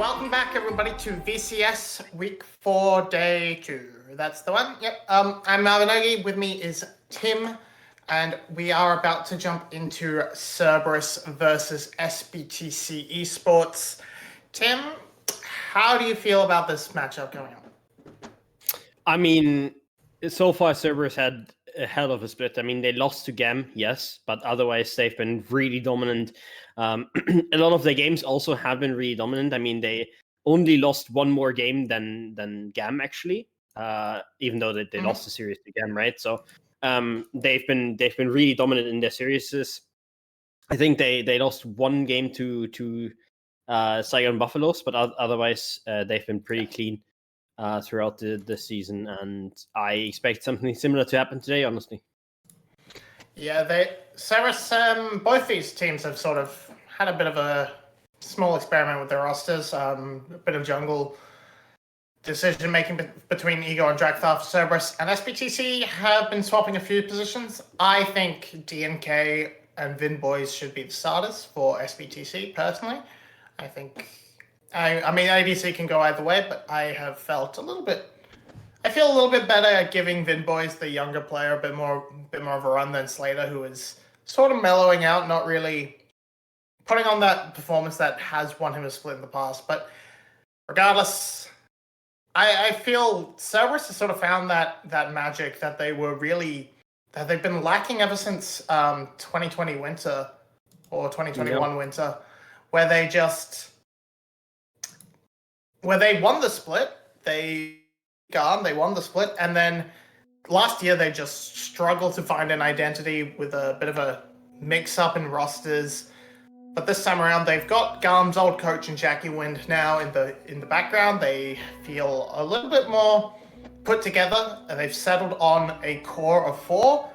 Welcome back, everybody, to VCS Week 4, Day 2. That's the one. Yep. I'm Malvinogi. With me is Tim, and we are about to jump into Cerberus versus SBTC Esports. Tim, how do you feel about this matchup going on? I mean, so far Cerberus had a hell of a split. I mean, they lost to GAM, yes, but otherwise they've been really dominant. A lot of their games also have been really dominant. I mean, they only lost one more game than GAM actually, even though they lost the series to GAM, right? So they've been really dominant in their series. I think they lost one game to Saigon Buffaloes, but otherwise they've been pretty clean throughout the season, and I expect something similar to happen today, honestly. Yeah, Cerberus, both these teams have sort of had a bit of a small experiment with their rosters, a bit of jungle decision-making between Ego and Drakthar for Cerberus, and SBTC have been swapping a few positions. I think DNK and Vinboys should be the starters for SBTC, personally. I think... I mean, ADC can go either way, but I have felt I feel a little bit better at giving Vinboys, the younger player, a bit more of a run than Slater, who is sort of mellowing out, not really putting on that performance that has won him a split in the past. But regardless, I feel Cerberus has sort of found that magic that they've been lacking ever since 2020 winter or 2021 winter, where they won the split. They won the split, and then last year they just struggled to find an identity with a bit of a mix-up in rosters. But this time around, they've got Garm's old coach and Jackie Wind now in the background. They feel a little bit more put together, and they've settled on a core of 4.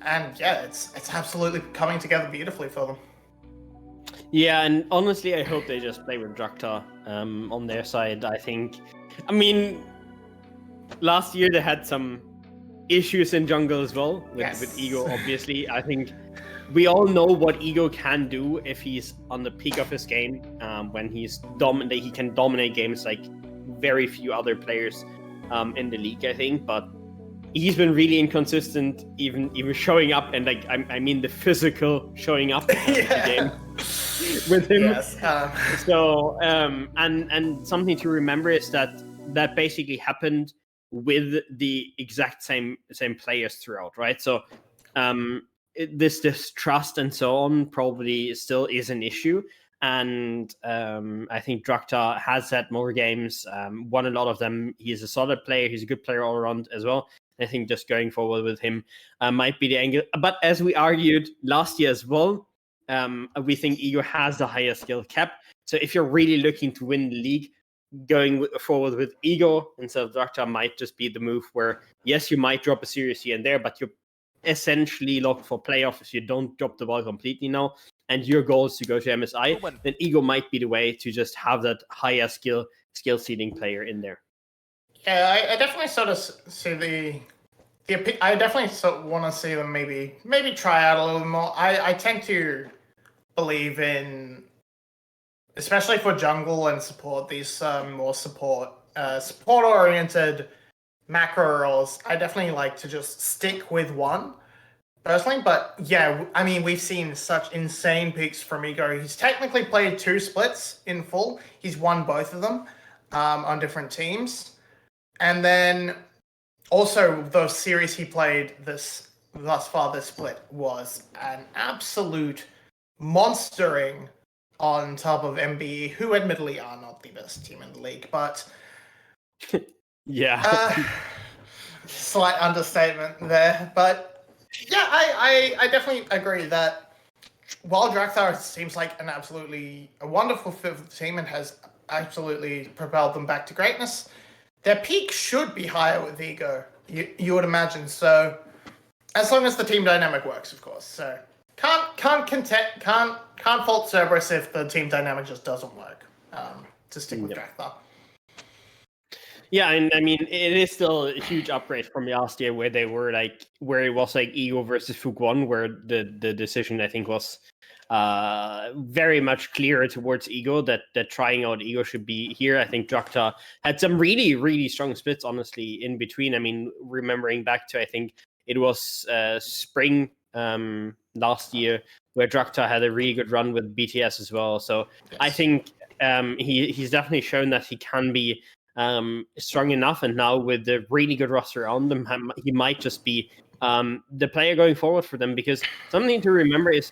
And yeah, it's absolutely coming together beautifully for them. Yeah, and honestly, I hope they just play with Drakthar on their side. I mean, last year they had some issues in jungle as well with Ego, obviously. I think we all know what Ego can do if he's on the peak of his game. When he's dominant, he can dominate games like very few other players in the league, I think. But he's been really inconsistent, even showing up, and I mean the physical showing up in the game with him. Yes. So and something to remember is that basically happened with the exact same players throughout, right? So this trust and so on probably still is an issue, and I think Drakthar has had more games, won a lot of them. He's a solid player. He's a good player all around as well. I think just going forward with him might be the angle. But as we argued last year as well, we think Ego has the higher skill cap. So if you're really looking to win the league, going forward with Ego instead of Drakthar might just be the move where, yes, you might drop a series here and there, but you're essentially locked for playoffs if you don't drop the ball completely now, and your goal is to go to MSI, then Ego might be the way to just have that higher skill seeding player in there. Yeah, I definitely sort of see I definitely sort of want to see them maybe try out a little more. I tend to believe in, especially for jungle and support, these more support-oriented macro roles. I definitely like to just stick with one, personally. But yeah, I mean, we've seen such insane peaks from Ego. He's technically played 2 splits in full. He's won both of them on different teams. And then also the series he played thus far this split was an absolute monstering on top of MBE, who admittedly are not the best team in the league, but yeah, slight understatement there. But yeah, I definitely agree that while Drakthar seems like a wonderful fit for the team and has absolutely propelled them back to greatness, their peak should be higher with Ego, you would imagine. So as long as the team dynamic works, of course. So can't fault Cerberus if the team dynamic just doesn't work. To stick with Drakthar. Yeah, and I mean it is still a huge upgrade from last year where it was like Ego versus Fuguan, where the decision I think was very much clearer towards Ego that trying out Ego should be here. I think Draktar had some really, really strong splits, honestly, in between. I mean, remembering back to I think it was spring last year where Draktar had a really good run with BTS as well. So yes. I think he's definitely shown that he can be strong enough, and now with the really good roster around him, he might just be the player going forward for them. Because something to remember is,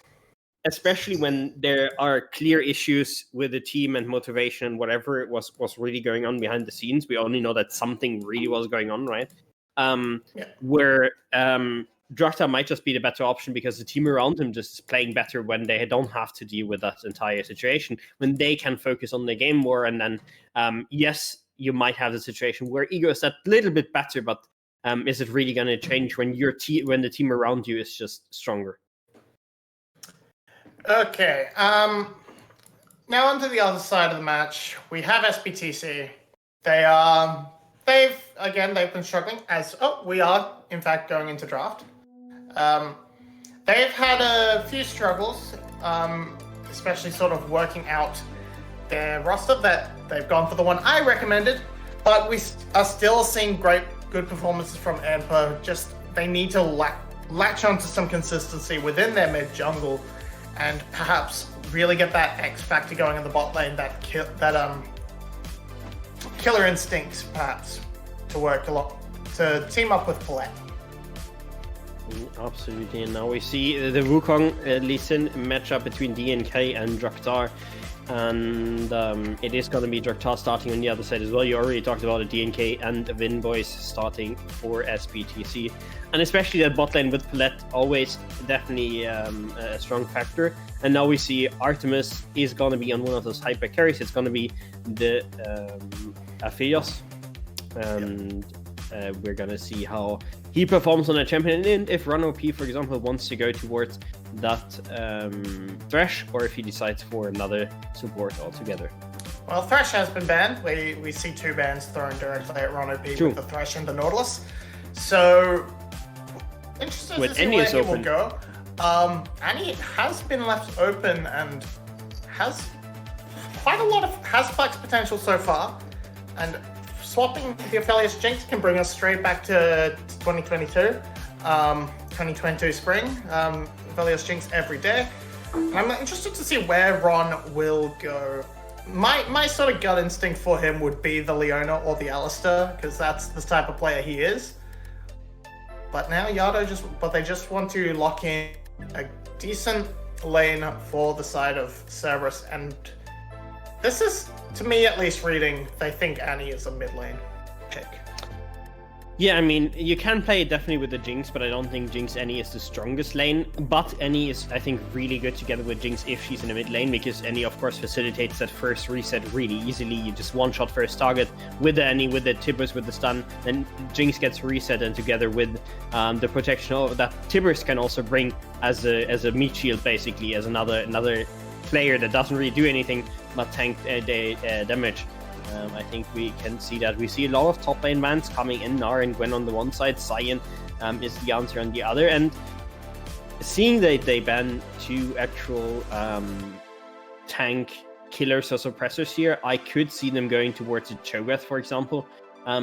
especially when there are clear issues with the team and motivation and whatever it was really going on behind the scenes, we only know that something really was going on, right? Where Draktar might just be the better option because the team around him just is playing better when they don't have to deal with that entire situation, when they can focus on the game more. And then, yes, you might have the situation where Ego is that little bit better, but is it really going to change when when the team around you is just stronger? Okay. Now onto the other side of the match, we have SBTC. They've been struggling as we are in fact going into draft. They've had a few struggles, especially sort of working out their roster. That they've gone for the one I recommended, but we are still seeing good performances from Emperor. Just they need to latch onto some consistency within their mid jungle, and perhaps really get that X factor going in the bot lane. That killer instincts, perhaps, to work a lot to team up with Paulette. Absolutely, and now we see the Wukong Lee Sin matchup between DNK and Draktar, and it is going to be Draktar starting on the other side as well. You already talked about the DNK and the Vin boys starting for SBTC, and especially that bot lane with Paulette, always definitely a strong factor. And now we see Artemis is going to be on one of those hyper carries. It's going to be the Aphelios, and we're going to see how he performs on a champion, and if Run OP, for example, wants to go towards that Thresh, or if he decides for another support altogether. Well, Thresh has been banned. We see 2 bans thrown directly at Run OP with the Thresh and the Nautilus. So, interested to see where he will go. Annie has been left open and has quite a lot of flex potential so far, and swapping the Aphelios Jinx can bring us straight back to 2022, 2022 spring. Aphelios Jinx every day. And I'm interested to see where Ron will go. My sort of gut instinct for him would be the Leona or the Alistair, because that's the type of player he is. But now they just want to lock in a decent lane for the side of Cerberus, and this is, to me at least, reading, they think Annie is a mid lane pick. Yeah, I mean, you can play it definitely with the Jinx, but I don't think Jinx Annie is the strongest lane. But Annie is, I think, really good together with Jinx if she's in the mid lane, because Annie, of course, facilitates that first reset really easily. You just one-shot first target with the Annie, with the Tibbers, with the stun, then Jinx gets reset, and together with the protection that Tibbers can also bring as a meat shield, basically, as another player that doesn't really do anything but tank damage. I think we can see that. We see a lot of top lane bans coming in. Gnar and Gwen on the one side, Cyan is the answer on the other. And seeing that they ban 2 actual tank killers or suppressors here, I could see them going towards a Cho'Gath, for example,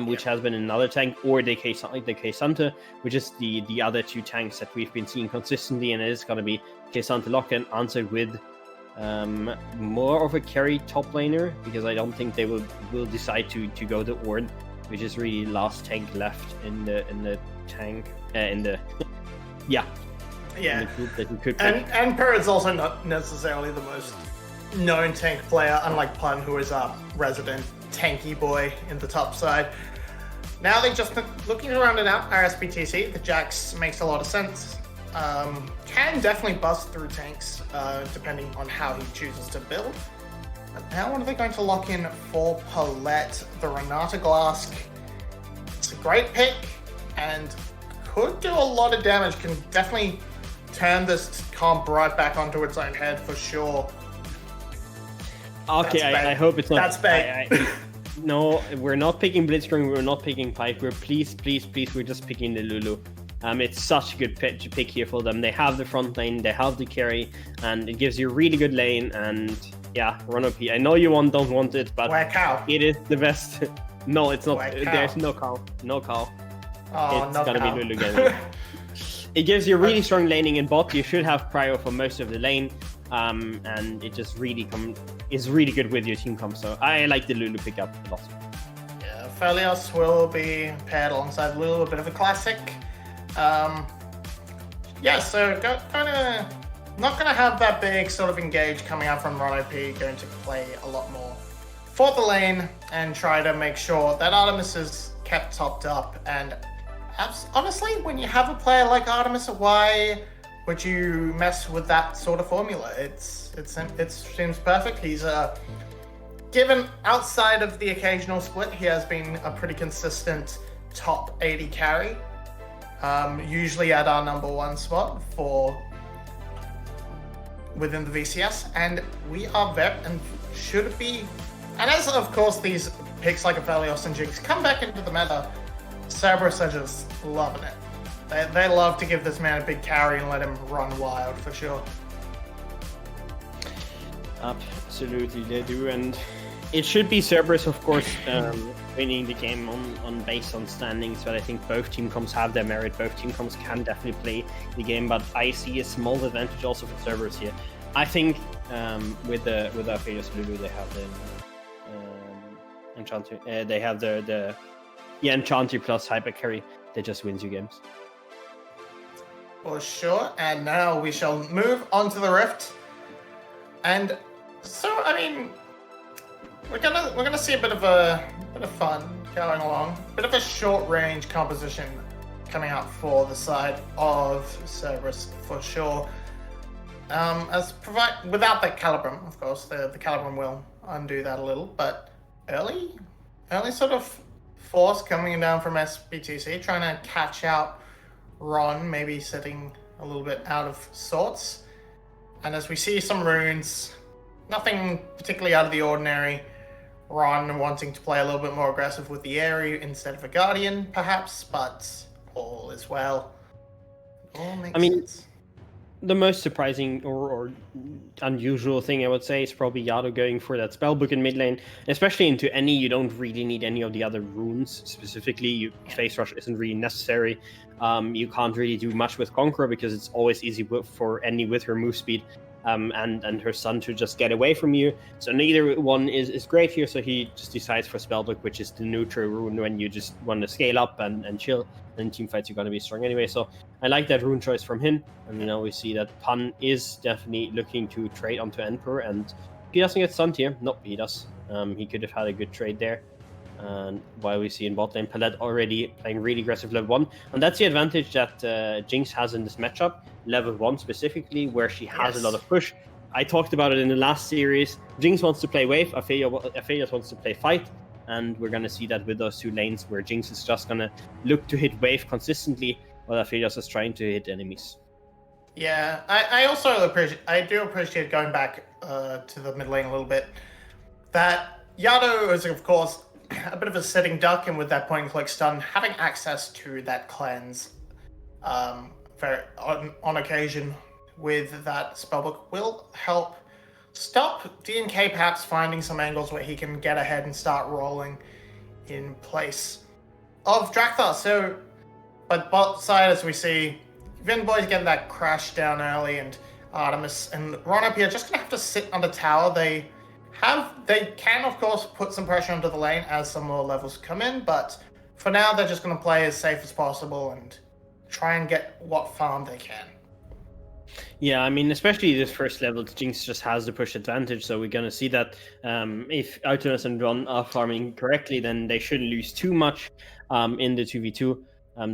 which has been another tank, or the K'Sante, which is the other 2 tanks that we've been seeing consistently, and it is going to be K'Sante Lock-in answered with more of a carry top laner, because I don't think they will decide to go to Ornn, which is really last tank left in the tank in the group that you could pick. And Per is also not necessarily the most known tank player, unlike Pun, who is a resident tanky boy in the top side. Now they're just looking to round it out. RSBTC, the Jax makes a lot of sense. Can definitely bust through tanks, depending on how he chooses to build. But now what are they going to lock in for Paulette? The Renata Glask. It's a great pick, and could do a lot of damage. Can definitely turn this comp right back onto its own head for sure. Okay, I hope it's not. That's bait. No, we're not picking Blitzcrank, we're not picking Pipe. We're please, we're just picking the Lulu. It's such a good pick here for them. They have the front lane, they have the carry, and it gives you a really good lane. And yeah, run OP. I know you don't want it, but cow. it is the best. No, it's not. Cow. There's no cow. No cow. Oh, It's no gonna cow. be Lulu again. It gives you really strong laning in bot. You should have prio for most of the lane. And it just really is really good with your team comp. So I like the Lulu pickup a lot. Yeah, Felios will be paired alongside Lulu, a bit of a classic. Yeah, so not gonna have that big sort of engage coming out from Ron OP. Going to play a lot more for the lane and try to make sure that Artemis is kept topped up. And honestly, when you have a player like Artemis, why would you mess with that sort of formula? It seems perfect. He's given outside of the occasional split, he has been a pretty consistent top 80 carry. Usually at our number 1 spot within the VCS, and we are should be. And as of course these picks like Aphelios and Jinx come back into the meta, Cerberus are just loving it. They love to give this man a big carry and let him run wild for sure. Absolutely, they do, and it should be Cerberus, of course, winning the game based on standings. But I think both team comps have their merit. Both team comps can definitely play the game, but I see a small advantage also for Cerberus here. I think with Aphelios Lulu, they have the Enchanter. They have the Enchanter plus Hyper Carry that just wins you games. For sure. And now we shall move on to the Rift. And so, I mean, we're gonna see a bit of fun going along. Bit of a short range composition coming out for the side of Cerberus for sure. Without that Calibrum, of course, the Calibrum will undo that a little, but early sort of force coming down from SBTC, trying to catch out Ron, maybe sitting a little bit out of sorts. And as we see some runes, nothing particularly out of the ordinary. Ron wanting to play a little bit more aggressive with the Aerie instead of a Guardian, perhaps, but all is well. All makes sense. The most surprising or unusual thing I would say is probably Yado going for that spellbook in mid lane, especially into any. You don't really need any of the other runes specifically. Face Rush isn't really necessary. You can't really do much with Conqueror because it's always easy for any with her move speed and her son to just get away from you. So neither one is great here. So he just decides for spellbook, which is the neutral rune when you just want to scale up and chill. And team fights you're going to be strong anyway. So I like that rune choice from him. And we see that Pun is definitely looking to trade onto Emperor, and he doesn't get stunned here. Nope, he does. He could have had a good trade there. And while we see in bot lane Palette already playing really aggressive level 1. And that's the advantage that Jinx has in this matchup, level 1 specifically, where she has a lot of push. I talked about it in the last series. Jinx wants to play wave, Aphelios wants to play fight. And we're going to see that with those two lanes where Jinx is just going to look to hit wave consistently while Aphelios is trying to hit enemies. Yeah, I also appreciate going back to the mid lane a little bit. That Yado is, of course, a bit of a sitting duck, and with that point and click stun, having access to that cleanse on occasion with that spellbook will help stop DNK perhaps finding some angles where he can get ahead and start rolling in place of Drakthar. So, but bot side, as we see, Vinboy's getting that crash down early, and Artemis and Ron up here just gonna have to sit on the tower. They can of course put some pressure onto the lane as some more levels come in, but for now they're just gonna play as safe as possible and try and get what farm they can. Yeah, I mean, especially this first level, Jinx just has the push advantage, so we're going to see that if Artemis and Ron are farming correctly, then they shouldn't lose too much in the 2v2.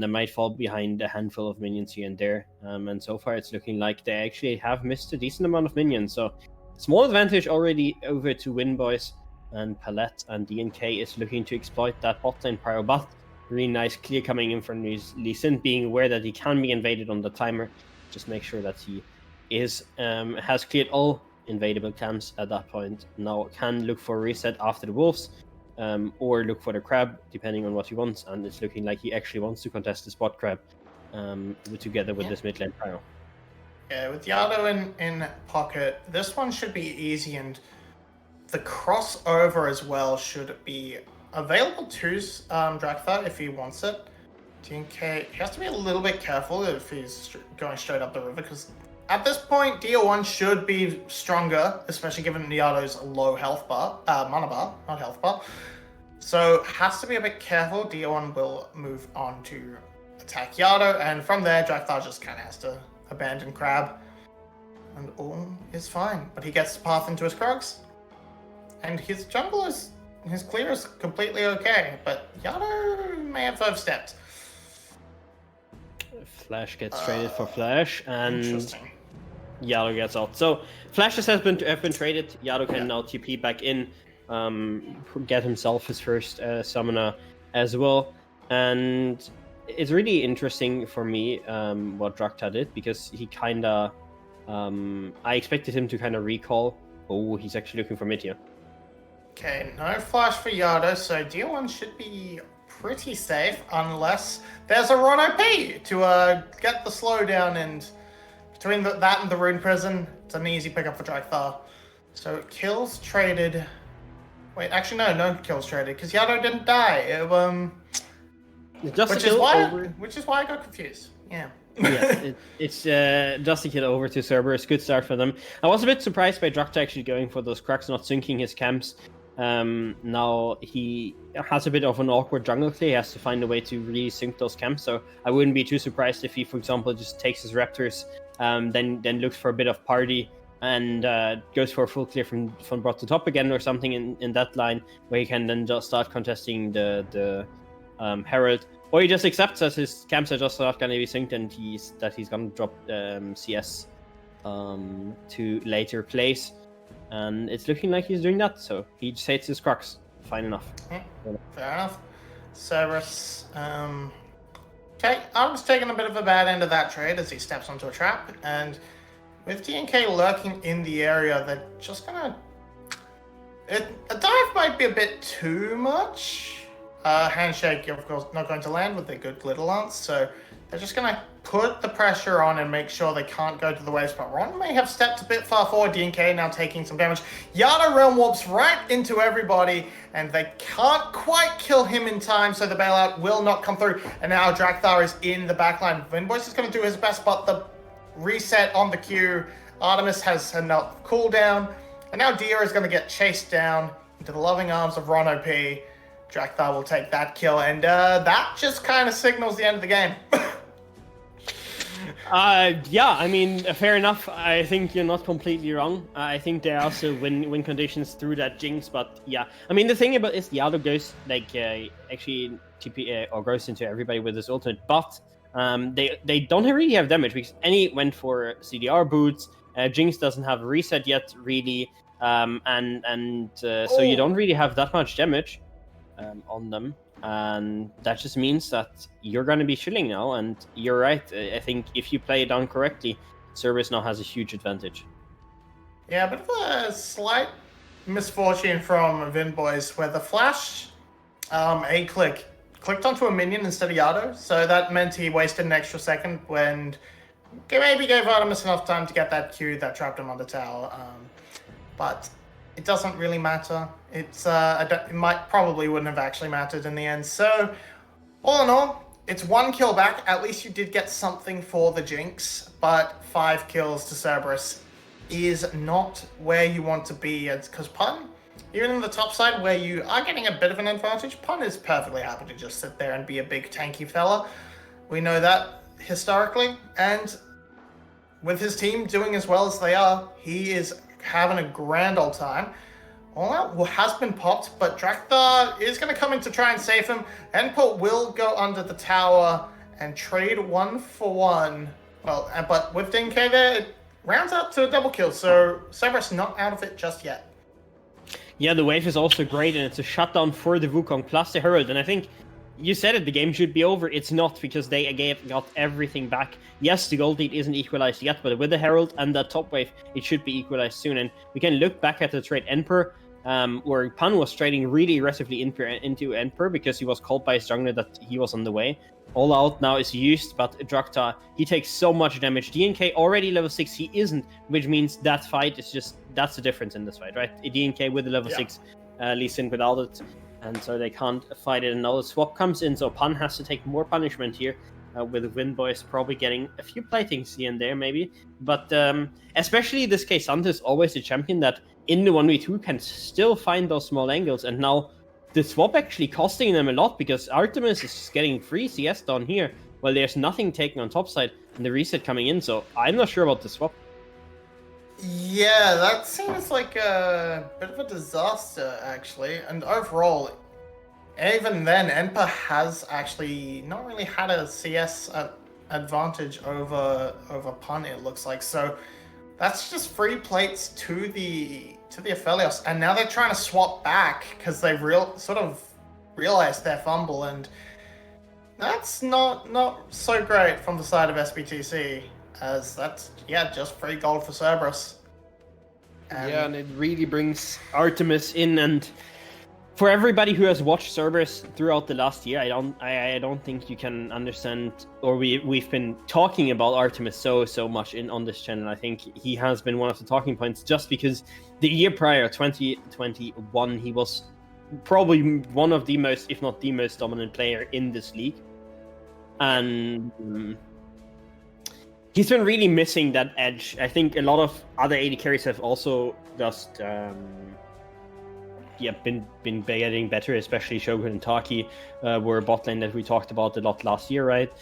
They might fall behind a handful of minions here and there, and so far it's looking like they actually have missed a decent amount of minions, so small advantage already over to Winboys, and Palette and DNK is looking to exploit that bot lane prio, but really nice clear coming in from Lee Sin, being aware that he can be invaded on the timer. Just make sure that he has cleared all invadable camps at that point. Now can look for a reset after the wolves. or look for the crab, depending on what he wants. And it's looking like he actually wants to contest the spot crab together with this mid lane trio. Yeah, with Yado in pocket, this one should be easy, and the crossover as well should be available to Drakthar if he wants it. DNK, he has to be a little bit careful if he's going straight up the river, because at this point, DO1 should be stronger, especially given Yado's low health bar, mana bar, not health bar. So has to be a bit careful. DO1 will move on to attack Yado, and from there, Drakthar just kind of has to abandon Crab, and all is fine. But he gets the path into his Krogs, and his jungle is, his clear is completely okay, but Yado may have overstepped. Flash gets traded for Flash, and Yado gets out. So Flashes have been traded. Yado can now TP back in, get himself his first summoner as well. And it's really interesting for me what Drakthar did, because he kind of... I expected him to kind of recall. Oh, he's actually looking for mid here. Okay, no flash for Yado, so D1 should be pretty safe, unless there's a Ron OP to get the slowdown, and between that and the Rune Prison, it's an easy pickup for Drakthar. So kills traded... Wait, actually no kills traded, because Yado didn't die. Which is why I got confused. Yeah. Yes, it's just a kill over to Cerberus. Good start for them. I was a bit surprised by Drakthar actually going for those cracks, not syncing his camps. Now he has a bit of an awkward jungle play. He has to find a way to really sync those camps. So I wouldn't be too surprised if he, for example, just takes his Raptors, then looks for a bit of party and goes for a full clear from bot to top again or something in that line, where he can then just start contesting the Herald. Or he just accepts that his camps are just not going to be synced, and he's going to drop CS to later place. And it's looking like he's doing that, so he just hates his Crocs. Fine enough. Yeah, fair enough. Cerberus, okay, I was taking a bit of a bad end of that trade as he steps onto a trap, and with DNK lurking in the area, they're just gonna... A dive might be a bit too much. Handshake, of course, not going to land with their good glitter lance, so they're just going to put the pressure on and make sure they can't go to the wave spot. Ron may have stepped a bit far forward, DNK now taking some damage. Yada Realm Warps right into everybody, and they can't quite kill him in time, so the bailout will not come through. And now Drakthar is in the backline. Vinvoice is going to do his best, but the reset on the Q, Artemis has enough cooldown, and now Dia is going to get chased down into the loving arms of Ron OP. Drakthar will take that kill, and that just kind of signals the end of the game. Yeah, I mean, fair enough. I think you're not completely wrong. I think there are also win conditions through that Jinx, but yeah. I mean, the thing about is the Yado goes, like, actually TP or goes into everybody with his ultimate, but they don't really have damage, because Any went for CDR boots, Jinx doesn't have a reset yet, really, so you don't really have that much damage on them, and that just means that you're going to be chilling now. And you're right, I think if you play it down correctly, Cerberus now has a huge advantage. Yeah, a bit of a slight misfortune from Vinboys, where the flash clicked onto a minion instead of Yado, so that meant he wasted an extra second when maybe gave Artemis enough time to get that Q that trapped him on the tower, but it doesn't really matter. It probably wouldn't have actually mattered in the end. So, all in all, it's 1 kill back. At least you did get something for the Jinx, but 5 kills to Cerberus is not where you want to be. It's because Pun, even in the top side where you are getting a bit of an advantage, Pun is perfectly happy to just sit there and be a big tanky fella. We know that historically, and with his team doing as well as they are, he is having a grand old time. All out has been popped, but Drakthar is going to come in to try and save him. Endport will go under the tower and trade 1 for 1. Well, but with DNK there, it rounds out to a double kill, so Cerberus not out of it just yet. Yeah, the wave is also great, and it's a shutdown for the Wukong plus the Herald, and I think you said it, the game should be over. It's not, because they got everything back. Yes, the gold lead isn't equalized yet, but with the Herald and the top wave, it should be equalized soon. And we can look back at the trade. Emperor where Pan was trading really aggressively into Emperor because he was called by his jungler that he was on the way. All Out now is used, but Draktar, he takes so much damage. DNK already level 6, he isn't, which means that fight is just, that's the difference in this fight, right? DNK with the level 6, Lee Sin without it, and so they can't fight it. And now the swap comes in, so Pan has to take more punishment here, with Windboys probably getting a few platings here and there, maybe. But especially this case, Santos is always a champion that in the 1v2 can still find those small angles, and now the swap actually costing them a lot because Artemis is getting free CS down here while there's nothing taken on top side and the reset coming in, so I'm not sure about the swap. Yeah, that seems like a bit of a disaster, actually. And overall, even then, Emperor has actually not really had a CS advantage over Pun, it looks like. So that's just free plates to the Aphelios, and now they're trying to swap back because they sort of realized their fumble, and that's not so great from the side of SBTC, as that's just free gold for Cerberus. And it really brings Artemis in, and for everybody who has watched Cerberus throughout the last year, I don't think you can understand, or we've been talking about Artemis so much on this channel. I think he has been one of the talking points just because the year prior, 2021, he was probably one of the most, if not the most dominant player in this league, and he's been really missing that edge. I think a lot of other AD carries have also just been getting better, especially Shogun and Taki were a bot lane that we talked about a lot last year, right?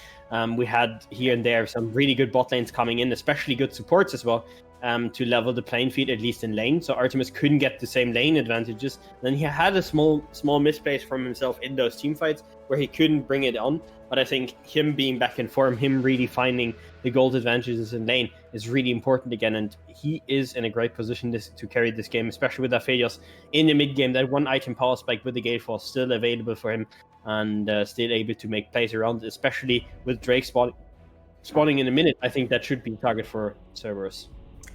We had here and there some really good bot lanes coming in, especially good supports as well, to level the playing field, at least in lane. So Artemis couldn't get the same lane advantages. Then he had a small misplace from himself in those team fights where he couldn't bring it on. But I think him being back in form, him really finding the gold advantages in lane is really important again. And he is in a great position to carry this game, especially with Aphelios in the mid game. That one item power spike with the Gale Force still available for him, and still able to make plays around, especially with Drake spawning in a minute. I think that should be a target for Cerberus.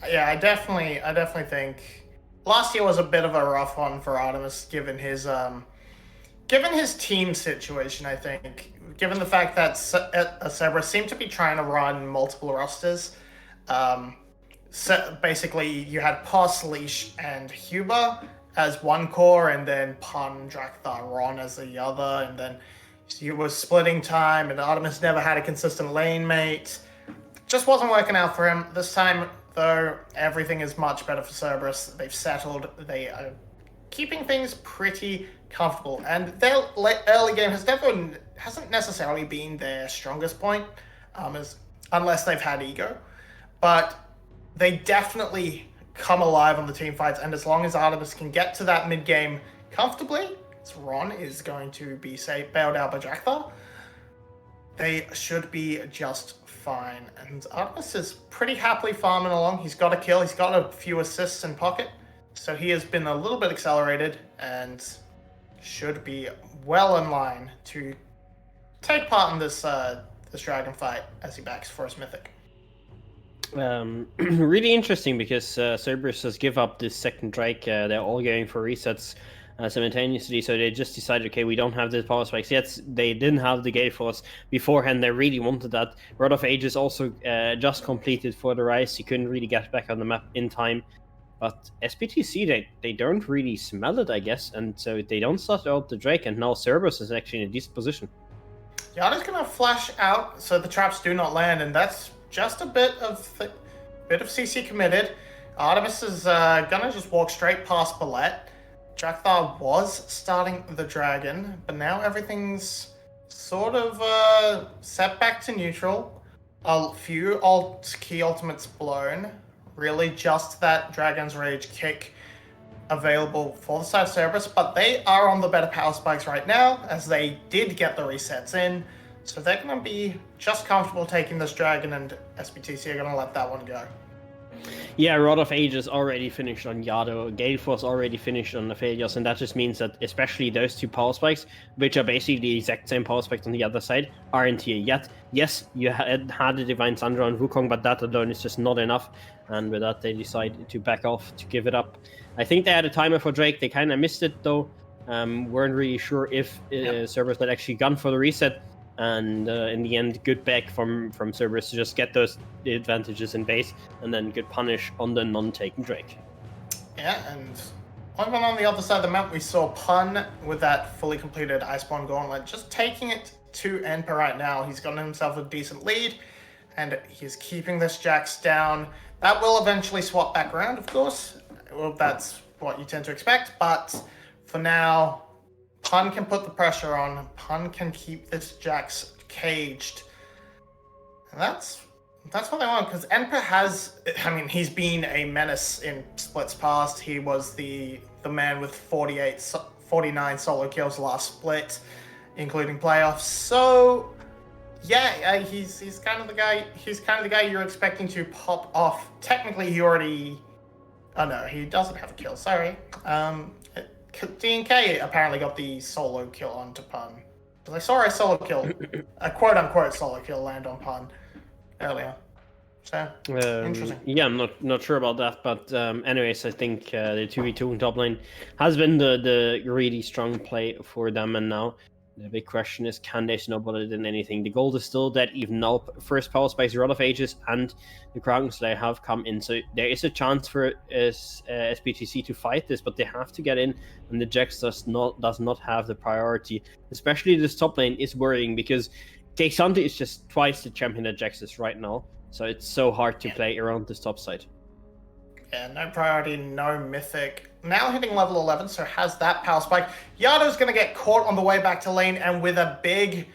Yeah, I definitely think last year was a bit of a rough one for Artemis, given his team situation. I think, given the fact that Cerberus seemed to be trying to run multiple rosters. So basically, you had Poss, Leash, and Huber as one core, and then Pun, Drakthar, Ron as the other, and then you were splitting time, and Artemis never had a consistent lane mate. Just wasn't working out for him. This time, though, everything is much better for Cerberus. They've settled. They are keeping things pretty comfortable, and their early game hasn't necessarily been their strongest point, unless they've had ego, but they definitely come alive on the team fights. And as long as Artemis can get to that mid game comfortably, Ron is going to be bailed out by Drakthar, they should be just fine. And Artemis is pretty happily farming along. He's got a kill, he's got a few assists in pocket, so he has been a little bit accelerated and should be well in line to take part in this dragon fight as he backs for his mythic. Really interesting because Cerberus has give up this second Drake. They're all going for resets simultaneously, so they just decided, okay, we don't have the power spikes yet. They didn't have the Gale Force beforehand. They really wanted that. Rod of Ages also just completed for the Rise. He couldn't really get back on the map in time. But SPTC, they don't really smell it, I guess, and so they don't start out the Drake, and now Cerberus is actually in a decent position. Yada's gonna flash out so the traps do not land, and that's just a bit of CC committed. Artemis is gonna just walk straight past Ballet. Drakthar was starting the dragon, but now everything's sort of set back to neutral. A few key ultimates blown. Really just that Dragon's Rage kick available for the side of Cerberus, but they are on the better power spikes right now, as they did get the resets in. So they're going to be just comfortable taking this dragon, and SBTC are going to let that one go. Yeah, Rod of Ages already finished on Yado, Gale Force already finished on Aphelios, and that just means that especially those two power spikes, which are basically the exact same power spikes on the other side, aren't here yet. Yes, you had the Divine Sandra on Wukong, but that alone is just not enough, and with that they decide to back off, to give it up. I think they had a timer for Drake, they kind of missed it though, weren't really sure if Cerberus had actually gone for the reset, and in the end, good back from Cerberus to just get those advantages in base, and then good punish on the non-taken Drake. Yeah, and even on the other side of the map, we saw Pun with that fully completed Iceborne Gauntlet, just taking it to Enper right now. He's gotten himself a decent lead, and he's keeping this Jax down. That will eventually swap back around, of course. Well, that's what you tend to expect, but for now, Pun can put the pressure on. Pun can keep this Jax caged. And that's what they want, because Enper has, I mean, he's been a menace in splits past. He was the man with 49 solo kills last split, including playoffs. So, yeah, he's kind of the guy. He's kind of the guy you're expecting to pop off. Technically, he already. Oh no, he doesn't have a kill. Sorry. DNK apparently got the solo kill onto Pun. Because I saw a solo kill, a quote-unquote solo kill land on Pun earlier. So, interesting. Yeah, I'm not sure about that, but anyways, I think the 2v2 in top lane has been the really strong play for them, and now the big question is, can they snowball it in anything? The goal is still that even now, first power spikes, Rod of Ages, and the Kraken Slayer have come in, so there is a chance for SPTC to fight this, but they have to get in, and the Jax does not have the priority. Especially this top lane is worrying, because Kexante is just twice the champion that Jax is right now, so it's so hard to play around this top side. Yeah, no priority, no mythic. Now hitting level 11, so has that power spike. Yado's going to get caught on the way back to lane, and with a big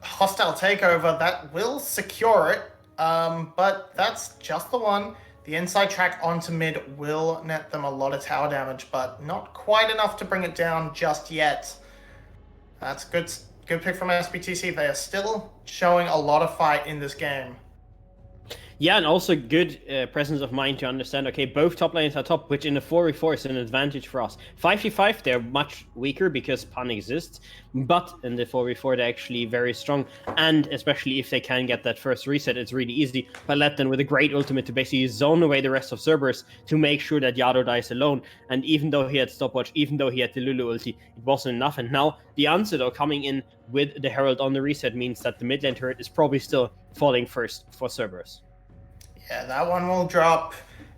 hostile takeover, that will secure it. But that's just the one. The inside track onto mid will net them a lot of tower damage, but not quite enough to bring it down just yet. That's good pick from SBTC. They are still showing a lot of fight in this game. Yeah, and also good presence of mind to understand, okay, both top lanes are top, which in the 4v4 is an advantage for us. 5v5, they're much weaker because Pun exists, but in the 4v4, they're actually very strong, and especially if they can get that first reset, it's really easy. Paladin with a great ultimate to basically zone away the rest of Cerberus to make sure that Yado dies alone, and even though he had stopwatch, even though he had the Lulu ulti, it wasn't enough, and now the answer, though, coming in with the Herald on the reset means that the mid lane turret is probably still falling first for Cerberus. Yeah, that one will drop.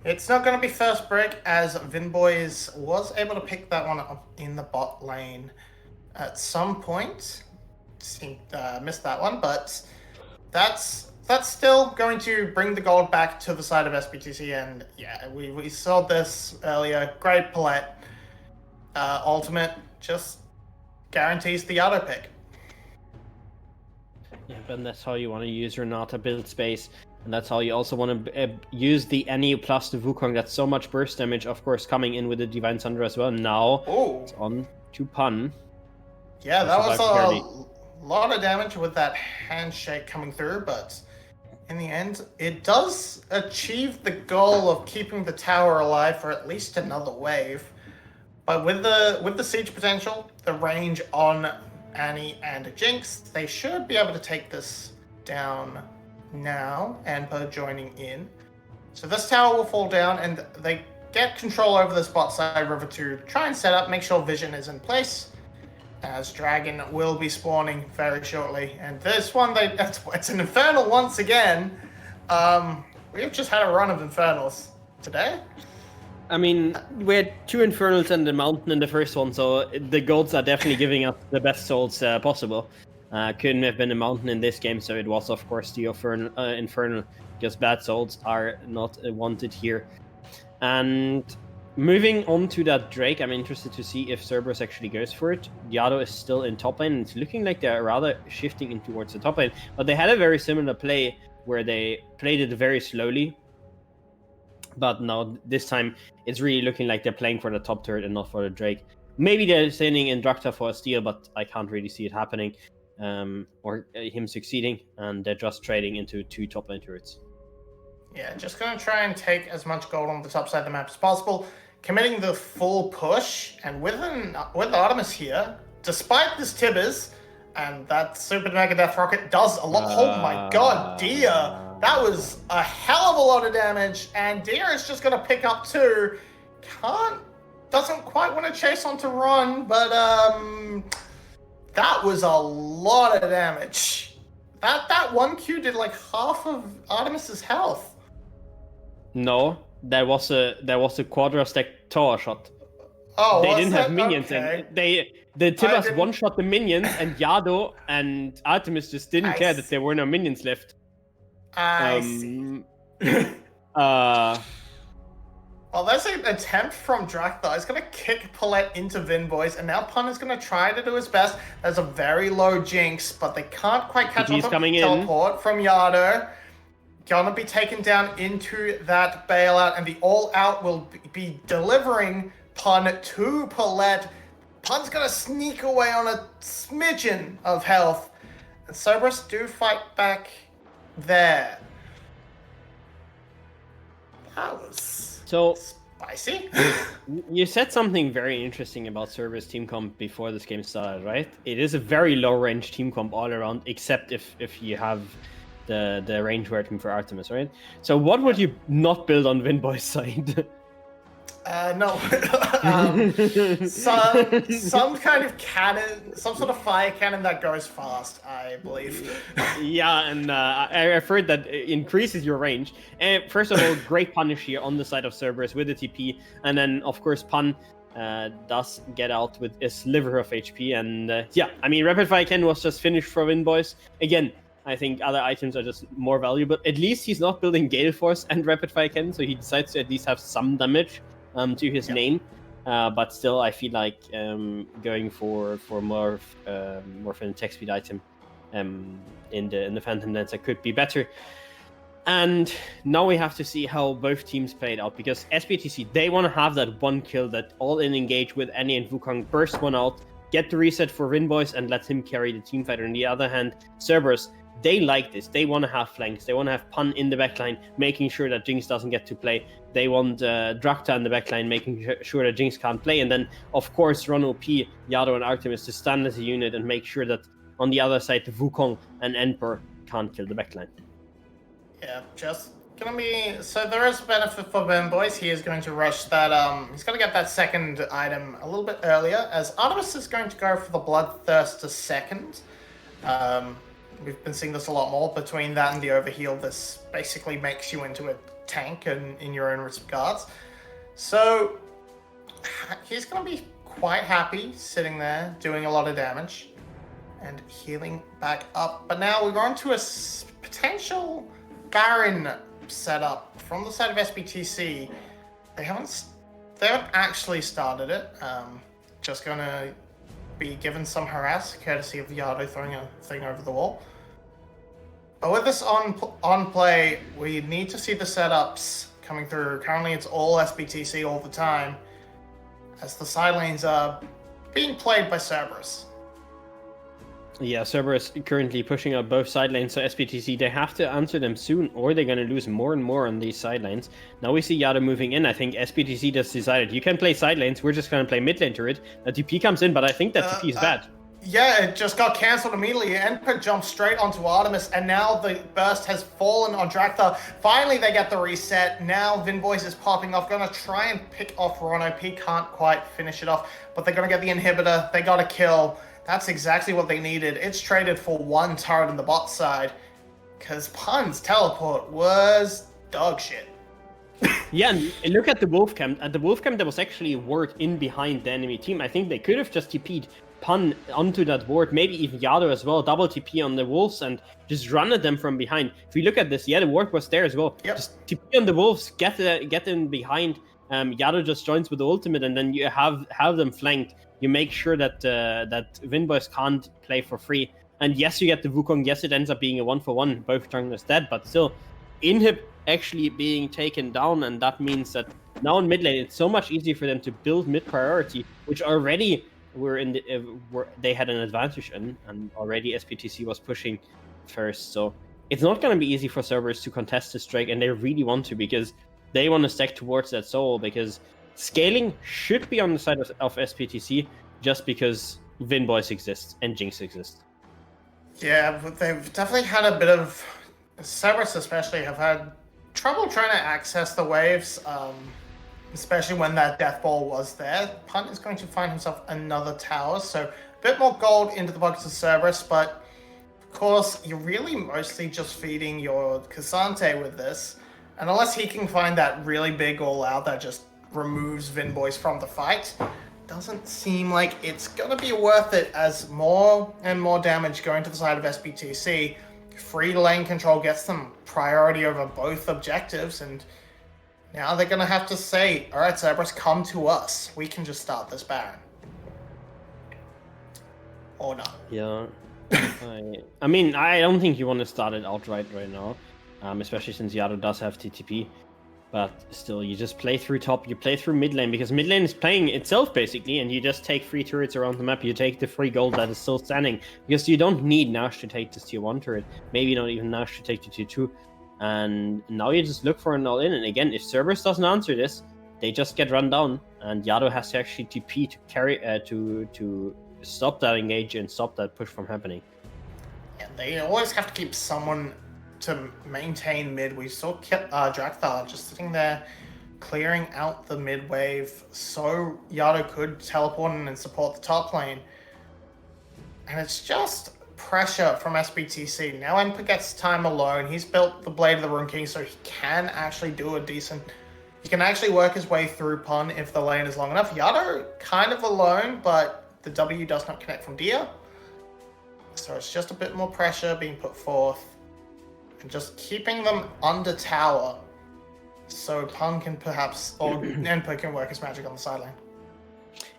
It's not going to be first break, as Vinboys was able to pick that one up in the bot lane at some point. Missed that one, but that's still going to bring the gold back to the side of SBTC. And yeah, we saw this earlier. Great Palette. Ultimate just guarantees the auto pick. Yeah, but that's how you want to use your Nata build space. And that's how you also want to use the NE plus the Wukong. That's so much burst damage, of course, coming in with the Divine Sandra as well. Now it's on to Pun. Yeah, that was a lot of damage with that handshake coming through, but in the end, it does achieve the goal of keeping the tower alive for at least another wave. But with the siege potential, the range on Annie and Jinx, they should be able to take this down now. Enper joining in. So this tower will fall down, and they get control over this bot side river to try and set up, make sure vision is in place, as Dragon will be spawning very shortly. And this one, it's an Infernal once again. We've just had a run of Infernals today. I mean, we had 2 Infernals and the Mountain in the first one, so the gods are definitely giving us the best souls possible. Couldn't have been a Mountain in this game, so it was, of course, the Infernal, because bad souls are not wanted here. And moving on to that Drake, I'm interested to see if Cerberus actually goes for it. Yado is still in top lane, and it's looking like they're rather shifting in towards the top lane, but they had a very similar play where they played it very slowly. But now, this time, it's really looking like they're playing for the top turret and not for the Drake. Maybe they're sending in Draktar for a steal, but I can't really see it happening. Or him succeeding, and they're just trading into 2 top lane turrets. Yeah, just going to try and take as much gold on the top side of the map as possible, committing the full push, and with Artemis here, despite this Tibbers, and that Super Mega Death Rocket does a lot. Oh my god, Deer! That was a hell of a lot of damage, and Deer is just going to pick up 2. Doesn't quite want to chase on to run, but that was a lot of damage. That 1Q did like half of Artemis's health. No, there was a quadra stack tower shot. Oh, they didn't have that? minions, Okay. and the Tibbers one-shot the minions, and Yado and Artemis just didn't care that there were no minions left. I see. Well, there's an attempt from Drakthar. He's going to kick Paulette into Vinboys, and now Pun is going to try to do his best. There's a very low Jinx, but they can't quite catch up. He's coming in. Teleport from Yado. Gonna be taken down into that bailout, and the all-out will be delivering Pun to Paulette. Pun's going to sneak away on a smidgen of health, and Cerberus do fight back there. That was... So spicy. You said something very interesting about Cerberus team comp before this game started, right? It is a very low range team comp all around, except if you have the range wording for Artemis, right? So what would you not build on Vinboy's side? No. Some kind of cannon, some sort of fire cannon that goes fast, I believe. Yeah, and I've heard that increases your range. First of all, great punish here on the side of Cerberus with the TP, and then of course Pun does get out with a sliver of HP, and yeah, I mean Rapid Fire Cannon was just finished for Vinboys. Again, I think other items are just more valuable. At least he's not building Gale Force and Rapid Fire Cannon, so he decides to at least have some damage to his name, but still I feel like going for more of an attack speed item in the Phantom Dancer could be better. And now we have to see how both teams played out, because SBTC, they want to have that one kill, that all-in engage with Annie and Wukong, burst one out, get the reset for Vinboys, and let him carry the team fight. On the other hand, Cerberus, they like this. They want to have flanks. They want to have Pun in the backline, making sure that Jinx doesn't get to play. They want Drakta in the backline, making sure that Jinx can't play. And then, of course, run OP, Yado, and Artemis to stand as a unit and make sure that on the other side, Wukong and Emperor can't kill the backline. Yeah, just gonna be... So there is benefit for Vinboys. He is going to rush that... He's gonna get that second item a little bit earlier, as Artemis is going to go for the Bloodthirster second. We've been seeing this a lot more. Between that and the Overheal, this basically makes you into a tank in your own regards. So he's going to be quite happy sitting there doing a lot of damage and healing back up. But now we're on to a potential Baron setup from the side of SBTC. They haven't actually started it. Just going to be given some harass, courtesy of Yado throwing a thing over the wall. But with this on play, we need to see the setups coming through. Currently, it's all SBTC all the time, as the side lanes are being played by Cerberus. Yeah, Cerberus currently pushing up both side lanes, so SBTC, they have to answer them soon, or they're going to lose more and more on these side lanes. Now we see Yado moving in. I think SBTC just decided, you can play side lanes, we're just going to play mid lane turret. The TP comes in, but I think that TP is bad. Yeah, it just got cancelled immediately. Emperor jumped straight onto Artemis, and now the burst has fallen on Drakthar. Finally, they get the reset. Now Vinboys is popping off, gonna try and pick off Rono. P can't quite finish it off, but they're gonna get the inhibitor. They got a kill. That's exactly what they needed. It's traded for one turret on the bot side, because Pun's teleport was dog shit. Yeah, and look at the Wolf Camp. At the Wolf Camp, there was actually a ward in behind the enemy team. I think they could have just TP'd Pun onto that ward, maybe even Yado as well, double TP on the Wolves and just run at them from behind. If we look at this, yeah, the ward was there as well. Yep. Just TP on the Wolves, get in behind. Yado just joins with the ultimate, and then you have them flanked. You make sure that that Vinboys can't play for free. And yes, you get the Wukong. Yes, it ends up being a 1-for-1. Both junglers dead, but still, Inhib actually being taken down, and that means that now in mid lane, it's so much easier for them to build mid priority, which already they had an advantage in, and already SPTC was pushing first. So it's not going to be easy for Cerberus to contest this Drake, and they really want to, because they want to stack towards that soul, because scaling should be on the side of SPTC, just because Vinboys exists and Jinx exists. Yeah, but they've definitely had a bit of... Cerberus especially have had trouble trying to access the waves, especially when that death ball was there. Punt is going to find himself another tower, so a bit more gold into the pockets of Cerberus, but of course, you're really mostly just feeding your Cassante with this, and unless he can find that really big all-out that just removes Vinboys from the fight, doesn't seem like it's gonna be worth it, as more and more damage going to the side of SBTC. Free lane control gets them priority over both objectives, and now they're gonna have to say, all right, Cerberus, come to us. We can just start this Baron. Or not. Yeah. I mean, I don't think you want to start it outright right now, especially since Yado does have TTP. But still, you just play through top, you play through mid lane, because mid lane is playing itself, basically, and you just take free turrets around the map. You take the free gold that is still standing, because you don't need Nash to take this tier 1 turret. Maybe not even Nash to take the tier 2. And now you just look for an all-in, and again, if Cerberus doesn't answer this, they just get run down, and Yado has to actually TP to carry, to stop that engage and stop that push from happening. Yeah, they always have to keep someone to maintain mid. We saw Drakthar just sitting there clearing out the mid wave so Yado could teleport in and support the top lane. And it's just pressure from SBTC. Now Emperor gets time alone. He's built the Blade of the Rune King, so he can actually do a decent... He can actually work his way through Pun if the lane is long enough. Yado kind of alone, but the W does not connect from Dia. So it's just a bit more pressure being put forth. And just keeping them under tower, so Pun can perhaps, or Emperor can work his magic on the sideline.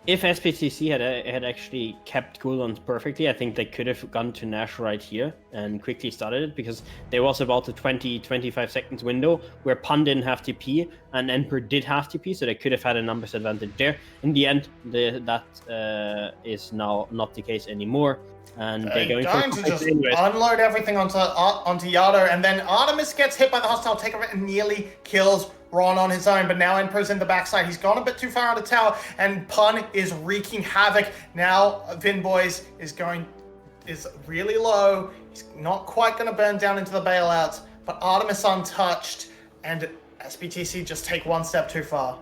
If SPTC had actually kept cooldowns perfectly, I think they could have gone to Nash right here and quickly started it, because there was about the 20-25 seconds window where Pun didn't have TP and Emperor did have TP, so they could have had a numbers advantage there. In the end, that is now not the case anymore. And they're going to just unload everything onto Yado, and then Artemis gets hit by the hostile takeover and nearly kills Ron on his own, but now Emperor's in the backside. He's gone a bit too far out of tower, and Pun is wreaking havoc. Now Vinboys is really low. He's not quite going to burn down into the bailouts, but Artemis untouched, and SBTC just take one step too far.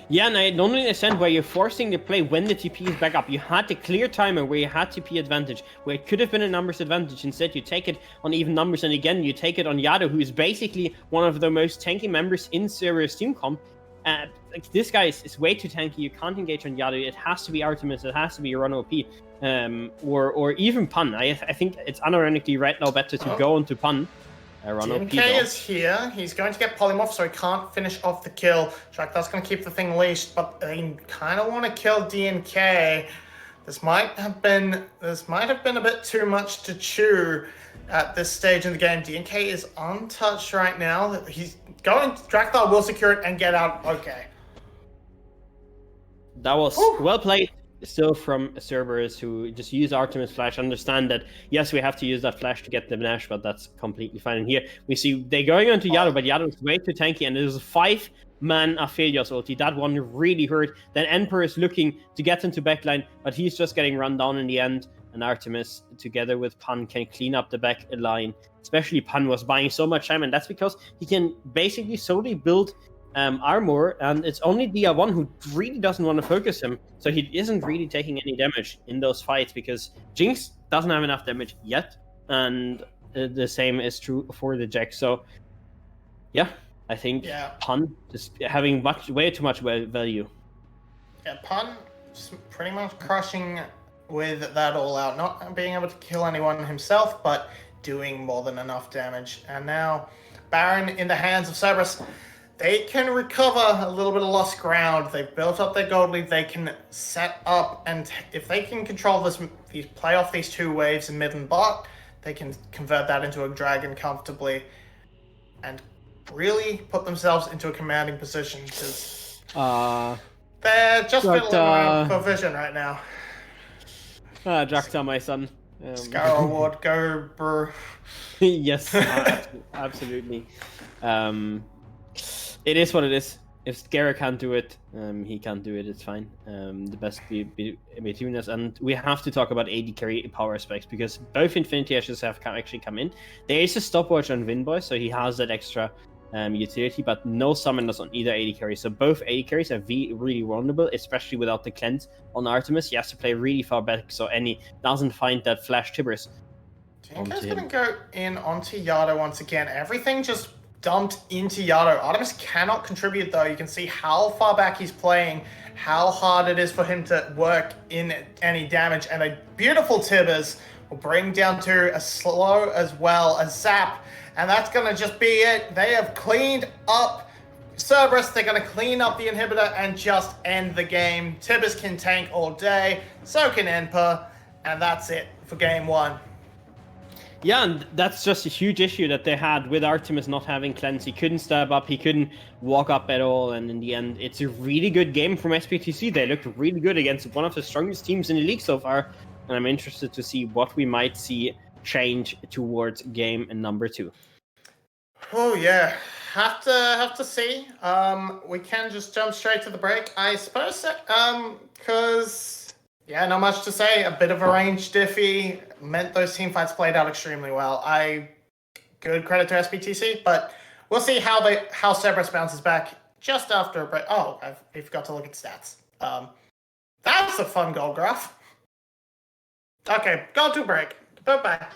Yeah, and I don't understand why you're forcing the play when the TP is back up. You had the clear timer where you had TP advantage, where it could have been a numbers advantage. Instead, you take it on even numbers, and again, you take it on Yado, who is basically one of the most tanky members in Cerberus team comp. Like, this guy is way too tanky. You can't engage on Yado. It has to be Artemis. It has to be Run OP, or even Pun. I think it's unironically right now better to go into Pun. DNK is here. He's going to get polymorph, so he can't finish off the kill. Draktar's going to keep the thing leashed, but they kind of want to kill DNK. This might have been a bit too much to chew at this stage in the game. DNK is untouched right now. He's going. Draktar will secure it and get out. Okay. That was well played. Still from Cerberus, who just use Artemis Flash, understand that, yes, we have to use that Flash to get the Nash, but that's completely fine. And here we see they're going on to Yado, but Yado is way too tanky, and there's a 5-man Aphelios ulti. That one really hurt. Then Emperor is looking to get into backline, but he's just getting run down in the end, and Artemis, together with Pun, can clean up the back line. Especially Pun was buying so much time, and that's because he can basically solely build armor, and it's only Dia1 who really doesn't want to focus him, so he isn't really taking any damage in those fights, because Jinx doesn't have enough damage yet, and the same is true for the Jack. So yeah, I think Pun just having way too much value. Yeah, Pun just pretty much crushing with that all out, not being able to kill anyone himself, but doing more than enough damage. And now Baron in the hands of Cerberus. They can recover a little bit of lost ground. They've built up their gold lead. They can set up, and if they can control play off these two waves in mid and bot, they can convert that into a dragon comfortably and really put themselves into a commanding position, because they're just fiddling around for vision right now. Draktar, my son. Scar Award, go bro. Yes, absolutely. It is what it is. If Gera can't do it, he can't do it. It's fine. The best between us, and we have to talk about AD carry power specs because both Infinity Ashes have actually come in. There is a stopwatch on Windboy, so he has that extra utility, but no summoners on either AD carry. So both AD carries are really vulnerable, especially without the cleanse on Artemis. He has to play really far back, so Any doesn't find that flash Tiberius. Tinker's gonna go in onto Yado once again. Everything just dumped into Yado. Artemis cannot contribute though. You can see how far back he's playing, how hard it is for him to work in any damage, and a beautiful Tibbers will bring down to a slow as well as Zap. And that's going to just be it. They have cleaned up Cerberus. They're going to clean up the inhibitor and just end the game. Tibbers can tank all day. So can Enper. And that's it for game one. Yeah, and that's just a huge issue that they had with Artemis not having cleanse. He couldn't stab up. He couldn't walk up at all. And in the end, it's a really good game from SPTC. They looked really good against one of the strongest teams in the league so far. And I'm interested to see what we might see change towards game number 2. Oh yeah, have to see. We can just jump straight to the break, I suppose. Because yeah, not much to say. A bit of a range diffy meant those team fights played out extremely well. Good credit to SPTC, but we'll see how Cerberus bounces back just after a break. Oh, I forgot to look at stats. That's a fun goal graph. Okay, go to break. Bye-bye.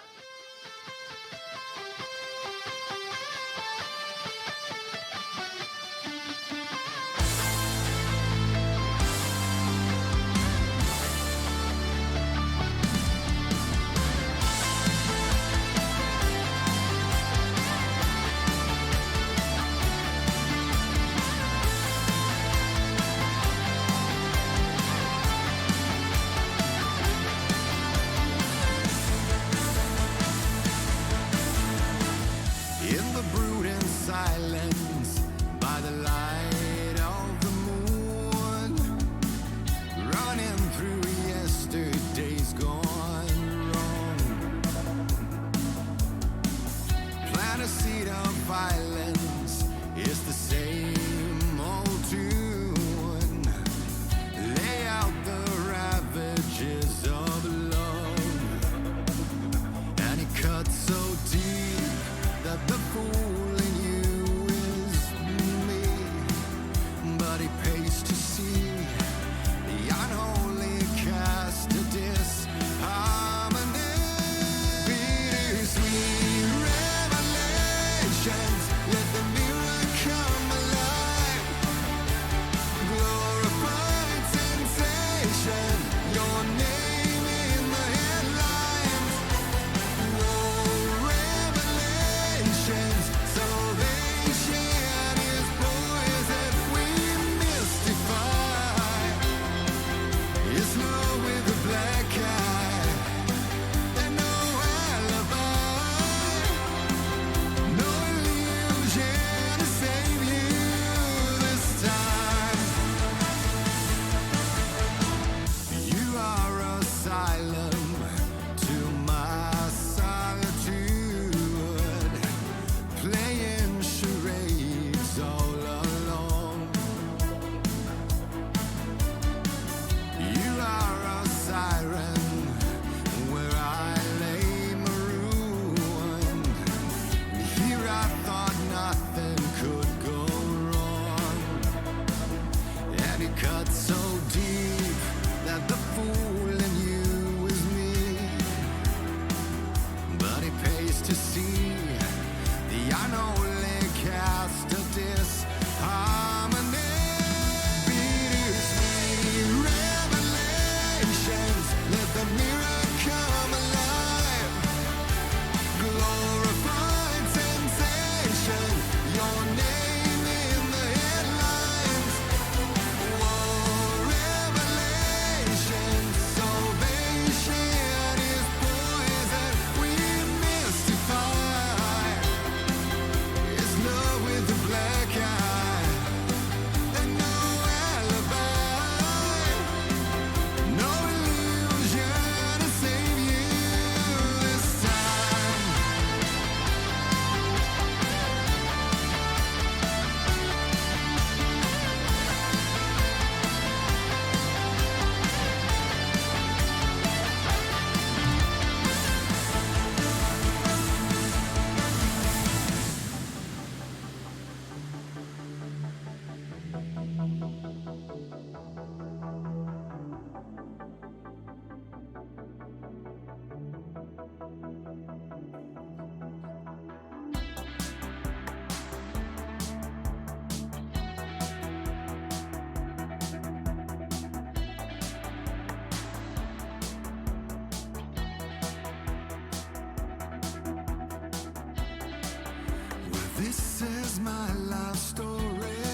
This is my life story,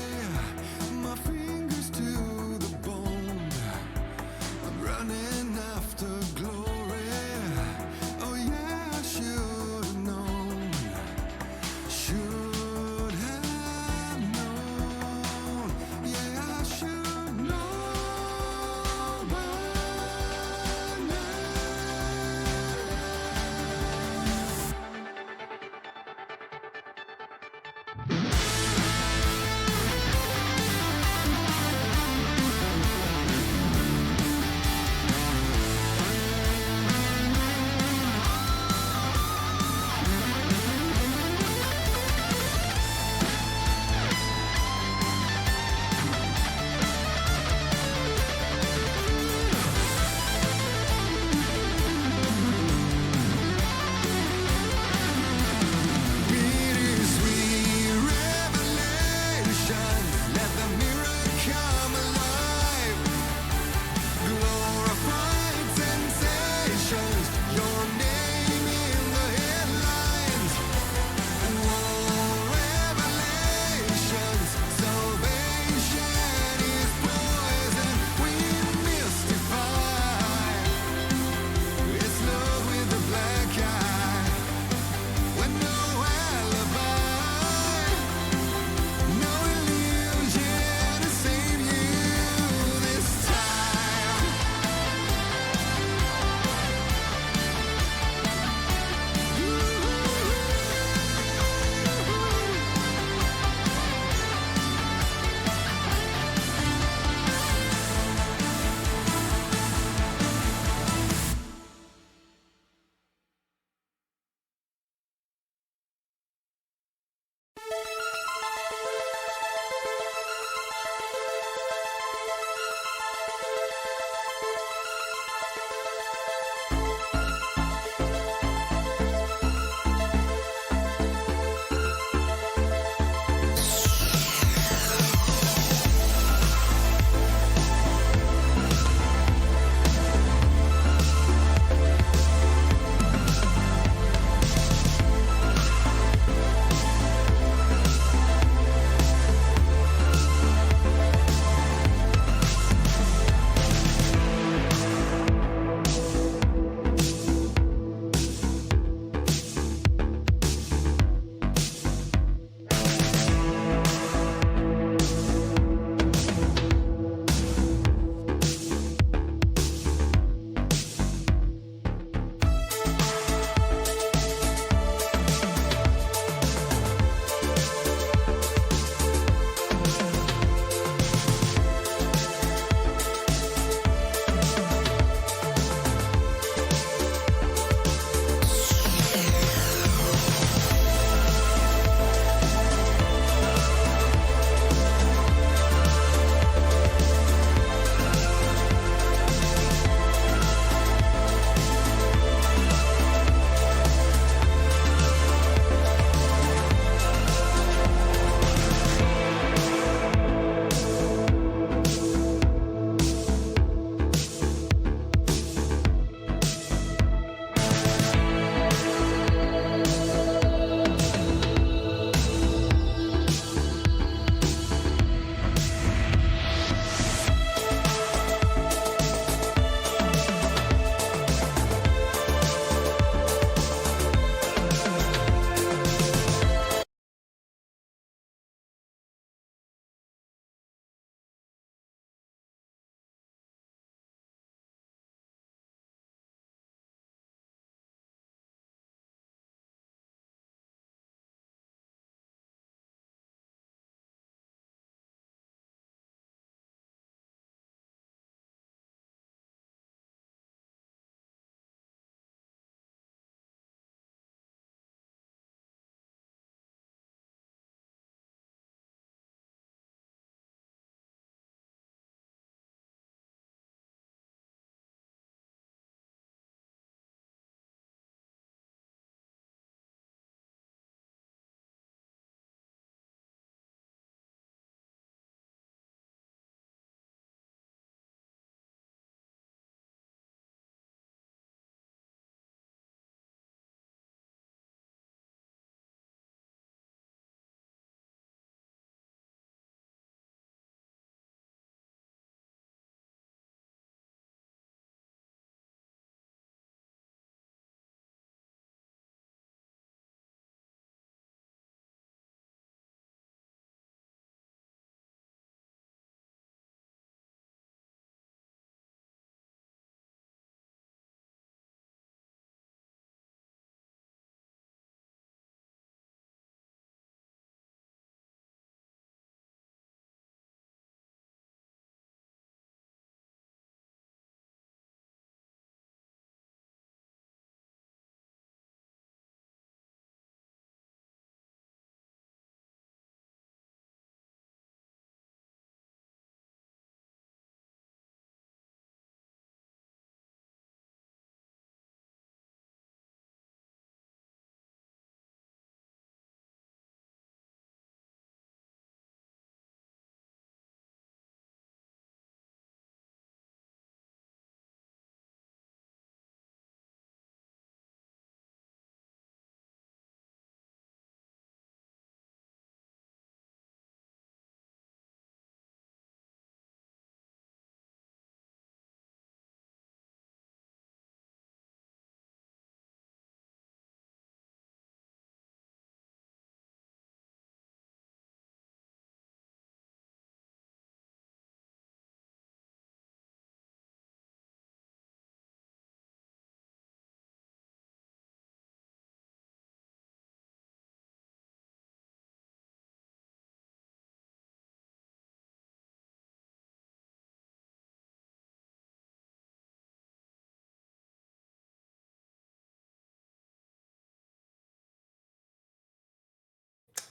my fingers to the bone. I'm running after glory. Oh yeah, I should have known. Should have known. Yeah, I should know by now.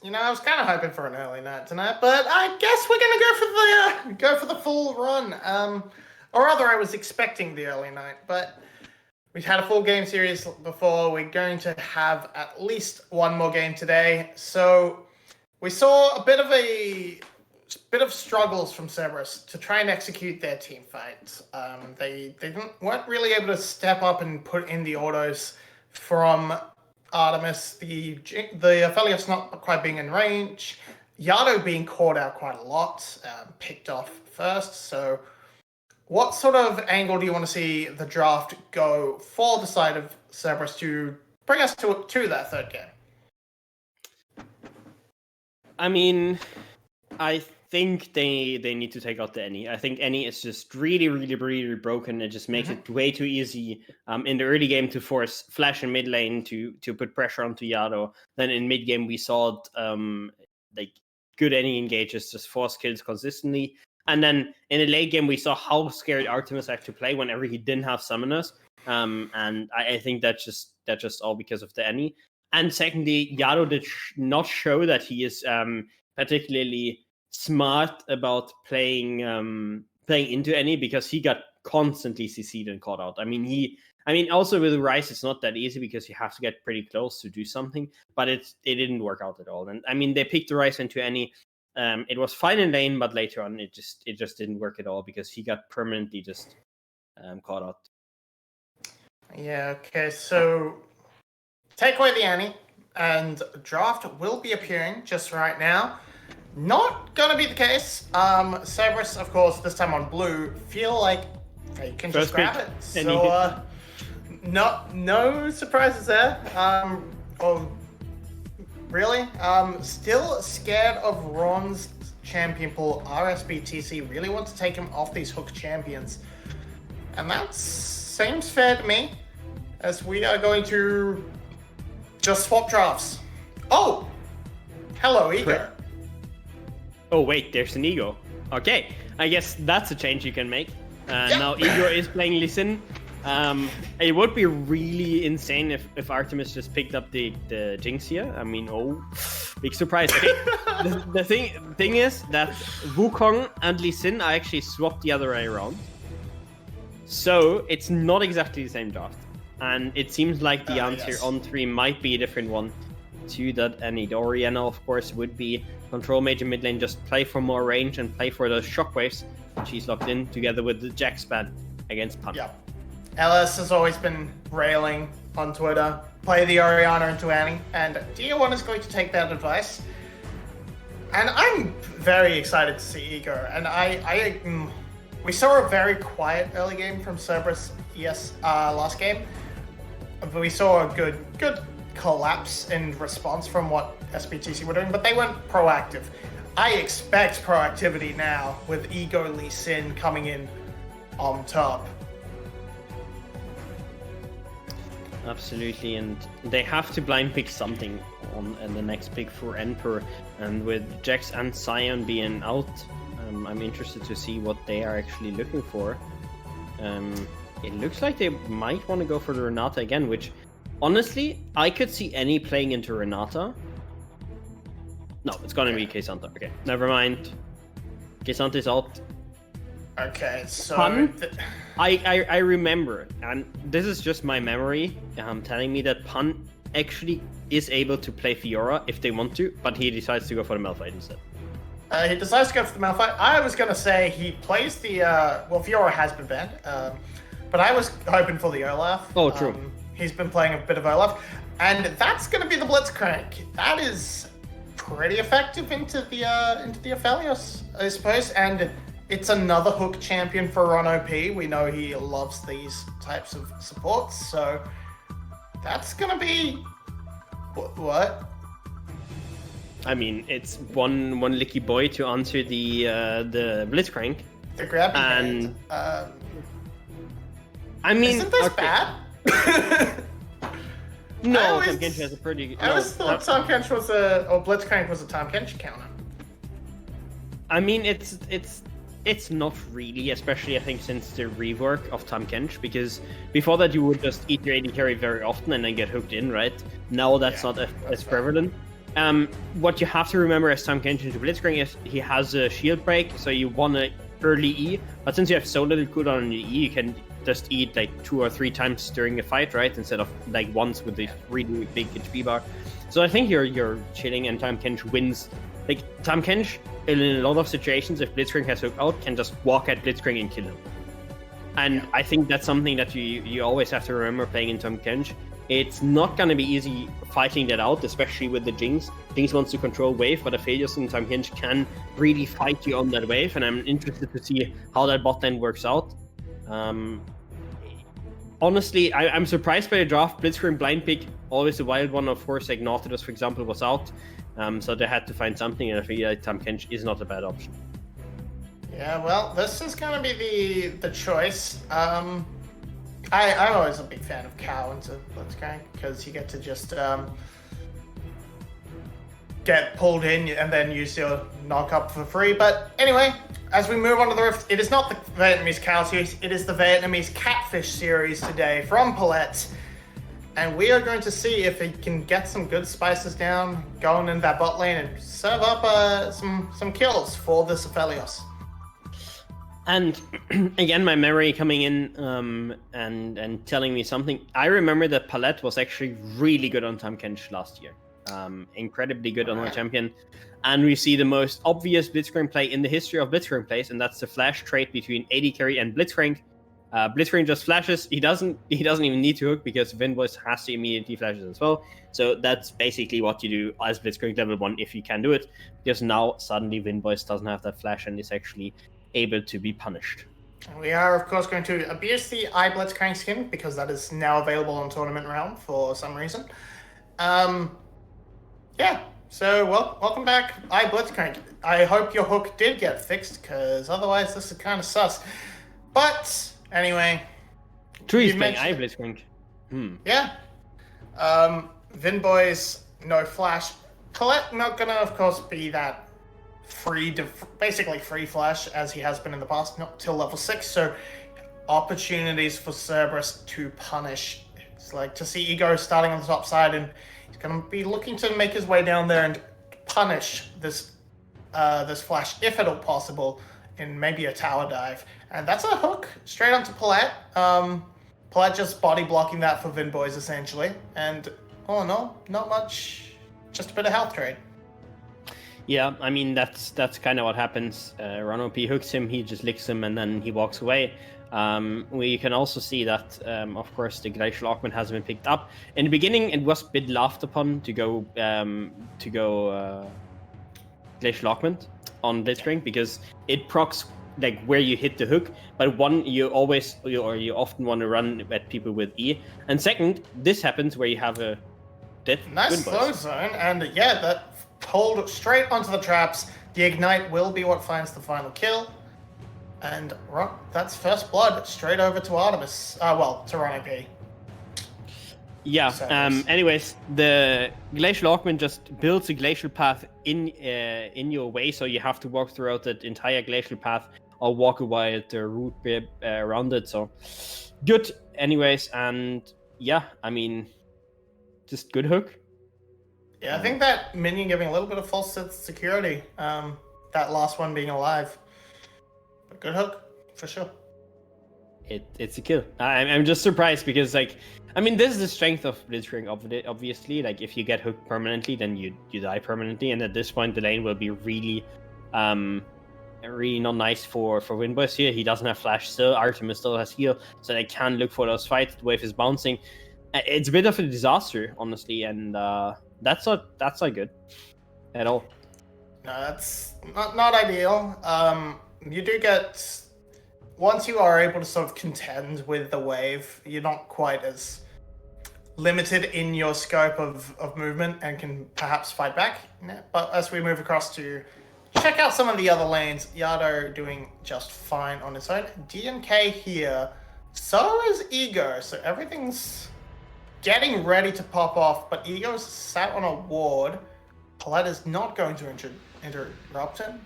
I was kind of hoping for an early night tonight, but I guess we're gonna go for the full run. Or rather, I was expecting the early night, but we've had a full game series before. We're going to have at least one more game today. So we saw a bit of struggles from Cerberus to try and execute their team fights. They weren't really able to step up and put in the autos from Artemis, the Aphelios not quite being in range, Yado being caught out quite a lot, picked off first. So what sort of angle do you want to see the draft go for the side of Cerberus to bring us to that third game? I mean, I think they need to take out the Annie. I think Annie is just really, really, really broken. It just makes it way too easy in the early game to force Flash in mid lane to put pressure onto Yado. Then in mid game we saw like good Annie engages, just force kills consistently. And then in the late game we saw how scared Artemis had to play whenever he didn't have summoners. And I think that's just all because of the Annie. And secondly, Yado did not show that he is particularly smart about playing into Annie, because he got constantly CC'd and caught out. I mean, also with Ryze, it's not that easy because you have to get pretty close to do something, but it didn't work out at all. And I mean, they picked the Ryze into Annie. It was fine in lane, but later on it just didn't work at all because he got permanently just caught out. Yeah, okay, so take away the Annie, and draft will be appearing just right now. Not gonna be the case. Cerberus, of course, this time on blue, feel like they can just grab it. So, no surprises there. Really? Still scared of Ron's champion pool. RSBTC really want to take him off these hook champions. And that seems fair to me, as we are going to just swap drafts. Oh! Hello, Ego. Oh wait, there's an Ego. Okay, I guess that's a change you can make. Now Ego is playing Lee Sin. It would be really insane if Artemis just picked up the Jinx here. I mean, big surprise. Okay, the thing is that Wukong and Lee Sin are actually swapped the other way around. So it's not exactly the same draft. And it seems like the answer on 3 might be a different one to that. And Oriana, of course, would be control major mid lane, just play for more range and play for those shockwaves. She's locked in together with the Jax ban against Punt. Yeah. LS has always been railing on Twitter, play the Oriana into Annie, and DO1 is going to take that advice. And I'm very excited to see Ego. And we saw a very quiet early game from Cerberus, last game. But we saw a good collapse in response from what SBTC were doing, but they weren't proactive. I expect proactivity now with Ego Lee Sin coming in on top. Absolutely, and they have to blind pick something in the next pick for Emperor, and with Jax and Sion being out, I'm interested to see what they are actually looking for. It looks like they might want to go for the Renata again, which honestly, I could see any playing into Renata. No, it's gonna be K'Sante. Okay, never mind. K'Sante is out. Okay, so Pun, I remember, and this is just my memory telling me that Pun actually is able to play Fiora if they want to, but he decides to go for the Malphite instead. He decides to go for the Malphite. I was gonna say he plays the Fiora has been banned, but I was hoping for the Olaf. Oh, true. He's been playing a bit of Olaf, and that's gonna be the Blitzcrank. That is pretty effective into the Aphelios, I suppose, and it's another hook champion for Ron OP. We know he loves these types of supports, so that's gonna be what? I mean, it's one licky boy to answer the Blitzcrank. The grabby and hand. I mean, isn't this bad? No, Tahm Kench has a pretty. I always thought Tahm Kench was Blitzcrank was a Tahm Kench counter. I mean, it's not really, especially I think since the rework of Tahm Kench, because before that you would just eat your AD carry very often and then get hooked in, right? Now that's not as prevalent. What you have to remember as Tahm Kench into Blitzcrank is he has a shield break, so you want an early E, but since you have so little cooldown on your E, you can just eat like 2 or 3 times during a fight, right? Instead of like once with the really big HP bar. So I think you're chilling, and Tahm Kench wins. Like Tahm Kench, in a lot of situations, if Blitzcrank has hook out, can just walk at Blitzcrank and kill him. And I think that's something that you always have to remember playing in Tahm Kench. It's not going to be easy fighting that out, especially with the Jinx. Jinx wants to control wave, but Aphelios and Tahm Kench can really fight you on that wave, and I'm interested to see how that bot lane works out. Honestly, I'm surprised by the draft. Blitzcrank blind pick, always a wild one. Of course, like Nautilus, for example, was out, so they had to find something, and I feel like Tahm Kench is not a bad option. Yeah, well, this is going to be the choice. I'm always a big fan of Cow into Blitzcrank because you get to just get pulled in and then use your knock up for free. But anyway, as we move on to the Rift, it is not the Vietnamese Cow series, it is the Vietnamese Catfish series today from Palette. And we are going to see if he can get some good spices down going in that bot lane and serve up some kills for this Aphelios. And again, my memory coming in and telling me something. I remember that Palette was actually really good on Tahm Kench last year. Incredibly good on our champion. And we see the most obvious Blitzcrank play in the history of Blitzcrank plays, and that's the flash trade between AD Carry and Blitzcrank. Blitzcrank just flashes. He doesn't even need to hook because Vinvoice has to immediately flashes as well. So that's basically what you do as Blitzcrank level 1 if you can do it. Because now suddenly Vinvoice doesn't have that flash and is actually able to be punished. We are, of course, going to abuse the Blitzcrank skin because that is now available on Tournament Realm for some reason. Yeah, so welcome back, Blitzcrank. I hope your hook did get fixed because otherwise this is kind of sus. But anyway, True, he's playing Blitzcrank. Yeah. Vinboy's no flash. Colette not gonna, of course, be that basically free flash as he has been in the past, not till level 6. So opportunities for Cerberus to punish. It's like to see Ego starting on the top side, and he's gonna be looking to make his way down there and punish this flash if at all possible in maybe a tower dive. And that's a hook straight onto Palette. Palette just body blocking that for Vinboys essentially. And oh no, not much, just a bit of health trade. Yeah, I mean, that's kind of what happens. Ron OP hooks him, he just licks him, and then he walks away. We can also see that, of course, the Glacial Augment has been picked up. In the beginning, it was a bit laughed upon to go Glacial Augment on Blitzcrank because it procs like where you hit the hook. But one, you often want to run at people with E, and second, this happens where you have a dead nice slow zone, and yeah, that pulled straight onto the traps. The ignite will be what finds the final kill. And that's first blood straight over to Artemis. To Ron AP. Yeah, anyways, the Glacial Augment just builds a glacial path in your way, so you have to walk throughout that entire glacial path or walk a while the route around it. So good, anyways, and yeah, I mean, just good hook. Yeah, I think that minion giving a little bit of false sense of security. That last one being alive. But good hook, for sure. It's a kill. I'm just surprised because, like, I mean, this is the strength of Blitzcrank, obviously. Like, if you get hooked permanently, then you die permanently. And at this point, the lane will be really not nice for Winboys here. He doesn't have flash still. Artemis still has heal, so they can look for those fights. The wave is bouncing. It's a bit of a disaster, honestly, and that's not good at all. No, that's not ideal. You do get, once you are able to sort of contend with the wave, you're not quite as limited in your scope of movement and can perhaps fight back. But as we move across to check out some of the other lanes, Yado doing just fine on its own. DNK here, so is Ego, so everything's getting ready to pop off, but Ego's sat on a ward. Palette is not going to interrupt him.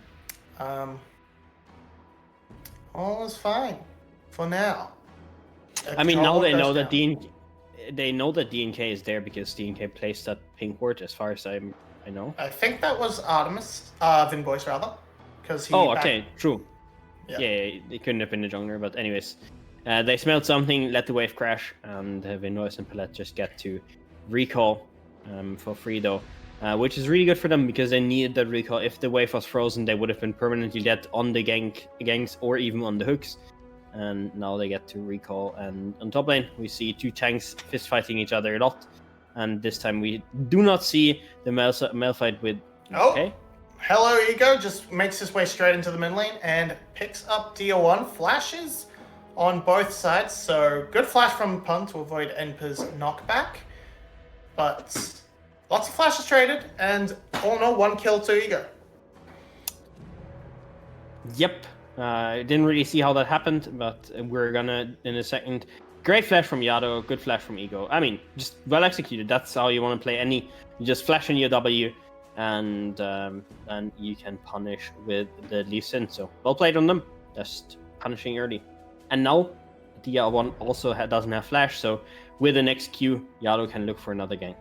All is fine for now. I mean, now they know that DNK is there because DNK placed that pink ward, as far as I'm I know. I think that was Artemis, Vinvoice rather, because he. Oh, okay, true. Yeah. Yeah, it couldn't have been the jungler, but anyways. They smelled something, let the wave crash, and Vinvoice and Palette just get to recall for free though. Which is really good for them because they needed that recall. If the wave was frozen, they would have been permanently dead on the ganks or even on the hooks. And now they get to recall. And on top lane, we see two tanks fist fighting each other a lot. And this time we do not see the male fight with. Oh, Okay. Hello Ego just makes his way straight into the mid lane and picks up DR1 flashes on both sides. So good flash from Pun to avoid Enper's knockback. But lots of flashes traded, and all in all, 1 kill to Ego. Yep. Didn't really see how that happened, but we're gonna in a second. Great flash from Yado, good flash from Ego. I mean, just well executed. That's how you want to play any. You just flash in your W, and you can punish with the Leaf Sin. So well played on them. Just punishing early. And now, DR1 also doesn't have flash, so with the next Q, Yado can look for another gank.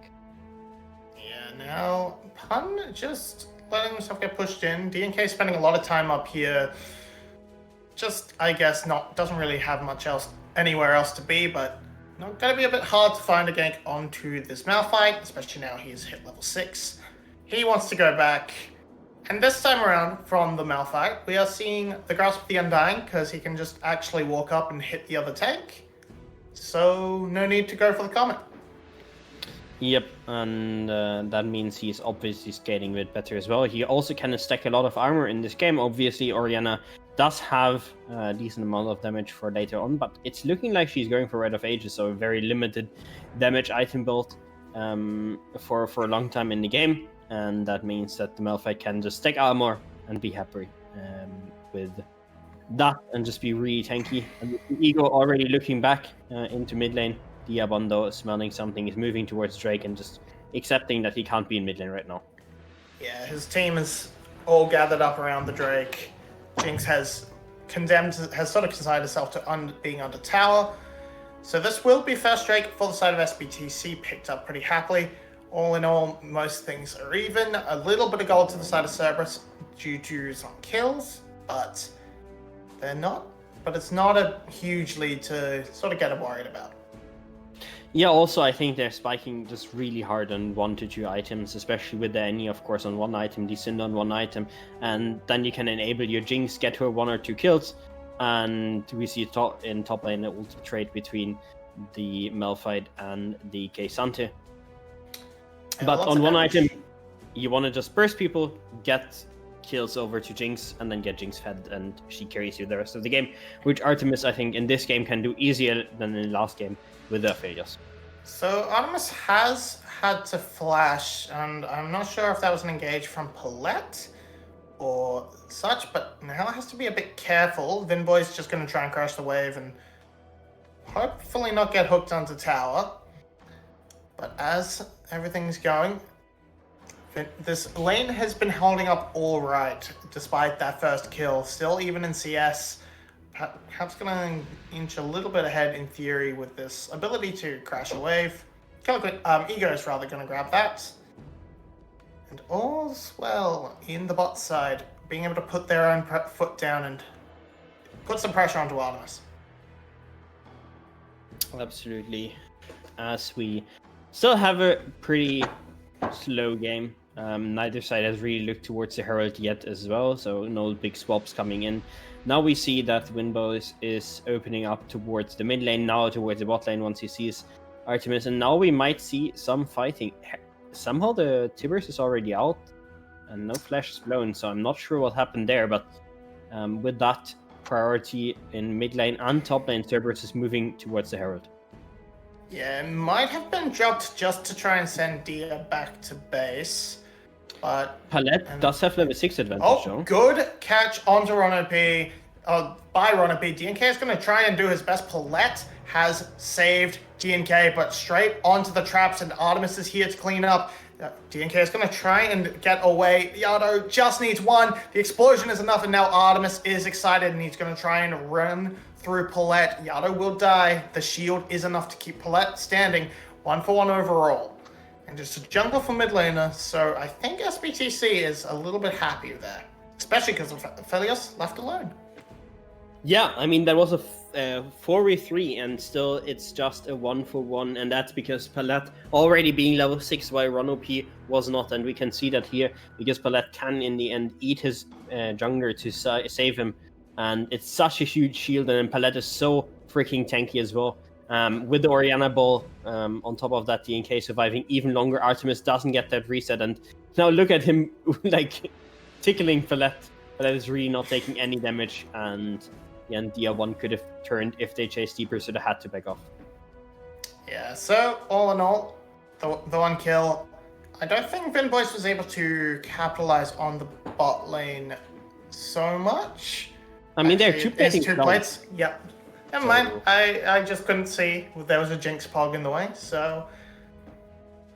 Yeah, now Pun just letting himself get pushed in. DNK spending a lot of time up here. Just, I guess, doesn't really have much else anywhere else to be, but gonna be a bit hard to find a gank onto this Malphite, especially now he's hit level 6. He wants to go back, and this time around from the Malphite, we are seeing the Grasp of the Undying, because he can just actually walk up and hit the other tank. So no need to go for the Comet. Yep, and that means he's obviously skating a bit better as well. He also can stack a lot of armor in this game. Obviously, Orianna does have a decent amount of damage for later on, but it's looking like she's going for Red of Ages, so a very limited damage item build for a long time in the game, and that means that the Malphite can just stack armor and be happy with that and just be really tanky. And Ego already looking back into mid lane. Diabondo smelling something, is moving towards Drake and just accepting that he can't be in mid lane right now. Yeah, his team is all gathered up around the Drake. Jinx has sort of consigned herself to being under tower. So this will be first Drake for the side of SBTC, picked up pretty happily. All in all, most things are even. A little bit of gold to the side of Cerberus due to some kills, but they're not. But it's not a huge lead to sort of get worried about. Yeah, also I think they're spiking just really hard on 1 to 2 items, especially with the Annie, of course, on 1 item, Descend on 1 item, and then you can enable your Jinx, get her 1 or 2 kills, and we see in top lane an ulti trade between the Malphite and the K'Sante. Yeah, But lots on of 1 damage. item, you want to just burst people, get kills over to Jinx, and then get Jinx fed, and she carries you the rest of the game, which Artemis, I think, in this game can do easier than in the last game with their failures. So Artemis has had to flash, and I'm not sure if that was an engage from Palette or such, but now has to be a bit careful. Vinboy's just going to try and crash the wave and hopefully not get hooked onto tower. But as everything's going, this lane has been holding up all right, despite that first kill. Still, even in CS, perhaps going to inch a little bit ahead in theory with this ability to crash a wave. Ego is rather going to grab that. And all's well in the bot side, being able to put their own foot down and put some pressure onto Artemis. Absolutely. As we still have a pretty slow game. Neither side has really looked towards the Herald yet as well, so no big swaps coming in. Now we see that Winbow is opening up towards the mid lane, now towards the bot lane once he sees Artemis, and now we might see some fighting. Somehow the Tibbers is already out, and no flash is blown, so I'm not sure what happened there, but with that priority in mid lane and top lane, Cerberus is moving towards the Herald. Yeah, it might have been dropped just to try and send Dia back to base, but... Palette does have level 6 advantage, Oh, though. good catch onto Ronopi, by Ronopi. DNK is going to try and do his best. Palette has saved DNK, but straight onto the traps, and Artemis is here to clean up. DNK is going to try and get away. Yado just needs 1. The explosion is enough, and now Artemis is excited, and he's going to try and run through Palette. Yado will die. The shield is enough to keep Palette standing. 1-for-1 overall. and just a jungle for mid laner. So I think SBTC is a little bit happier there, especially because of Felios left alone. Yeah, I mean, that was a 4v3, and still it's just a 1-for-1, and that's because Palette already being level 6 while Ron OP was not, and we can see that here, because Palette can in the end eat his jungler to save him, and it's such a huge shield, and Palette is so freaking tanky as well. With the Orianna ball on top of that, DNK surviving even longer, Artemis doesn't get that reset, and now look at him like tickling Palette. Palette is really not taking any damage, and Dia1 could have turned if they chased deeper, so they had to back off. Yeah, so all in all, the one kill, I don't think Vinboys was able to capitalize on the bot lane so much. I mean, there are two plates. Yep. Never mind. I just couldn't see there was a Jinx Pog in the way. So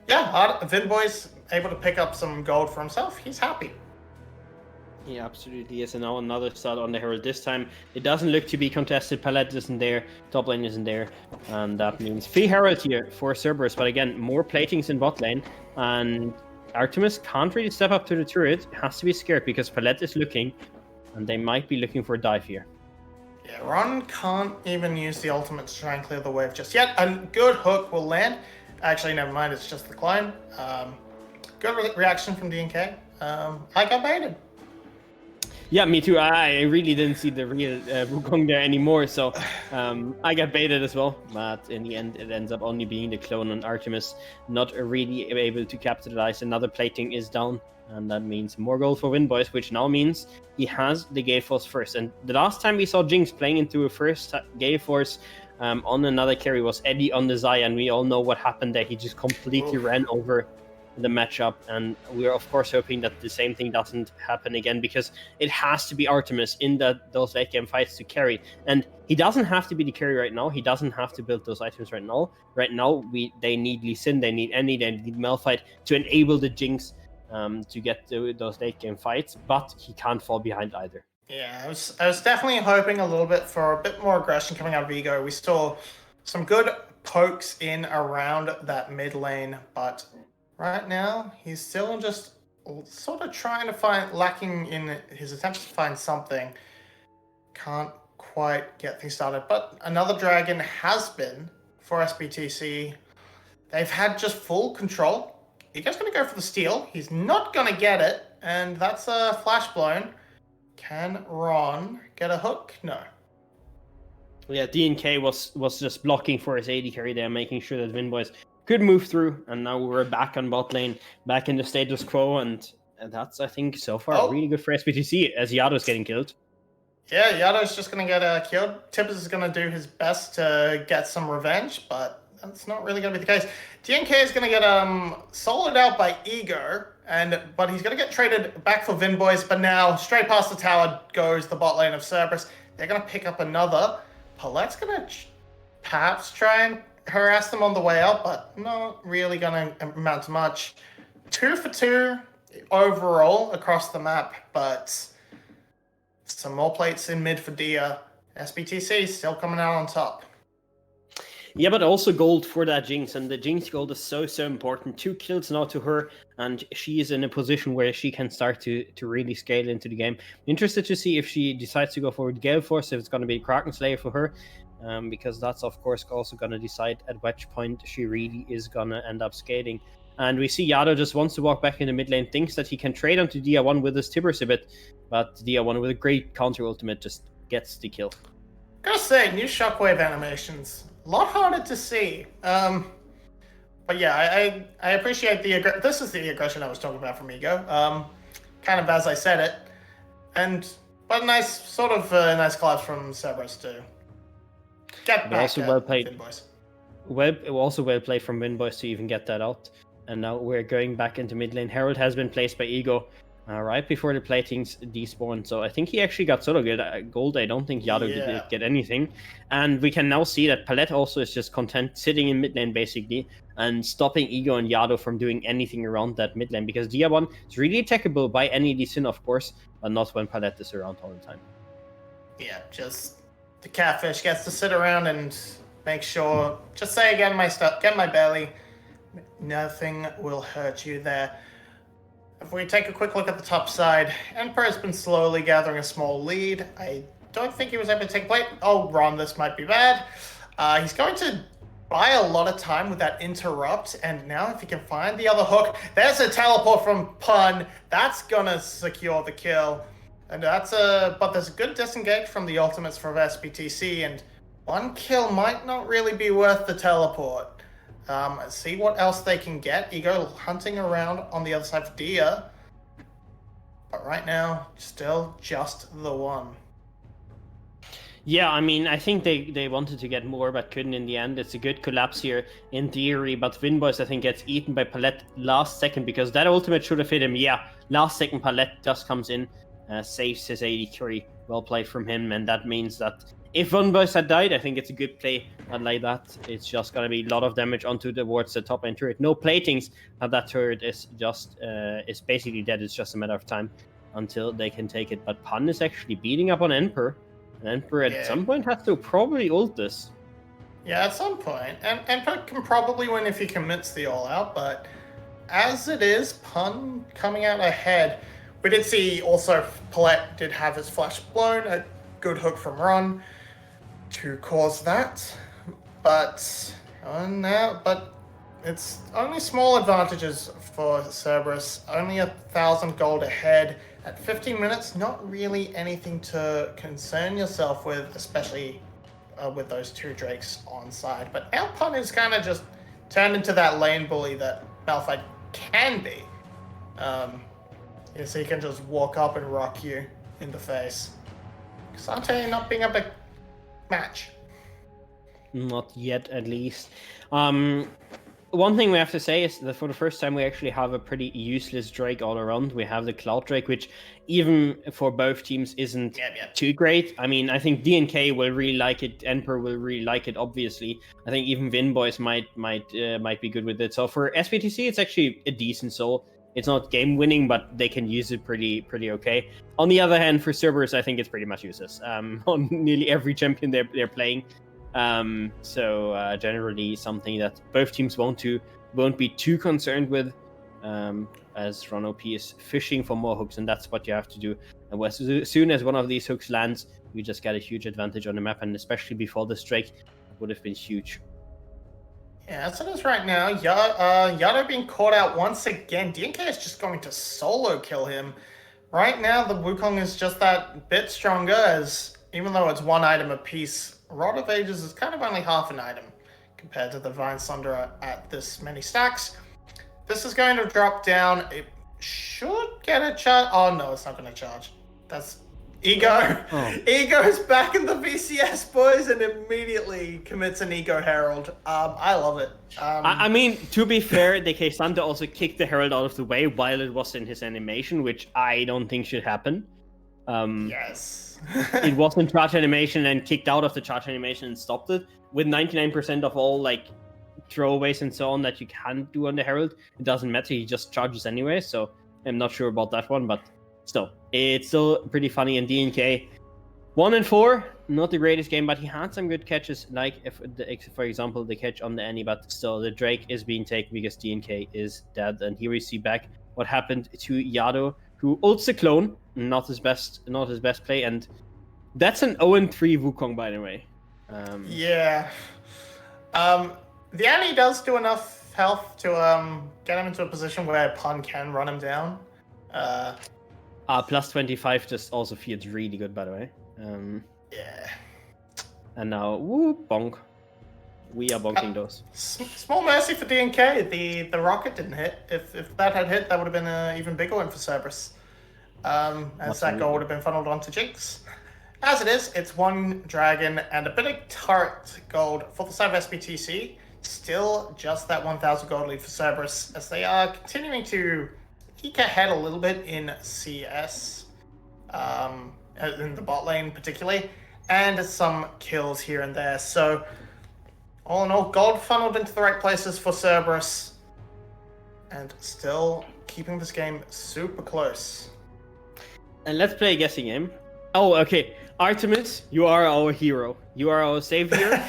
yeah, Vinboys able to pick up some gold for himself. He's happy. He absolutely is, and now another start on the Herald. This time, it doesn't look to be contested. Palette isn't there, top lane isn't there, and that means 3 Herald here for Cerberus. But again, more platings in bot lane, and Artemis can't really step up to the turret. Has to be scared because Palette is looking, and they might be looking for a dive here. Yeah, Ron can't even use the ultimate to try and clear the wave just yet. A good hook will land. Actually, never mind, it's just the climb. Good reaction from DNK. I got baited. Yeah, me too. I really didn't see the real Wukong there anymore, so I got baited as well. But in the end, it ends up only being the clone on Artemis, not really able to capitalize. Another plating is down, and that means more gold for Vinboys, which now means he has the Gale Force first. And the last time we saw Jinx playing into a first Gale Force on another carry was Eddie on the Xayah, and we all know what happened there. He just completely ran over the matchup, and we're of course hoping that the same thing doesn't happen again, because it has to be Artemis in those late game fights to carry, and he doesn't have to be the carry right now. He doesn't have to build those items right now. They need Lee Sin, they need Annie, they need Malphite to enable the Jinx to get to those late game fights, but he can't fall behind either. Yeah, I was definitely hoping a little bit for a bit more aggression coming out of Ego. We saw some good pokes in around that mid lane, but right now, he's still just sort of trying to lacking in his attempts to find something. Can't quite get things started. But another dragon has been for SBTC. They've had just full control. Ego's going to go for the steal. He's not going to get it. And that's a flash blown. Can Ron get a hook? No. Yeah, DNK was just blocking for his AD carry there, making sure that Vinboys could move through, and now we're back on bot lane, back in the status quo, and that's, I think, so far really good for SBTC, as Yado's getting killed. Yeah, Yado's just going to get killed. Tippers is going to do his best to get some revenge, but that's not really going to be the case. DNK is going to get soloed out by Ego, but he's going to get traded back for Vinboys, but now straight past the tower goes the bot lane of Cerberus. They're going to pick up another. Palette's going to perhaps try and harass them on the way up, but not really going to amount to much. 2 for 2 overall across the map, but some more plates in mid for Dia. SBTC still coming out on top. Yeah, but also gold for that Jinx, and the Jinx gold is so important. 2 kills now to her, and she is in a position where she can start to really scale into the game. Interested to see if she decides to go for Gale Force, if it's going to be Kraken Slayer for her. Because that's of course also going to decide at which point she really is going to end up scaling. And we see Yado just wants to walk back in the mid lane, thinks that he can trade onto Dia1 with his Tibbers a bit, but Dia1 with a great counter ultimate just gets the kill. Gotta say, new shockwave animations, a lot harder to see. But yeah, I appreciate this is the aggression I was talking about from Ego. Kind of as I said it, but nice nice collapse from Cerberus too. Get back, also well played. Vinboys. Also well played from Vinboys to even get that out. And now we're going back into mid lane. Herald has been placed by Ego right before the platings despawn. So I think he actually got sort of good gold. I don't think Yado did get anything. And we can now see that Palette also is just content sitting in mid lane basically and stopping Ego and Yado from doing anything around that mid lane, because Dia1 is really attackable by any Lee Sin, of course, but not when Palette is around all the time. Yeah, just the catfish gets to sit around and make sure, just say, get my belly, Nothing will hurt you there. If we take a quick look at the top side, Emperor has been slowly gathering a small lead. I don't think he was able to take plate. Oh, Ron, this might be bad. He's going to buy a lot of time with that interrupt, and now if he can find the other hook, there's a teleport from Pun. That's gonna secure the kill. And but there's a good disengage from the ultimates from SBTC, and one kill might not really be worth the teleport. See what else they can get. Ego hunting around on the other side for Dia. But right now, still just the one. Yeah, I mean, I think they wanted to get more, but couldn't in the end. It's a good collapse here in theory, but Vinboys, I think, gets eaten by Palette last second, because that ultimate should have hit him. Yeah, last second Palette just comes in, saves his 83. Well played from him, and that means that if Vinboys had died, I think it's a good play. But like that, it's just going to be a lot of damage towards the top end turret. No platings, but that turret is just, is basically dead. It's just a matter of time until they can take it. But Pun is actually beating up on Emperor. And Emperor at some point has to probably ult this. Yeah, at some point. And Emperor can probably win if he commits the all-out, but as it is, Pun coming out ahead. We did see also Palette did have his flash blown, a good hook from Ron to cause that. But it's only small advantages for Cerberus, only 1,000 gold ahead. At 15 minutes, not really anything to concern yourself with, especially with those two Drakes on side. But our Pun is kind of just turned into that lane bully that Malphite can be. So he can just walk up and rock you in the face. Xante not being a big match. Not yet, at least. One thing we have to say is that for the first time we actually have a pretty useless Drake all around. We have the Cloud Drake, which even for both teams isn't too great. I mean, I think DNK will really like it. Emperor will really like it, obviously. I think even Vinboys might be good with it. So for SBTC, it's actually a decent soul. It's not game winning, but they can use it pretty okay. On the other hand, for Cerberus, I think it's pretty much useless on nearly every champion they're playing. So generally something that both teams won't be too concerned with, as Ron OP is fishing for more hooks, and that's what you have to do. And as soon as one of these hooks lands, you just get a huge advantage on the map, and especially before this Drake, would have been huge. Yeah, as it is right now, Yado being caught out once again. DNK is just going to solo kill him. Right now, the Wukong is just that bit stronger, as even though it's one item apiece, Rod of Ages is kind of only half an item compared to the Divine Sunder at this many stacks. This is going to drop down. It should get a charge. Oh no, it's not going to charge. That's Ego. Oh. Ego's back in the VCS, boys, and immediately commits an Ego Herald. I love it. I mean, to be fair, the K-Santa also kicked the Herald out of the way while it was in his animation, which I don't think should happen. Yes. It was in charge animation and kicked out of the charge animation and stopped it. With 99% of all like throwaways and so on that you can't do on the Herald, it doesn't matter. He just charges anyway. So I'm not sure about that one, but still, it's still pretty funny. And DNK 1-4, not the greatest game, but he had some good catches. Like for example, the catch on the Annie, but still the Drake is being taken because DNK is dead. And here we see back what happened to Yado, who ults the clone. Not his best play, and that's an 0-3 Wukong, by the way. Yeah. The Annie does do enough health to get him into a position where Pun can run him down. Plus 25 just also feels really good, by the way. Yeah. And now, woo, bonk. We are bonking those. Small mercy for DNK. The rocket didn't hit. If that had hit, that would have been an even bigger one for Cerberus. As that goal would have been funneled onto Jinx. As it is, it's one dragon and a bit of turret gold for the side of SBTC. Still just that 1,000 gold lead for Cerberus, as they are continuing to eke ahead a little bit in CES, in the bot lane particularly, and some kills here and there. So, all in all, gold funneled into the right places for Cerberus, and still keeping this game super close. And let's play a guessing game. Oh, okay. Artemis, you are our hero. You are our savior.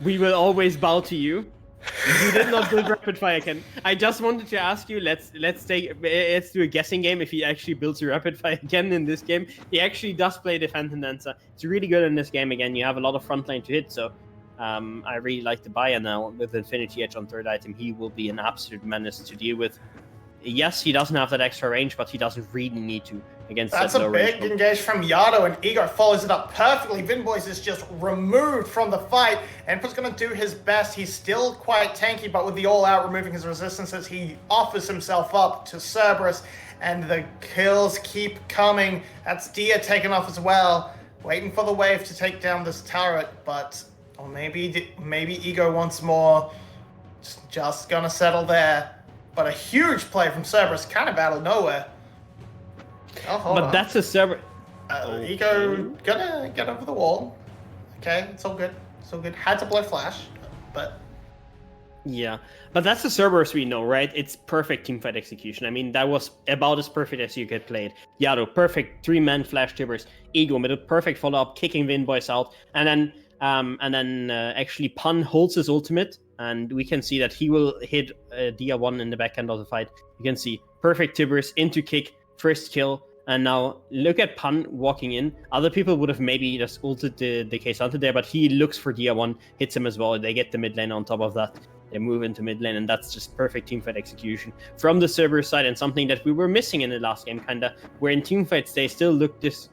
We will always bow to you. You did not build rapid fire, Ken. I just wanted to ask you. Let's do a guessing game. If he actually builds a rapid fire again in this game, he actually does play Defend and Dancer. It's really good in this game. Again, you have a lot of front line to hit, so I really like the buy. And now with Infinity Edge on third item, he will be an absolute menace to deal with. Yes, he doesn't have that extra range, but he doesn't really need to against That's that a low big range. engage from Yado, and Ego follows it up perfectly. Vinboys is just removed from the fight, and Emperor's going to do his best. He's still quite tanky, but with the all-out removing his resistances, he offers himself up to Cerberus, and the kills keep coming. That's Dia taken off as well, waiting for the wave to take down this turret, but or maybe Ego once more. Just gonna settle there. But a huge play from Cerberus, kind of out of nowhere. Oh, hold But on. that's a Cerberus. Ego gonna get over the wall. Okay, it's all good. It's all good. Had to blow flash, but Yeah, but that's the Cerberus we know, right? It's perfect teamfight execution. I mean, that was about as perfect as you could play it. Yado, perfect 3-man flash tibbers. Ego with a perfect follow-up, kicking Vinboys out, and then actually Pun holds his ultimate, and we can see that he will hit Dia 1 in the back end of the fight. You can see perfect tibbers into kick, first kill, and now look at Pun walking in. Other people would have maybe just ulted the case onto there, but he looks for Dia 1, hits him as well. They get the mid lane on top of that. They move into mid lane, and that's just perfect teamfight execution from the Cerberus side, and something that we were missing in the last game, kinda. Where in teamfights they still looked this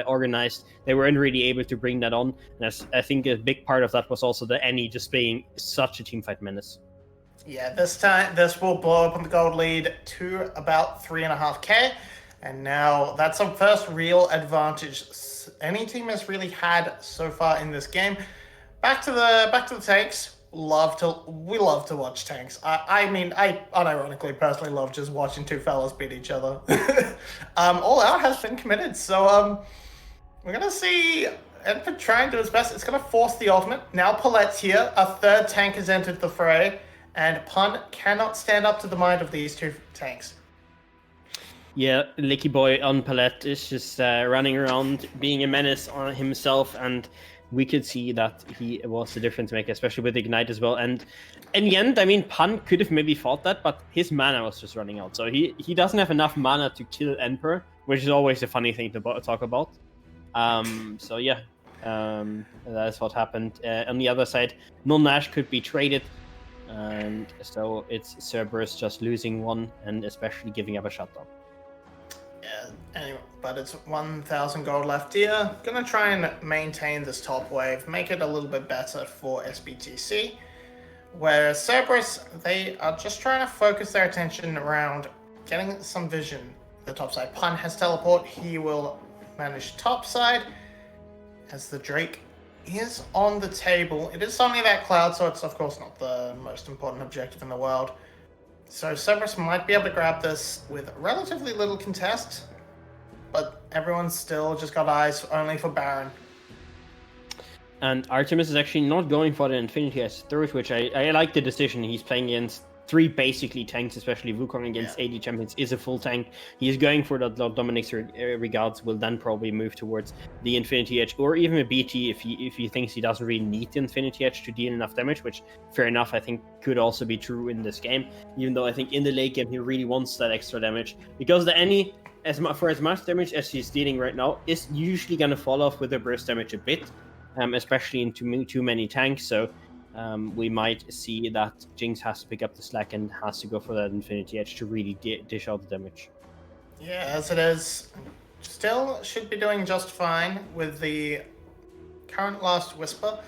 organized. They weren't really able to bring that on, and I think a big part of that was also the Annie just being such a teamfight menace. yeah, this time this will blow up on the gold lead to about 3.5k, and now that's a first real advantage any team has really had so far in this game. Back to the tanks. We love to watch tanks. I mean, I unironically personally love just watching two fellas beat each other. All Out has been committed, so we're gonna see Enfield try and do his best. It's gonna force the ultimate. Now Palette's here. A third tank has entered the fray, and Pun cannot stand up to the mind of these two tanks. Yeah, Licky Boy on Palette is just running around, being a menace on himself, and we could see that he was the difference maker, especially with Ignite as well. And in the end, I mean, Pun could have maybe fought that, but his mana was just running out. So he doesn't have enough mana to kill Emperor, which is always a funny thing to talk about. So yeah, that's what happened. On the other side, Non-Nash could be traded, and so it's Cerberus just losing one, and especially giving up a shutdown. Yeah, anyway, but it's 1,000 gold left here. Gonna try and maintain this top wave, make it a little bit better for SBTC. Whereas Cerberus, they are just trying to focus their attention around getting some vision. The top side. Pun has teleport, he will manage top side. As the Drake is on the table. It is only that cloud, so it's of course not the most important objective in the world. So Cerberus might be able to grab this with relatively little contest, but everyone's still just got eyes only for Baron. And Artemis is actually not going for the Infinity as third, which I like the decision. He's playing against three basically tanks, especially Wukong against AD champions is a full tank. He is going for that. Dominic's regards will then probably move towards the Infinity Edge or even a BT if he thinks he doesn't really need the Infinity Edge to deal enough damage, which fair enough I think could also be true in this game, even though I think in the late game he really wants that extra damage, because the Annie, for as much damage as he's dealing right now, is usually going to fall off with the burst damage a bit, especially in too many tanks. So we might see that Jinx has to pick up the slack and has to go for that Infinity Edge to really dish out the damage. Yeah, as it is, still should be doing just fine with the current Last Whisper.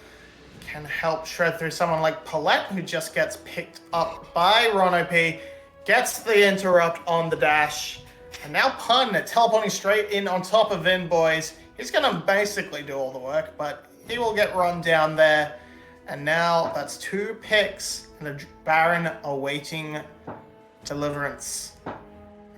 Can help shred through someone like Palette, who just gets picked up by Ron P, gets the interrupt on the dash, and now Pun teleporting straight in on top of Vinboys. He's gonna basically do all the work, but he will get run down there. And now that's 2 picks and a Baron awaiting deliverance.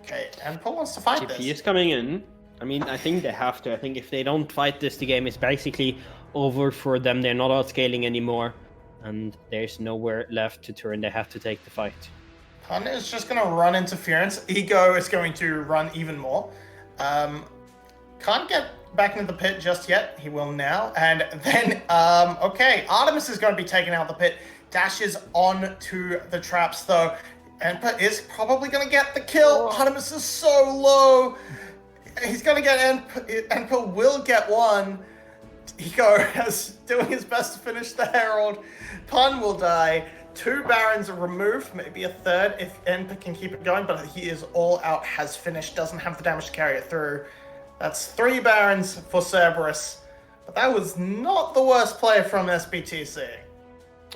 Okay, and Paul wants to fight TP this. is coming in. I mean, I think they have to. I think if they don't fight this, the game is basically over for them. They're not outscaling anymore, and there's nowhere left to turn. They have to take the fight. Pun is just going to run interference. Ego is going to run even more. Can't get back into the pit just yet. He will now. And then, okay, Artemis is going to be taken out of the pit. dashes on to the traps though. Emperor is probably going to get the kill. Artemis is so low. He's going to get Emperor will get one. Ego is doing his best to finish the Herald. Pun will die. 2 Barons are removed, maybe a third if Emperor can keep it going, but he is all out, has finished, doesn't have the damage to carry it through. That's 3 Barons for Cerberus. But that was not the worst play from SBTC.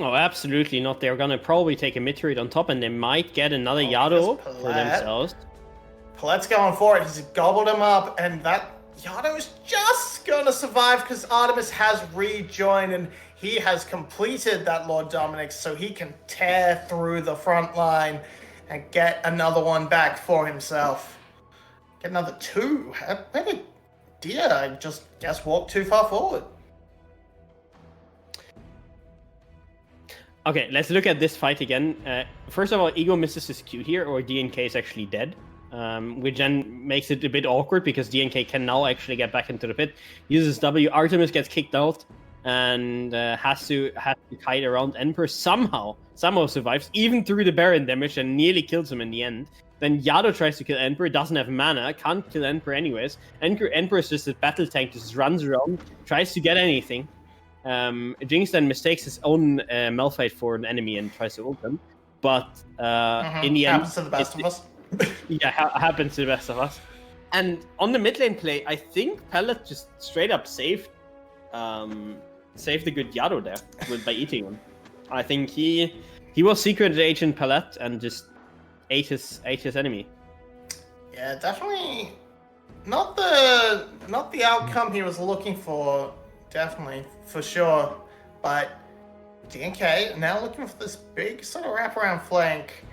Oh, absolutely not. They're gonna probably take a mid turret on top, and they might get another Yado for themselves. Palette's going for it. He's gobbled him up, and that Yado is just gonna survive because Artemis has rejoined, and he has completed that Lord Dominic, so he can tear through the front line and get another one back for himself. Get another 2. Maybe Dia, I just guess, walked too far forward. Okay, let's look at this fight again. First of all, Ego misses his Q here, or DNK is actually dead. Which then makes it a bit awkward because DNK can now actually get back into the pit. Uses W, Artemis gets kicked out and has to kite around. Emperor somehow survives, even through the Baron damage, and nearly kills him in the end. Then Yado tries to kill Emperor, doesn't have mana, can't kill Emperor anyways. Emperor is just a battle tank, just runs around, tries to get anything. Jinx then mistakes his own Malphite for an enemy and tries to ult him. But in the end... Happens to the best of us. Yeah, happens to the best of us. And on the mid lane play, I think Pellet just straight up saved the good Yado there by eating him. I think he was secret agent Pellet and just ate his enemy. Yeah, definitely not the outcome he was looking for. Definitely, for sure. But DNK now looking for this big sort of wraparound flank.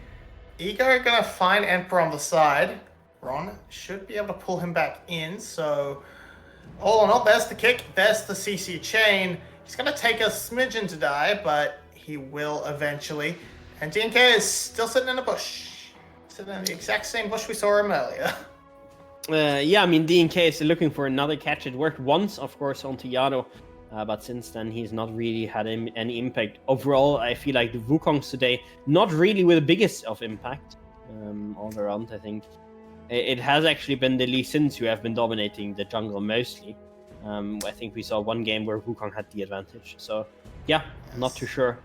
Ego gonna find Emperor on the side. Ron should be able to pull him back in. So, all in all, there's the kick. There's the CC chain. He's gonna take a smidgen to die, but he will eventually. And DNK is still sitting in a bush. Sitting in the exact same bush we saw him earlier. Yeah, I mean, DNK is looking for another catch. It worked once, of course, onto Yado. But since then, he's not really had any impact. Overall, I feel like the Wukongs today, not really with the biggest of impact all around, I think. It has actually been the Lee Sins who have been dominating the jungle mostly. I think we saw one game where Wukong had the advantage. So, yeah, I'm not too sure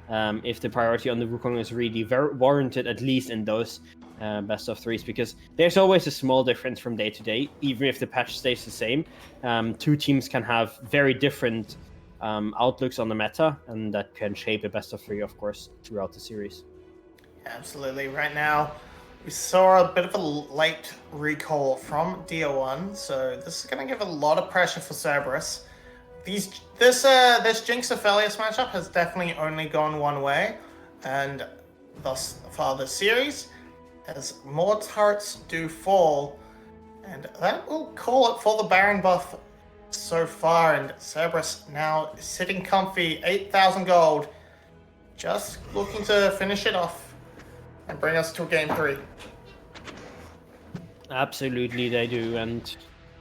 if the priority on the Wukong is really warranted, at least in those best of threes, because there's always a small difference from day to day. Even if the patch stays the same, 2 teams can have very different outlooks on the meta, and that can shape a best of 3, of course, throughout the series. Absolutely. Right now, we saw a bit of a late recall from DO1, so this is going to give a lot of pressure for Cerberus. This Jinx Aphelios matchup has definitely only gone one way, and thus far this series, as more turrets do fall, and that will call it for the Baron buff so far, and Cerberus now sitting comfy, 8,000 gold, just looking to finish it off and bring us to game 3. Absolutely, they do, and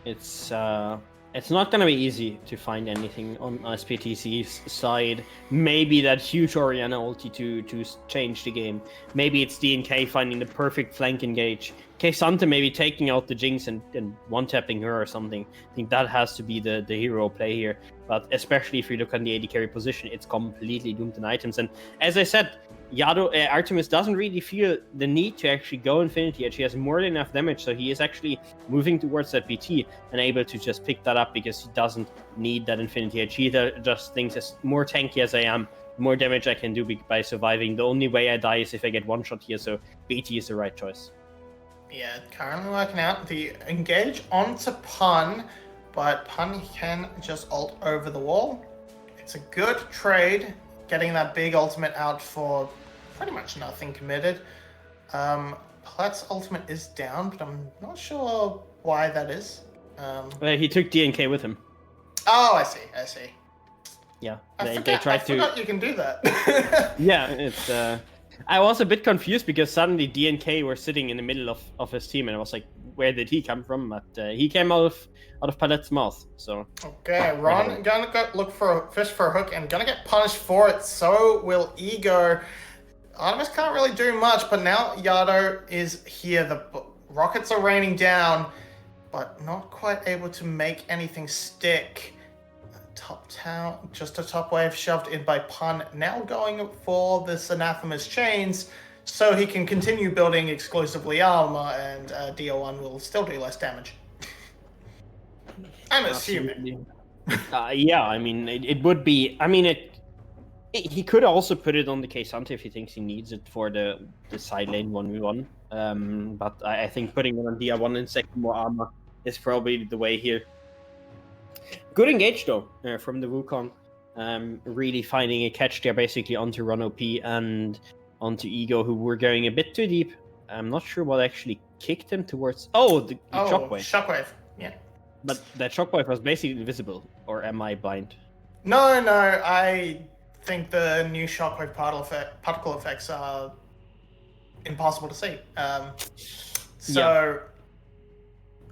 it's not gonna be easy to find anything on SPTC's side. Maybe that huge Orianna ulti to change the game. Maybe it's DNK finding the perfect flank engage. Santa maybe taking out the Jinx and one-tapping her or something. I think that has to be the hero play here. But especially if you look on the AD carry position, it's completely doomed in items. And as I said, Artemis doesn't really feel the need to actually go Infinity Edge. He has more than enough damage, so he is actually moving towards that BT and able to just pick that up because he doesn't need that Infinity Edge. He just thinks, as more tanky as I am, the more damage I can do by surviving. The only way I die is if I get one shot here, so BT is the right choice. Yeah, currently working out the engage onto Pun, but Pun can just ult over the wall. It's a good trade, getting that big ultimate out for pretty much nothing committed. Palette's ultimate is down, but I'm not sure why that is. He took DNK with him. Oh, I see. Yeah, I they tried to. forgot you can do that. Yeah, it's. I was a bit confused because suddenly DNK were sitting in the middle of his team, and I was like, where did he come from, but he came out of Palette's mouth. So Okay, Ron gonna go look for a fish for a hook and gonna get punished for it. So will Ego. Artemis can't really do much, but now Yado is here. The rockets are raining down, but not quite able to make anything stick. Top town, just a top wave shoved in by Pun. Now going for this Anathema's chains, so he can continue building exclusively armor, and DO1 will still do less damage. I'm assuming. Yeah, I mean, it would be. I mean, he could also put it on the K-Sante if he thinks he needs it for the side lane 1v1. But I think putting it on DO1 and second more armor is probably the way here. Good engage though from the Wukong. Really finding a catch there basically onto Run OP and onto Ego, who were going a bit too deep. I'm not sure what actually kicked him towards... the shockwave. Shockwave, yeah. But that shockwave was basically invisible, or am I blind? No, I think the new shockwave particle effects are impossible to see.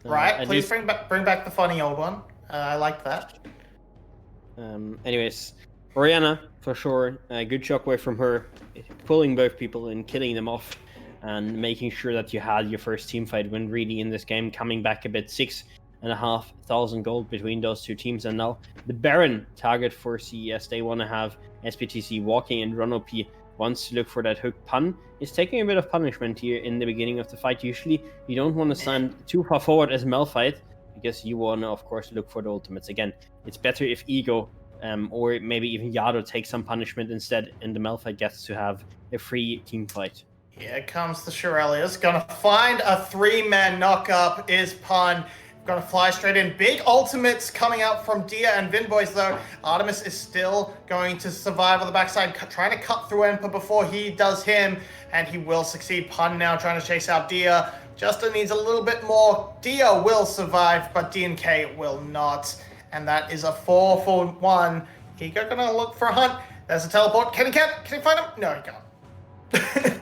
Right, please bring back the funny old one. I liked that. Anyways, Orianna, for sure, a good shockwave from her, pulling both people and killing them off, and making sure that you had your first team fight win really in this game, coming back a bit, 6,500 gold between those two teams. And now the Baron target for CES, they want to have SPTC walking, and Run OP wants to look for that hook. Pun is taking a bit of punishment here in the beginning of the fight. Usually you don't want to stand too far forward as a Malphite, because you want to, of course, look for the ultimates. Again, it's better if Ego or maybe even Yado takes some punishment instead, and the Malphite gets to have a free team fight. Here comes the Shirelius. Gonna find a 3-man knock-up is Pun. Gonna fly straight in. Big ultimates coming out from Dia and Vinboys though. Artemis is still going to survive on the backside, trying to cut through Emperor before he does him, and he will succeed. Pun now trying to chase out Dia. Justin needs a little bit more. Dia will survive, but DNK will not. And that is a 4 for 1. Ego gonna look for a hunt. There's a teleport. Can he find him? No, he can't.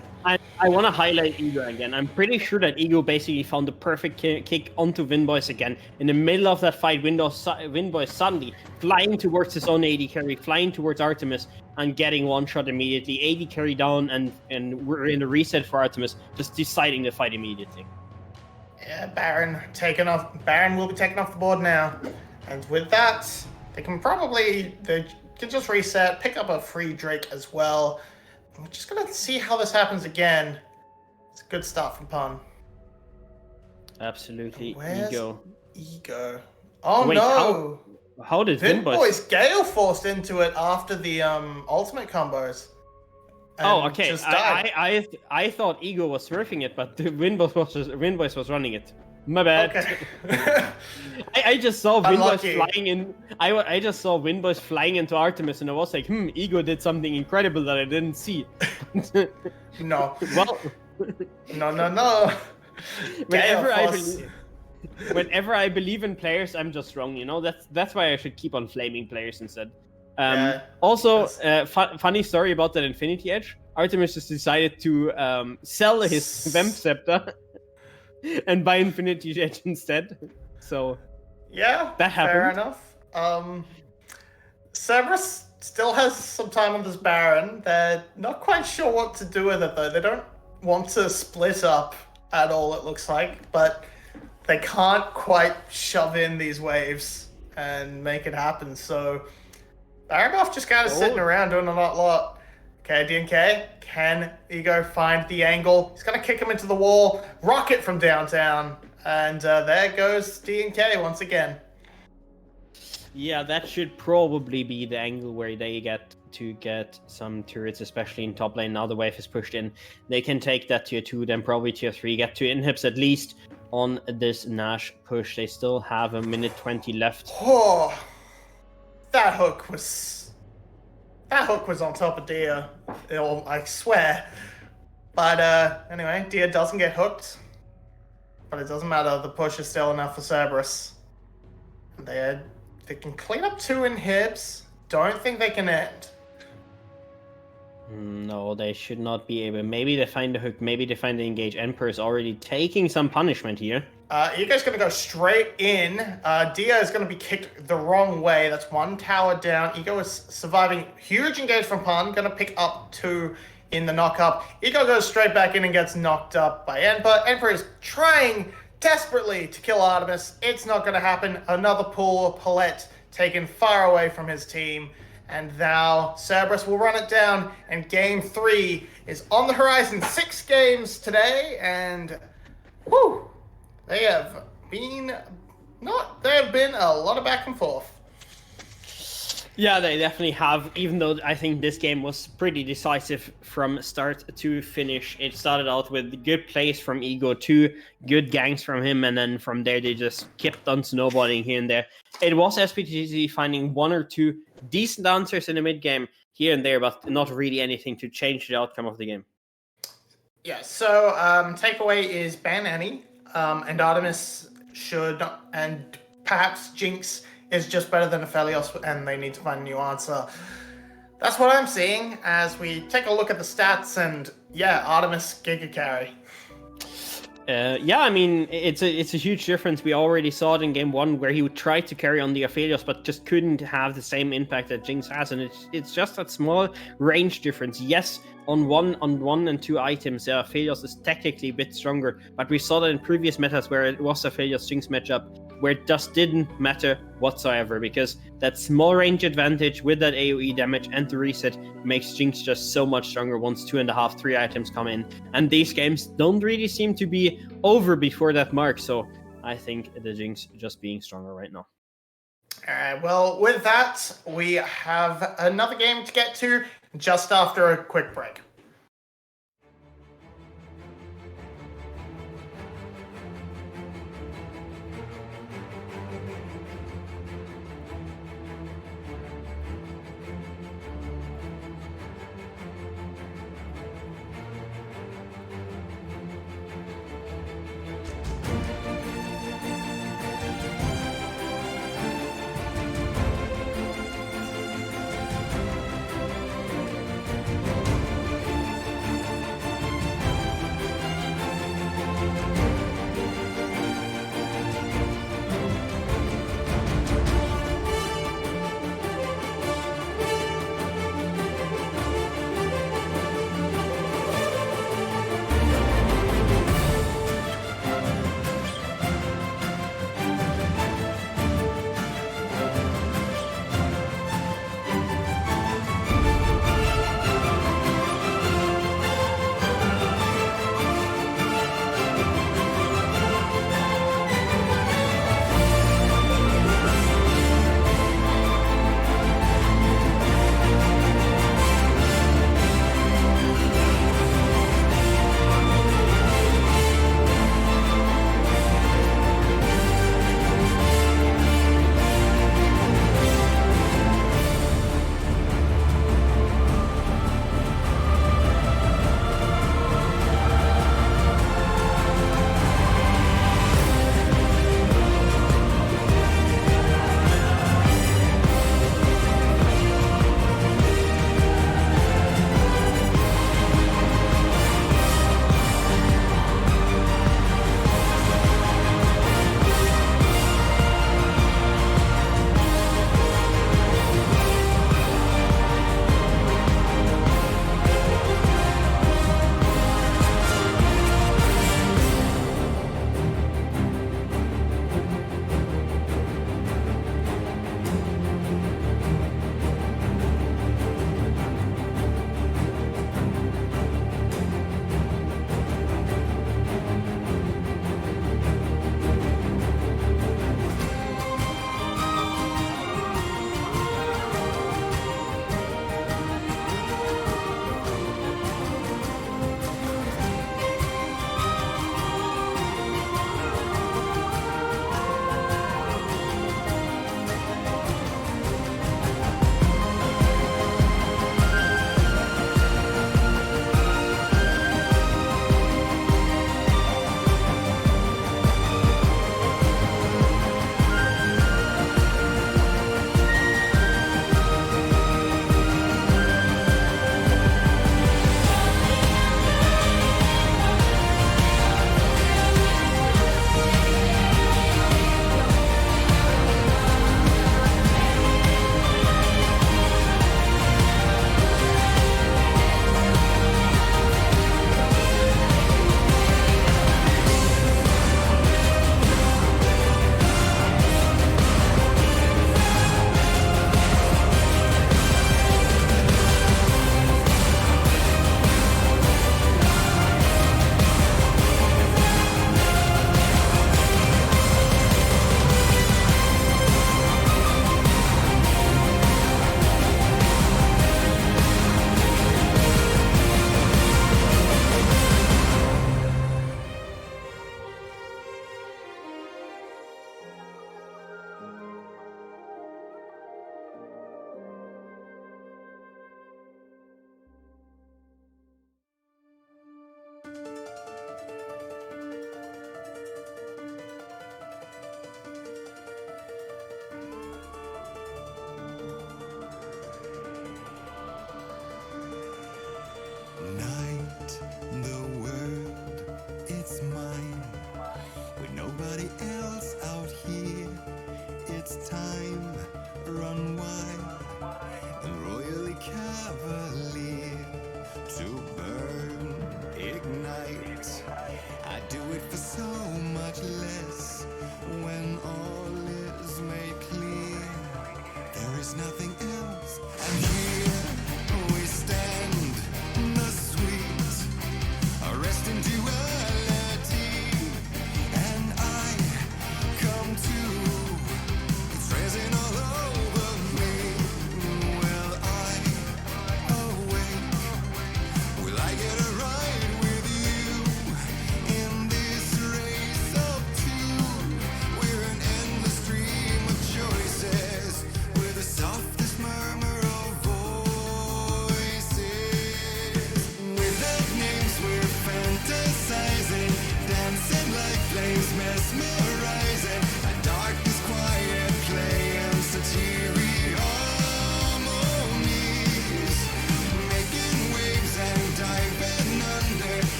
I want to highlight Ego again. I'm pretty sure that Ego basically found the perfect kick onto Vinboys again. In the middle of that fight, Vinboys suddenly flying towards his own AD carry, flying towards Artemis, and getting one shot immediately. AD carry down, and we're in a reset for Artemis, just deciding to fight immediately. Yeah, Baron taken off. Baron will be taken off the board now. And with that, they can just reset, pick up a free Drake as well. We're just gonna see how this happens again. It's good stuff from Pun. Absolutely. Where's Ego. Oh wait, no! How did Vinboys Gale forced into it after the ultimate combos. Oh, okay. I thought Ego was surfing it, but the Vinboys was running it. My bad. Okay. I just saw Vinboys flying in. I just saw Vinboys flying into Artemis, and I was like, Ego did something incredible that I didn't see. No. Well. No. Whenever I believe in players, I'm just wrong. You know, that's why I should keep on flaming players instead. Also, funny story about that Infinity Edge. Artemis just decided to sell his Vamp Scepter and buy Infinity Edge instead. So yeah, that happened. Fair enough. Cerberus still has some time on this Baron. They're not quite sure what to do with it though. They don't want to split up at all, it looks like, but they can't quite shove in these waves and make it happen. So Baronov just kind of sitting around doing a lot. Okay, DNK, can Ego find the angle? He's gonna kick him into the wall, rocket from downtown, and there goes DNK once again. Yeah, that should probably be the angle where they get some turrets, especially in top lane. Now the wave is pushed in. They can take that tier 2, then probably tier 3, get 2 inhibs at least on this Nash push. They still have a minute 20 left. Oh, that hook was on top of Dia, I swear. But anyway, Dia doesn't get hooked. But it doesn't matter, the push is still enough for Cerberus. They can clean up 2 inhibs. Don't think they can end. No, they should not be able. Maybe they find the hook, maybe they find the engage. Emperor is already taking some punishment here. Ego's going to go straight in. Dia is going to be kicked the wrong way. That's one tower down. Ego is surviving. Huge engage from Pun. Going to pick up 2 in the knock-up. Ego goes straight back in and gets knocked up by Emperor. Emperor is trying desperately to kill Artemis. It's not going to happen. Another poor Palette taken far away from his team. And now Cerberus will run it down. And game 3 is on the horizon. 6 games today. And whew. They have been a lot of back and forth. Yeah, they definitely have, even though I think this game was pretty decisive from start to finish. It started out with good plays from Ego, 2 good ganks from him, and then from there they just kept on snowballing here and there. It was SPTC finding 1 or 2 decent answers in the mid game here and there, but not really anything to change the outcome of the game. Yeah, so takeaway is ban Annie. And Artemis should, and perhaps Jinx is just better than Aphelios, and they need to find a new answer. That's what I'm seeing as we take a look at the stats, and yeah, Artemis Giga carry. Yeah, I mean, it's a huge difference. We already saw it in game 1 where he would try to carry on the Aphelios, but just couldn't have the same impact that Jinx has, and it's just that small range difference. Yes, on one and 2 items, Aphelios is technically a bit stronger, but we saw that in previous metas where it was Aphelios Jinx matchup, where it just didn't matter whatsoever, because that small range advantage with that AoE damage and the reset makes Jinx just so much stronger once 2.5, 3 items come in. And these games don't really seem to be over before that mark, so I think the Jinx just being stronger right now. Well, with that, we have another game to get to just after a quick break.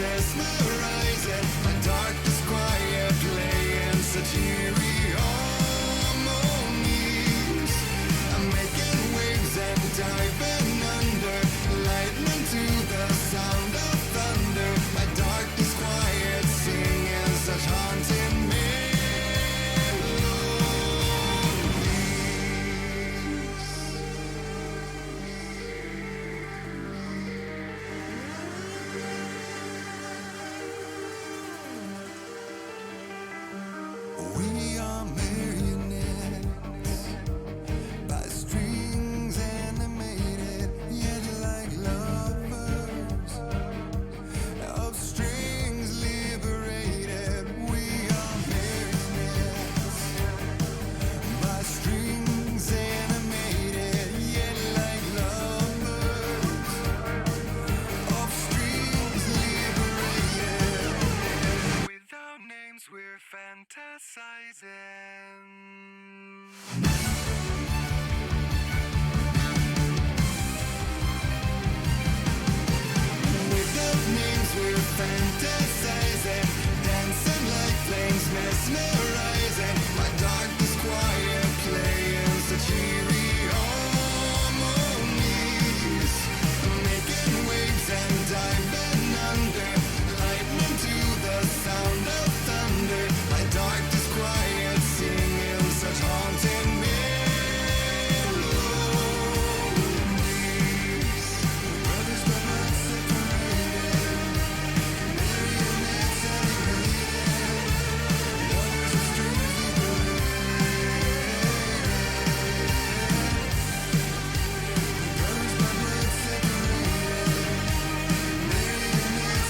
mesmerizing. My darkest quiet playing such eerie harmonies. I'm making waves and diving under, lightning to the sound of thunder. My darkest quiet singing such haunting we are marionettes by strings animated, yet like lovers of strings liberated. We are marionettes by strings animated, yet like lovers of strings liberated. Without names, we're fantasizing. Without names, we're fantasizing, dancing like flames, mesmerizing. My darkest quiet playing such eerie harmonies, making waves and diving under, lightning to the sound of thunder. My darkest quiet singing such haunting melodies. Brothers but not separated, marionettes animated, lovers of strings liberated. Brothers but not separated, marionettes animated, lovers of strings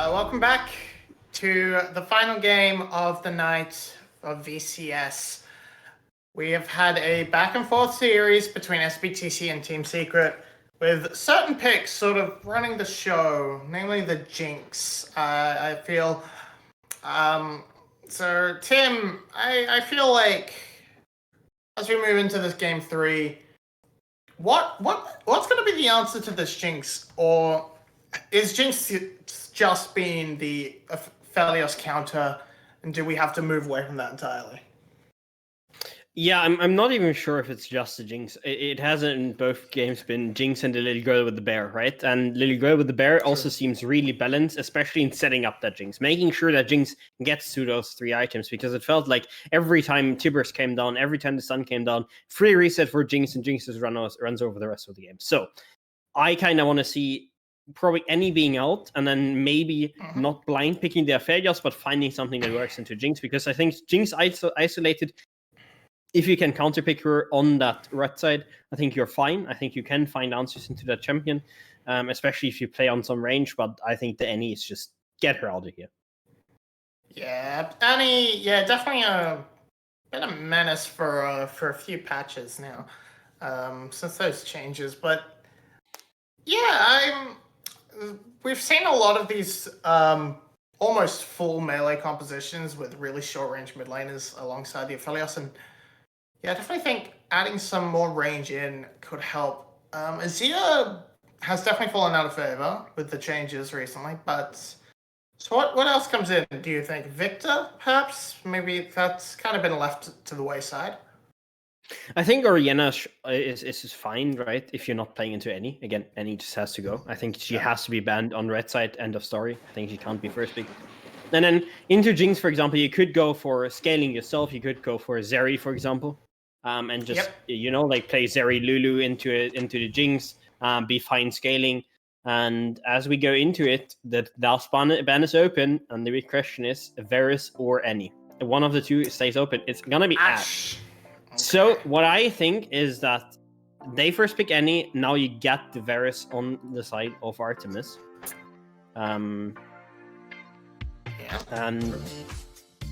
Welcome back to the final game of the night of VCS. We have had a back and forth series between SBTC and Team Secret, with certain picks sort of running the show, namely the Jinx. I feel. So Tim, I feel like as we move into this game 3, what's going to be the answer to this Jinx, or is Jinx just being the Felios counter, and do we have to move away from that entirely? Yeah, I'm not even sure if it's just a Jinx. It has in both games been Jinx and the little girl with the bear, right? And little girl with the bear also seems really balanced, especially in setting up that Jinx, making sure that Jinx gets to those 3 items, because it felt like every time Tibbers came down, every time the sun came down, free reset for Jinx, and Jinx just runs over the rest of the game. So I kind of want to see probably any being out, and then maybe not blind picking their failures, but finding something that works into Jinx, because I think Jinx isolated, if you can counterpick her on that red side, I think you're fine. I think you can find answers into that champion, especially if you play on some range, but I think the NE is just get her out of here. Yeah, Annie. Yeah, definitely been a menace for a few patches now, since those changes. But yeah, we've seen a lot of these almost full melee compositions with really short range mid laners alongside the Aphelios, and yeah, I definitely think adding some more range in could help. Azir has definitely fallen out of favor with the changes recently, but so what else comes in, do you think? Victor, perhaps? Maybe that's kind of been left to the wayside. I think Oriana is fine, right? If you're not playing into any. Again, any just has to go. I think she has to be banned on red side, end of story. I think she can't be first pick. And then into Jinx, for example, you could go for scaling yourself. You could go for Zeri, for example. And just, like play Zeri Lulu into the Jinx, be fine scaling. And as we go into it, the last ban is open, and the big question is Varus or any. One of the two stays open. It's gonna be Ashe. Okay. So what I think is that they first pick any. Now you get the Varus on the side of Artemis. And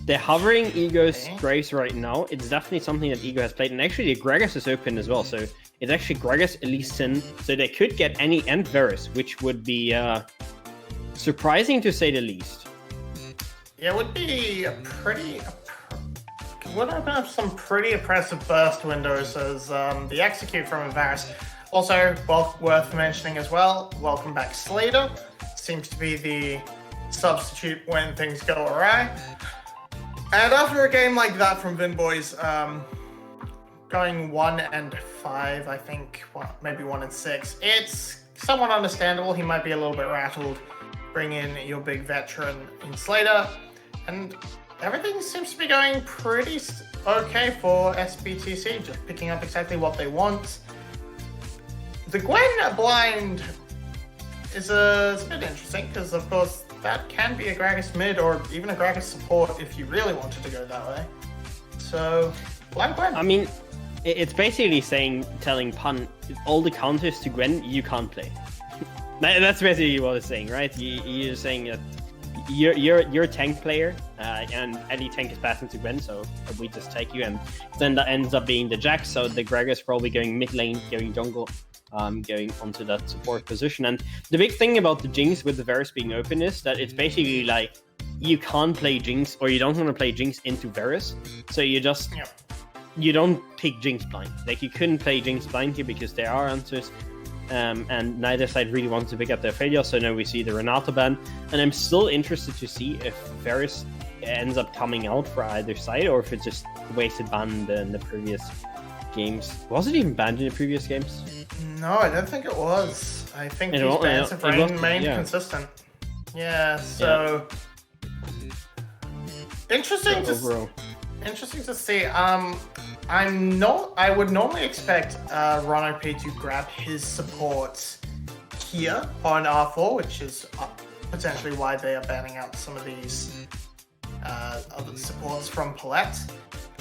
the hovering Ego's Graves right now, it's definitely something that Ego has played. And actually the Gragas is open as well, so it's actually Gragas, Elise Sin. So they could get any and Varus, which would be surprising to say the least. Yeah, it would be would open up some pretty impressive burst windows as the execute from Varus. Also, worth mentioning as well, welcome back Slater. Seems to be the substitute when things go awry. And after a game like that from Vinboys, going 1-5, I think, maybe 1-6, it's somewhat understandable. He might be a little bit rattled. Bring in your big veteran in Slater, and everything seems to be going pretty okay for SBTC, just picking up exactly what they want. The Gwen blind is a bit interesting, because of course that can be a Gragas mid or even a Gragas support if you really wanted to go that way. So, blind Gwen. I mean, it's basically telling Pun, all the counters to Gwen you can't play. That's basically what it's saying, right? You're saying that you're a tank player, and any tank is passing to Gwen, so we just take you, and then that ends up being the Jax, so the Gragas probably going mid lane, going jungle, going onto that support position. And the big thing about the Jinx with the Varus being open is that it's basically like you can't play Jinx, or you don't want to play Jinx into Varus, so you just you don't pick Jinx blind. Like, you couldn't play Jinx blind here because there are answers. And neither side really wants to pick up their failure, so now we see the Renata ban, and I'm still interested to see if Varus ends up coming out for either side, or if it's just wasted ban in the previous games. Was it even banned in the previous games? No, I don't think it was. I think these bans have remained consistent. Yeah, so interesting to see. I would normally expect Ron OP to grab his support here on R4, which is potentially why they are banning out some of these other supports from Palette.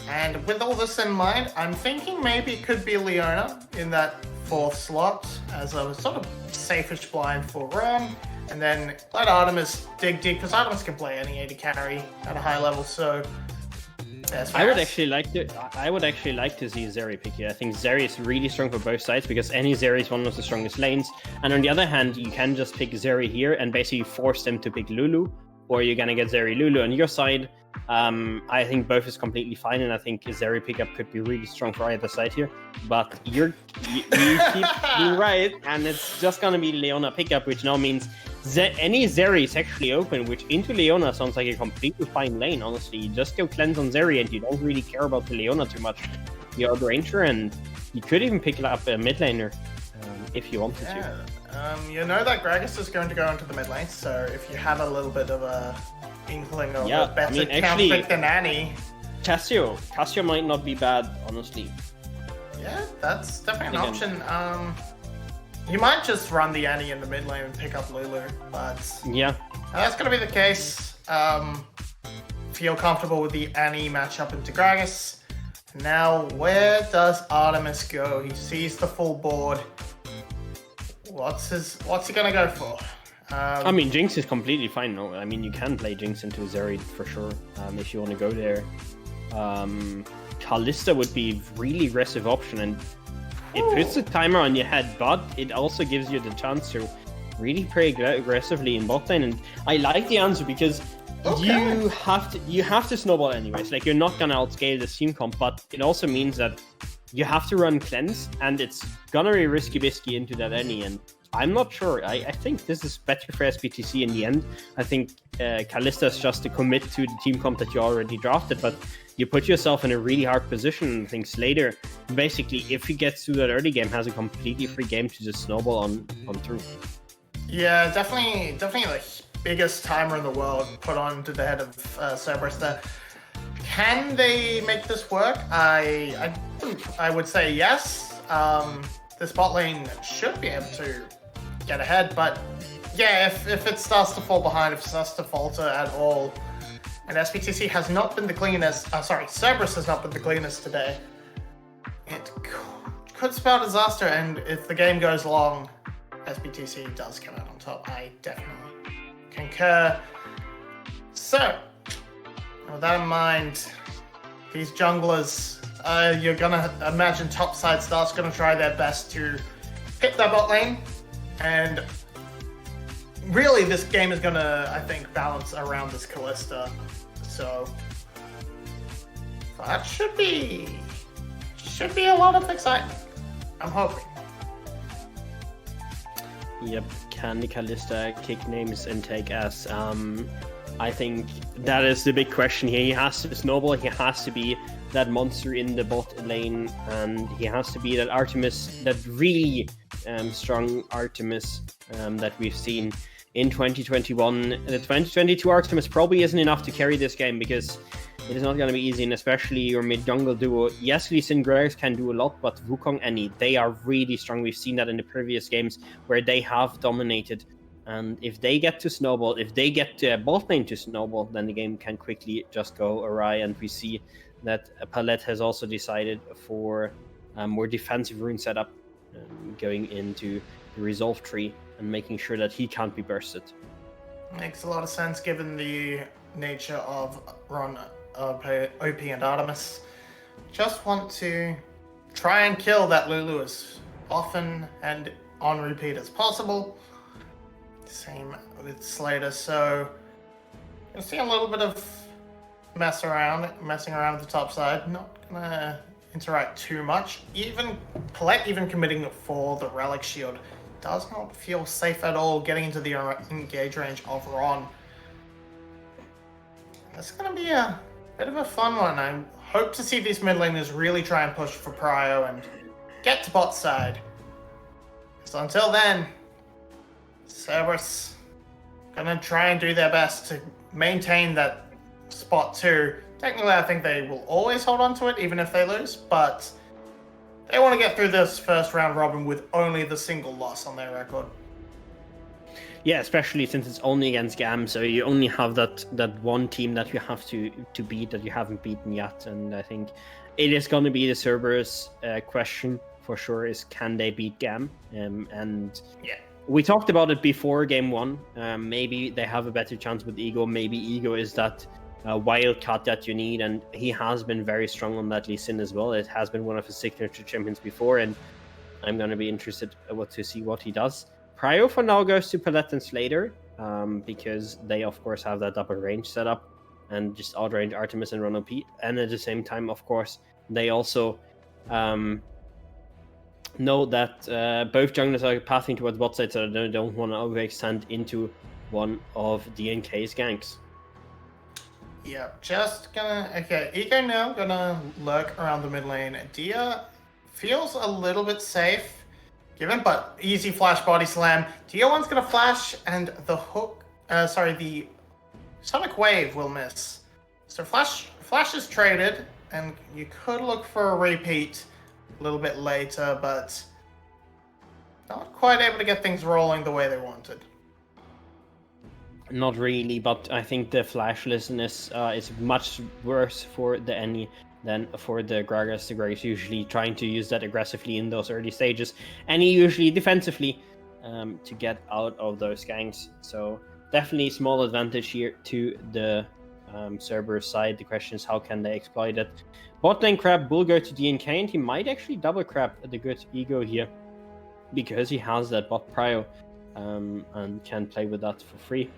And with all this in mind, I'm thinking maybe it could be Leona in that 4th slot as a sort of safe-ish blind for Ron. And then let Artemis dig deep, because Artemis can play any AD carry at a high level, so I would actually like to see Zeri pick here. I think Zeri is really strong for both sides, because any Zeri is one of the strongest lanes. And on the other hand, you can just pick Zeri here and basically force them to pick Lulu, or you're gonna get Zeri Lulu on your side. I think both is completely fine, and I think Zeri pickup could be really strong for either side here. But you keep being right, and it's just gonna be Leona pickup, which now means any Zeri is actually open, which into Leona sounds like a completely fine lane, honestly. You just go cleanse on Zeri, and you don't really care about the Leona too much. You're a ranger, and you could even pick up a mid laner if you wanted to. You know that Gragas is going to go into the mid lane, so if you have a little bit of a inkling of a better counterpick than Annie. Cassio might not be bad, honestly. Yeah, that's definitely an option. You might just run the Annie in the mid lane and pick up Lulu, but that's going to be the case. Feel comfortable with the Annie matchup into Gragas. Now, where does Artemis go? He sees the full board. What's he going to go for? I mean, Jinx is completely fine. No, I mean, you can play Jinx into Zeri for sure if you want to go there. Kalista would be a really aggressive option, and it puts a timer on your head, but it also gives you the chance to really play aggressively in bot lane. And I like the answer because you have to snowball anyways. Like, you're not gonna outscale the team comp, but it also means that you have to run cleanse, and it's gonna be risky bisky into that any. And I'm not sure. I think this is better for SBTC in the end. I think Kalista is just to commit to the team comp that you already drafted, but you put yourself in a really hard position and things later. Basically, if he gets through that early game, has a completely free game to just snowball on through. Yeah, definitely the biggest timer in the world put on to the head of Cerberus there. Can they make this work? I would say yes. This bot lane should be able to get ahead, but yeah, if it starts to fall behind, if it starts to falter at all, and SBTC has not been the cleanest, Cerberus has not been the cleanest today, it could spell disaster, and if the game goes long, SBTC does come out on top. I definitely concur. So, with that in mind, these junglers, you're gonna imagine topside starts gonna try their best to hit their bot lane, and really this game is gonna, I think, balance around this Kalista. So that should be a lot of excitement. I'm hoping. Yep, can the Kalista kick names and take S? I think that is the big question here. He has to snowball, he has to be that monster in the bot lane, and he has to be that Artemis, that really strong Artemis that we've seen in 2021. The 2022 Artemis probably isn't enough to carry this game because it is not going to be easy, and especially your mid-jungle duo. Yes, Lee Sin Graves can do a lot, but Wukong and Annie, they are really strong. We've seen that in the previous games where they have dominated. And if they get to snowball, if they get to a bot lane to snowball, then the game can quickly just go awry. And we see that Palette has also decided for a more defensive rune setup, going into the resolve tree and making sure that he can't be bursted. Makes a lot of sense given the nature of Ron, OP and Artemis. Just want to try and kill that Lulu as often and on repeat as possible. Same with Slater, so you'll see a little bit of messing around at the top side. Not gonna interact too much. Even Palette committing for the relic shield does not feel safe at all getting into the engage range of Ron. That's gonna be a bit of a fun one. I hope to see these mid laners really try and push for prio and get to bot side. So until then, Cerberus gonna try and do their best to maintain that spot 2. Technically, I think they will always hold on to it, even if they lose, but they want to get through this first round robin with only the single loss on their record. Yeah, especially since it's only against GAM, so you only have that one team that you have to beat that you haven't beaten yet, and I think it is going to be the Cerberus question for sure, is can they beat GAM? And yeah. We talked about it before game 1. Maybe they have a better chance with Ego. Maybe Ego is that wild card that you need, and he has been very strong on that Lee Sin as well. It has been one of his signature champions before, and I'm going to be interested to see what he does. Prio for now goes to Palette and Slater, because they of course have that upper range setup and just outrange Artemis and Run OP. And at the same time, of course, they also know that both junglers are pathing towards bot side, so they don't want to overextend into one of DNK's ganks. Yeah, just gonna... Okay, Ego now gonna lurk around the mid lane. Dia feels a little bit safe, given, but easy flash body slam. Dia one's gonna flash, and the hook... the Sonic Wave will miss. So flash is traded, and you could look for a repeat a little bit later, but not quite able to get things rolling the way they wanted. Not really, but I think the flashlessness is much worse for the Annie than for the Gragas. The Gragas usually trying to use that aggressively in those early stages. Annie usually defensively to get out of those ganks. So definitely small advantage here to the Cerberus side. The question is, how can they exploit it? Bot lane Crab will go to DNK, and he might actually double crab the good Ego here, because he has that bot prio and can play with that for free.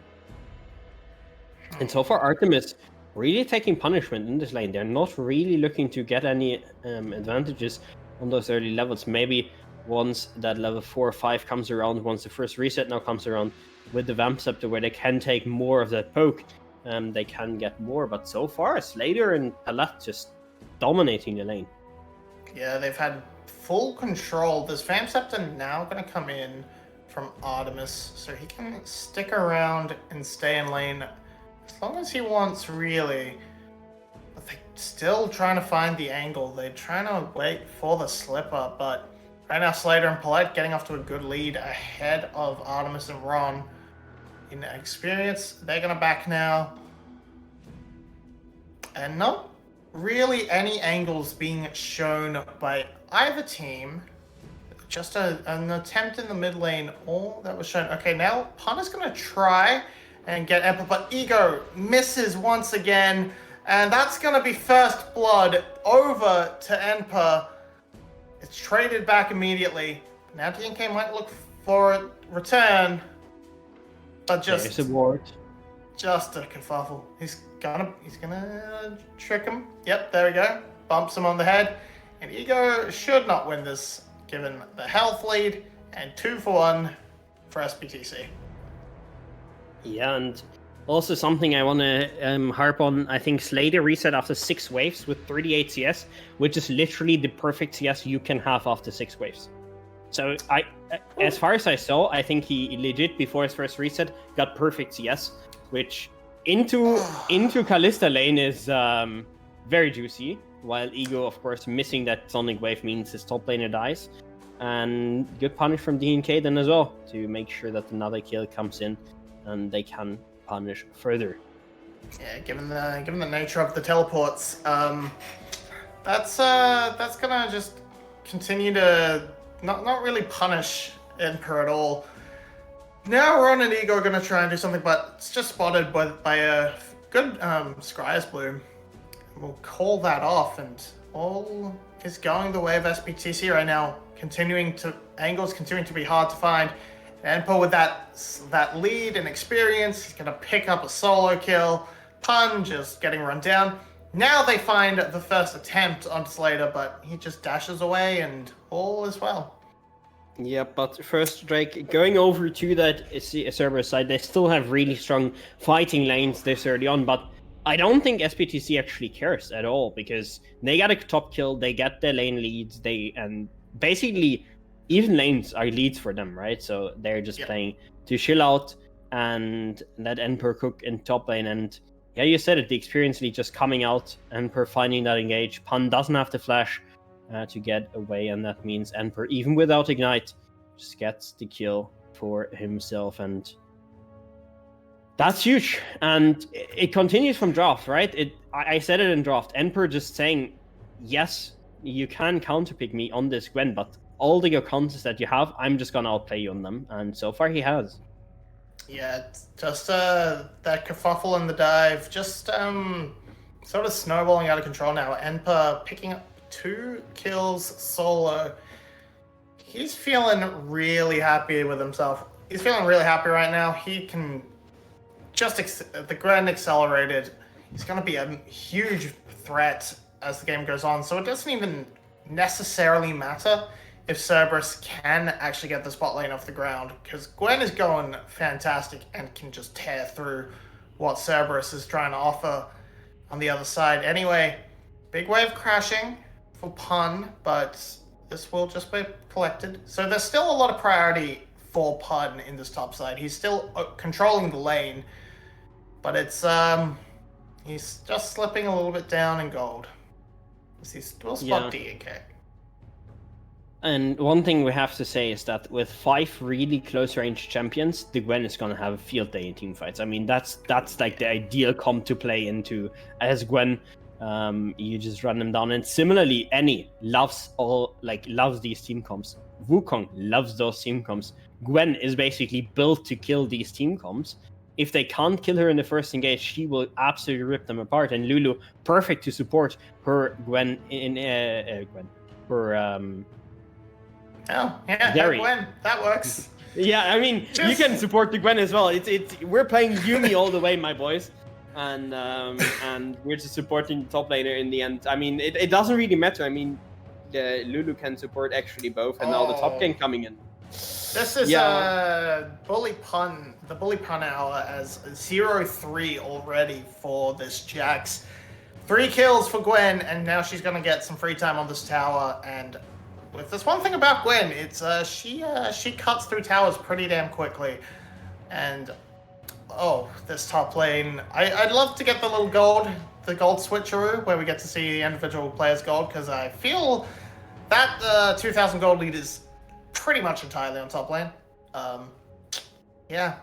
And so far, Artemis really taking punishment in this lane. They're not really looking to get any advantages on those early levels. Maybe once that level 4 or 5 comes around, once the first reset now comes around with the Vamp Scepter, where they can take more of that poke, they can get more. But so far, Slater and Palette just dominating the lane. Yeah, they've had full control. This Vamp Scepter now going to come in from Artemis, so he can stick around and stay in lane as long as he wants, really. But they're still trying to find the angle. They're trying to wait for the slipper, but right now Slater and Palette getting off to a good lead ahead of Artemis and Ron. In experience, they're going to back now. And not really any angles being shown by either team. Just an attempt in the mid lane, all that was shown. Okay, now Pun is going to try and get Emperor, but Ego misses once again. And that's going to be first blood over to Emperor. It's traded back immediately. Now DNK might look for a return. But just a kerfuffle. He's gonna trick him. Yep, there we go. Bumps him on the head. And Ego should not win this, given the health lead and 2-for-1 for SBTC. Yeah, and also something I want to harp on. I think Slater reset after 6 waves with 38 CS, which is literally the perfect CS you can have after 6 waves. So as far as I saw, I think he legit before his first reset got perfect CS, which into Kalista lane is very juicy. While Ego, of course, missing that Sonic Wave means his top laner dies, and good punish from DNK then as well to make sure that another kill comes in, and they can punish further. Yeah, given the nature of the teleports, that's gonna just continue to not really punish Emperor at all. Now Ron and Ego are going to try and do something, but it's just spotted by a good Scryer's Bloom. We'll call that off, and all is going the way of SBTC right now. Angles continuing to be hard to find. Emperor with that lead and experience, he's going to pick up a solo kill. Pun just getting run down. Now they find the first attempt on Slater, but he just dashes away and all is well. Yeah, but first, Drake, going over to that Cerberus side, they still have really strong fighting lanes this early on, but I don't think SPTC actually cares at all, because they got a top kill, they get their lane leads, and basically even lanes are leads for them, right? So they're just playing to chill out and let Emperor cook in top lane. And yeah, you said it, the experience lead just coming out, Emperor finding that engage. Pun doesn't have to flash to get away, and that means Emperor, even without Ignite, just gets the kill for himself, and that's huge. And it continues from draft, right? I said it in draft, Emperor just saying, yes, you can counterpick me on this Gwen, but all the contests that you have, I'm just gonna outplay you on them, and so far he has. Yeah, it's just that kerfuffle in the dive, just sort of snowballing out of control now. Emperor picking up 2 kills solo. He's feeling really happy with himself. He's feeling really happy right now. He can just the Gwen accelerated. He's going to be a huge threat as the game goes on. So it doesn't even necessarily matter if Cerberus can actually get the spot lane off the ground, because Gwen is going fantastic and can just tear through what Cerberus is trying to offer on the other side. Anyway, big wave crashing for Pun, but this will just be collected. So there's still a lot of priority for Pun in this top side. He's still controlling the lane, but it's he's just slipping a little bit down in gold. He still spot DNK. And one thing we have to say is that with 5 really close range champions, the Gwen is gonna have a field day in team fights. I mean, that's like the ideal comp to play into as Gwen. You just run them down. And similarly, Annie loves these team comps. Wukong loves those team comps. Gwen is basically built to kill these team comps. If they can't kill her in the first engage, she will absolutely rip them apart. And Lulu, perfect to support her Gwen Oh, yeah, Zeri. Gwen. That works. Yeah, I mean, you can support the Gwen as well. We're playing Yumi all the way, my boys, and we're just supporting the top laner in the end. I mean, it doesn't really matter. I mean, Lulu can support actually both, and now the top game coming in. This is the bully pun hour as 0-3 already for this Jax. 3 kills for Gwen, and now she's gonna get some free time on this tower. And if there's one thing about Gwen, it's she cuts through towers pretty damn quickly. And this top lane, I'd love to get the little gold switcheroo where we get to see the individual players' gold, because I feel that 2,000 gold lead is pretty much entirely on top lane. Yeah.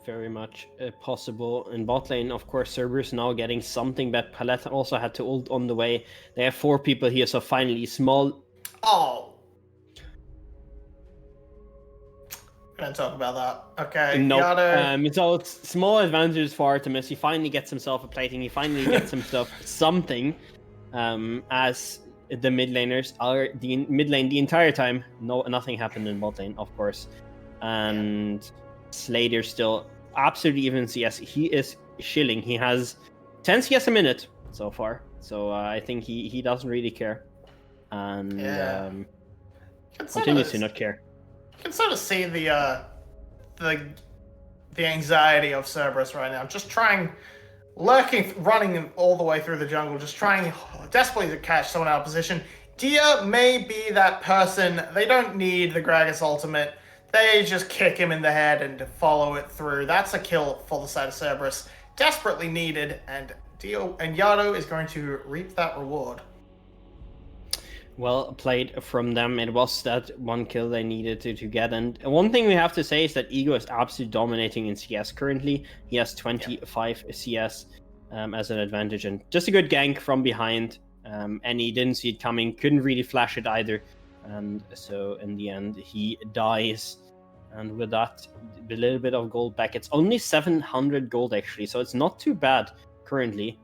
Very much possible. In bot lane, of course, Cerberus now getting something, but Palette also had to ult on the way. They have 4 people here, so finally small. Oh. Gonna talk about that. Okay. No. Nope. So it's small advantages for Artemis. He finally gets himself a plating. He finally gets himself something. As the mid laners are the mid lane the entire time. Nothing happened in bot lane, of course. And Slater still absolutely even CS. He is shilling. He has 10 CS a minute so far. So I think he doesn't really care. And continues to not care. You can sort of see the anxiety of Cerberus right now. Just running all the way through the jungle, just trying desperately to catch someone out of position. Dia may be that person. They don't need the Gragas ultimate. They just kick him in the head and follow it through. That's a kill for the side of Cerberus. Desperately needed, and Yado is going to reap that reward. Well played from them. It was that one kill they needed to get. And one thing we have to say is that Ego is absolutely dominating in CS currently. He has 25 CS as an advantage. And just a good gank from behind. And he didn't see it coming. Couldn't really flash it either. And so in the end, he dies. And with that, a little bit of gold back. It's only 700 gold actually. So it's not too bad currently.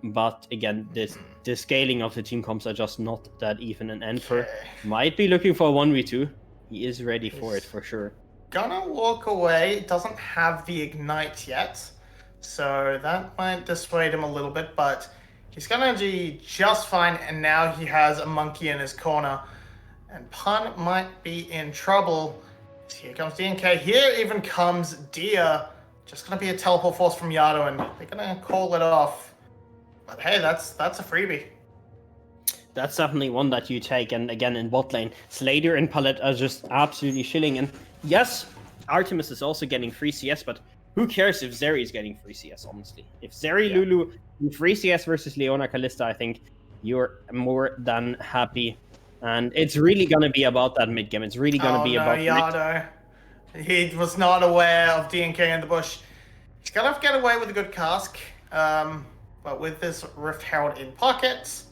But again, the scaling of the team comps are just not that even. And Enfer might be looking for a 1v2. He is ready for it for sure. Gonna walk away. Doesn't have the ignite yet, so that might dissuade him a little bit. But he's gonna do just fine. And now he has a monkey in his corner, and Pun might be in trouble. Here comes DNK. Here even comes Dia. Just gonna be a teleport force from Yado, and they're gonna call it off. But hey, that's a freebie. That's definitely one that you take. And again, in bot lane, Slater and Palette are just absolutely shilling. And yes, Artemis is also getting free CS, but who cares if Zeri is getting free CS, honestly? If Zeri, Lulu, free CS versus Leona Kalista, I think you're more than happy. And it's really going to be about that mid game. It's really going to be about Yado. He was not aware of DNK in the bush. He's going to get away with a good cask. But with this Rift Herald in pockets,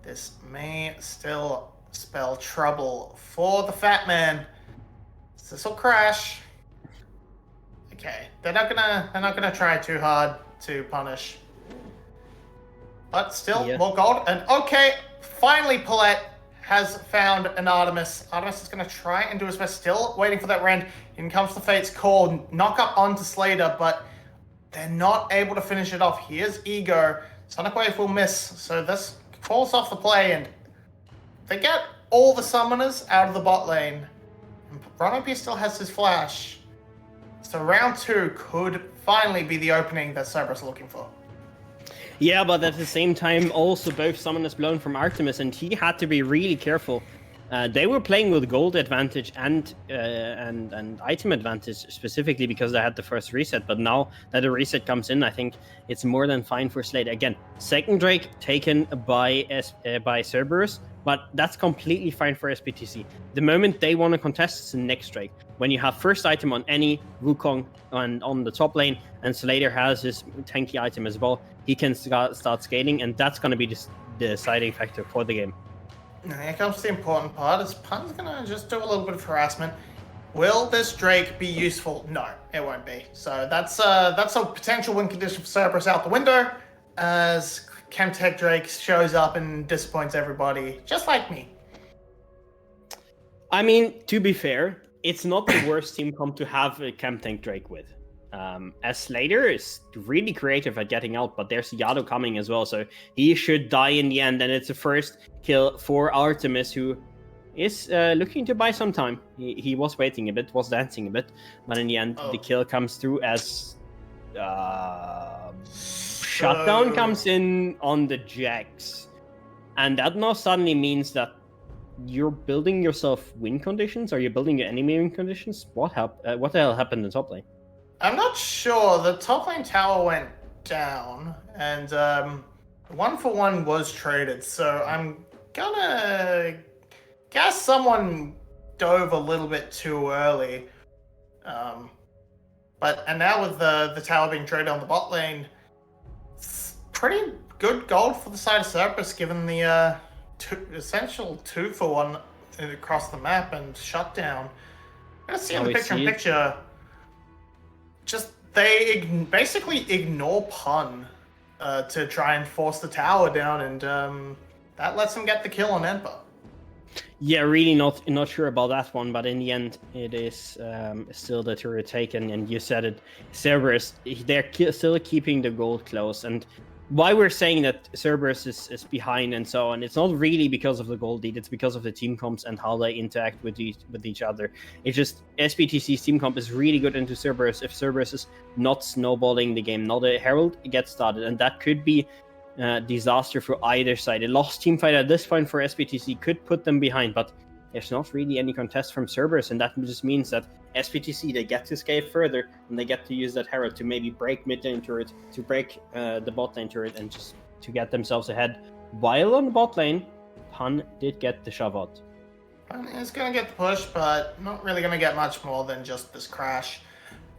this may still spell trouble for the Fat Man. This will crash. Okay, they're not gonna try too hard to punish. But still, more gold. And okay, finally Paulette has found an Artemis. Artemis is gonna try and do his best, still waiting for that rend. In comes the Fate's Call, knock up onto Slater, but they're not able to finish it off. Here's Ego. Sonic Wave will miss, so this falls off the play, and they get all the summoners out of the bot lane. And Ronopi still has his flash. So round 2 could finally be the opening that Cerberus is looking for. Yeah, but at the same time, also both summoners blown from Artemis, and he had to be really careful. They were playing with gold advantage and item advantage specifically because they had the first reset. But now that the reset comes in, I think it's more than fine for Slade. Again, second Drake taken by Cerberus, but that's completely fine for SPTC. The moment they want to contest, it's the next Drake. When you have first item on any Wukong on the top lane, and Slater has his tanky item as well, he can start scaling, and that's going to be the deciding factor for the game. Now here comes the important part, is Pun's gonna just do a little bit of harassment. Will this Drake be useful? No, it won't be. So that's a potential win condition for Cerberus out the window, as Chemtech Drake shows up and disappoints everybody, just like me. I mean, to be fair, it's not the worst team comp to have a Chemtech Drake with. As Slater is really creative at getting out, but there's Yado coming as well, so he should die in the end, and it's the first kill for Artemis, who is looking to buy some time. He was waiting a bit, was dancing a bit, but in the end, the kill comes through as Shutdown comes in on the Jax. And that now suddenly means that you're building yourself win conditions? Are you building your enemy win conditions? What the hell happened in top lane? I'm not sure. The top lane tower went down, and 1-for-1 was traded, so I'm gonna guess someone dove a little bit too early. And now with the tower being traded on the bot lane, it's pretty good gold for the side of Cerberus, given the essential 2-for-1 across the map and shutdown. I'm gonna see in the picture-in-picture, just they basically ignore pun to try and force the tower down, and that lets them get the kill on Emperor. Yeah, really not sure about that one, but in the end, it is still the turret taken, and you said it, Cerberus, they're still keeping the gold close, and why we're saying that Cerberus is behind and so on, it's not really because of the gold lead, it's because of the team comps and how they interact with each other. It's just SBTC's team comp is really good into Cerberus. If Cerberus is not snowballing the game, not a Herald gets started, and that could be disaster for either side. A lost team fight at this point for SBTC could put them behind, but there's not really any contest from Cerberus, and that just means that SBTC, they get to scale further, and they get to use that Herald to maybe break mid lane turret, to break the bot lane turret, and just to get themselves ahead. While on the bot lane, Pun did get the shove out. Pun is going to get the push, but not really going to get much more than just this crash.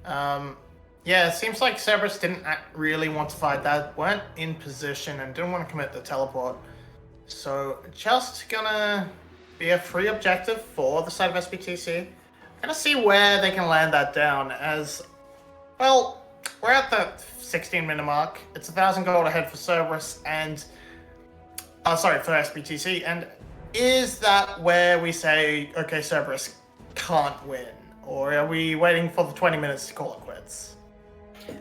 Yeah, it seems like Cerberus didn't really want to fight that, weren't in position, and didn't want to commit the teleport. So just gonna be a free objective for the side of SBTC. Gonna see where they can land that down, as, well, we're at the 16-minute mark. It's 1,000 gold ahead for Cerberus and, for SBTC. And is that where we say, okay, Cerberus can't win? Or are we waiting for the 20 minutes to call it quits?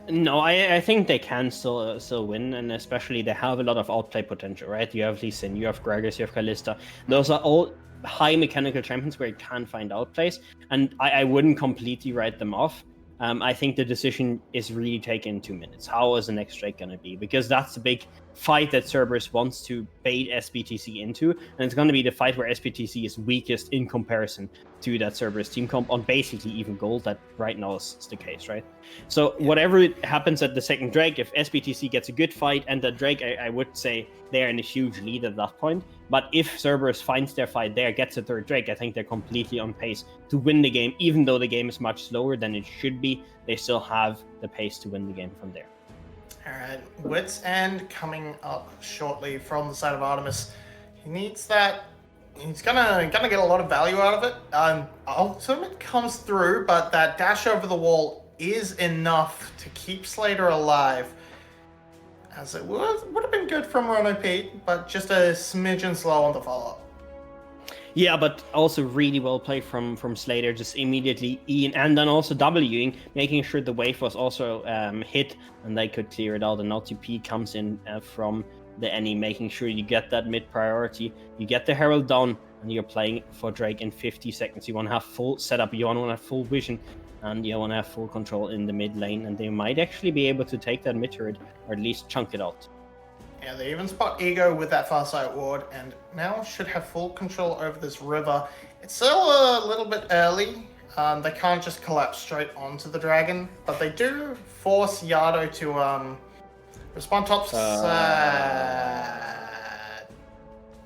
No, I think they can still win, and especially they have a lot of outplay potential, right? You have Lee Sin, you have Gragas, you have Kalista. Those are all high mechanical champions where you can find outplays, and I wouldn't completely write them off. I think the decision is really taken in 2 minutes. How is the next strike going to be? Because that's the big fight that Cerberus wants to bait SBTC into, and it's going to be the fight where SBTC is weakest in comparison to that Cerberus team comp on basically even gold. That right now is the case, right? So whatever happens at the second Drake, if SBTC gets a good fight and that Drake, I would say they're in a huge lead at that point. But if Cerberus finds their fight there, gets a third Drake, I think they're completely on pace to win the game. Even though the game is much slower than it should be, they still have the pace to win the game from there. All right, Wits End coming up shortly from the side of Artemis. He needs that. He's gonna get a lot of value out of it. Ultimate comes through, but that dash over the wall is enough to keep Slater alive. As it would have been good from Rono Pete, but just a smidgen slow on the follow-up. Yeah, but also really well played from Slater, just immediately E'ing and then also W'ing, making sure the wave was also hit and they could clear it out. And now TP comes in from the enemy, making sure you get that mid priority. You get the Herald down and you're playing for Drake in 50 seconds. You want to have full setup, you want to have full vision, and you want to have full control in the mid lane. And they might actually be able to take that mid turret or at least chunk it out. Yeah, they even spot Ego with that Farsight ward, and now should have full control over this river. It's still a little bit early. They can't just collapse straight onto the dragon, but they do force Yado to respond top side.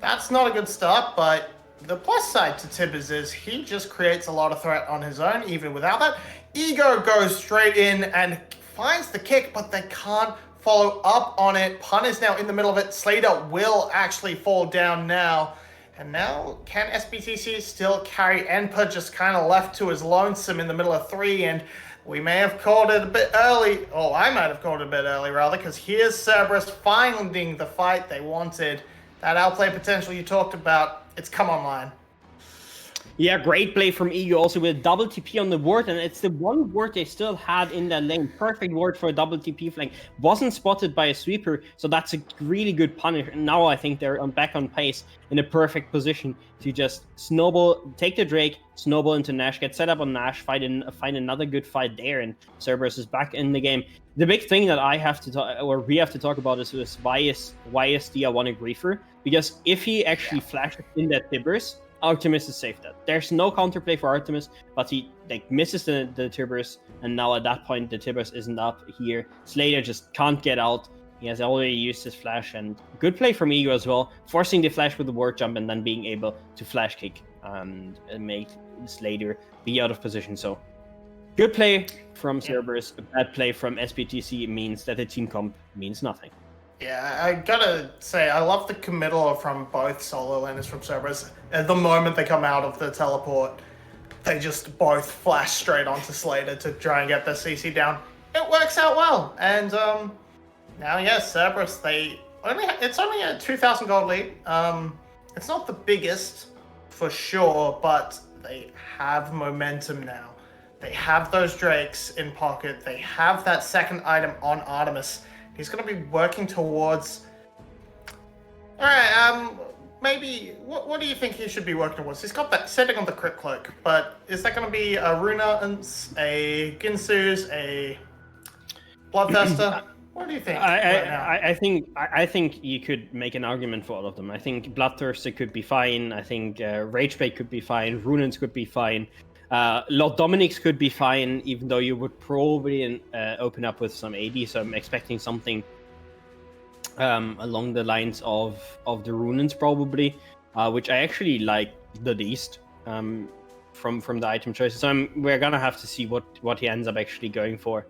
That's not a good start, but the plus side to Tibbers is he just creates a lot of threat on his own, even without that. Ego goes straight in and finds the kick, but they can't follow up on it. Pun is now in the middle of it. Slater will actually fall down now. And now, can SBTC still carry Enpa just kind of left to his lonesome in the middle of 3? And we may have called it a bit early. Oh, I might have called it a bit early, rather, because here's Cerberus finding the fight they wanted. That outplay potential you talked about, it's come online. Yeah, great play from Ego also with double TP on the ward, and it's the one ward they still had in that lane. Perfect ward for a double TP flank. Wasn't spotted by a sweeper, so that's a really good punish. And now I think they're back on pace in a perfect position to just snowball, take the Drake, snowball into Nash, get set up on Nash, find another good fight there, and Cerberus is back in the game. The big thing that I have to talk, or we have to talk about is why is Dia1 a griefer? Because if he actually flashes in that Tibbers, Artemis is safe dead. There's no counterplay for Artemis, but he misses the Tibbers, and now at that point the Tibbers isn't up here. Slater just can't get out. He has already used his flash, and good play from Ego as well, forcing the flash with the ward jump and then being able to flash kick and make Slater be out of position. So good play from Cerberus, bad play from SPTC means that the team comp means nothing. Yeah, I gotta say, I love the committal from both solo laners from Cerberus. At the moment they come out of the teleport, they just both flash straight onto Slater to try and get the CC down. It works out well, and now yes, Cerberus, it's only a 2,000 gold lead. It's not the biggest for sure, but they have momentum now. They have those Drakes in pocket. They have that second item on Artemis. He's going to be working towards... Alright, maybe... What do you think he should be working towards? He's got that setting on the crit cloak, but is that going to be a Runance, a Ginsu's, a Bloodthirster? What do you think? I think you could make an argument for all of them. I think Bloodthirster could be fine. I think Ragebait could be fine. Runance could be fine. Lord Dominic's could be fine, even though you would probably open up with some AD, so I'm expecting something along the lines of the Runans probably, which I actually like the least from the item choices. So we're gonna have to see what he ends up actually going for,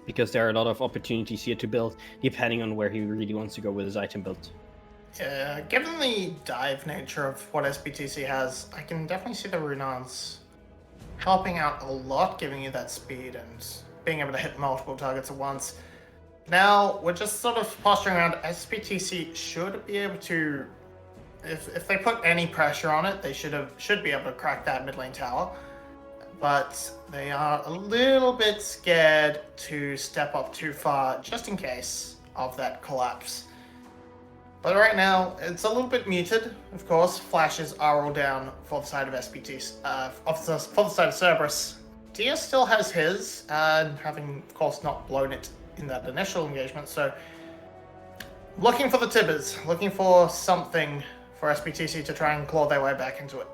because there are a lot of opportunities here to build, depending on where he really wants to go with his item build. Yeah, given the dive nature of what SBTC has, I can definitely see the Runance helping out a lot, giving you that speed and being able to hit multiple targets at once. Now, we're just sort of posturing around. SBTC should be able to, if they put any pressure on it, they should be able to crack that mid lane tower. But they are a little bit scared to step up too far, just in case of that collapse. But right now, it's a little bit muted, of course. Flashes are all down for the side of SPT, for the side of Cerberus. Dia still has his, having, of course, not blown it in that initial engagement. So, looking for the Tibbers, looking for something for SPTC to try and claw their way back into it.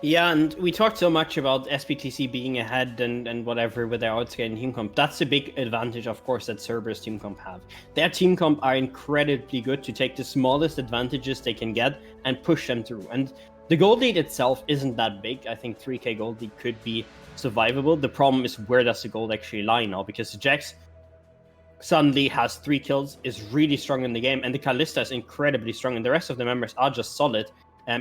Yeah, and we talked so much about SPTC being ahead and whatever with their outscaling team comp. That's a big advantage, of course, that Cerberus team comp have. Their team comp are incredibly good to take the smallest advantages they can get and push them through. And the gold lead itself isn't that big. I think 3k gold lead could be survivable. The problem is, where does the gold actually lie now? Because the Jax suddenly has 3 kills, is really strong in the game, and the Kalista is incredibly strong, and the rest of the members are just solid.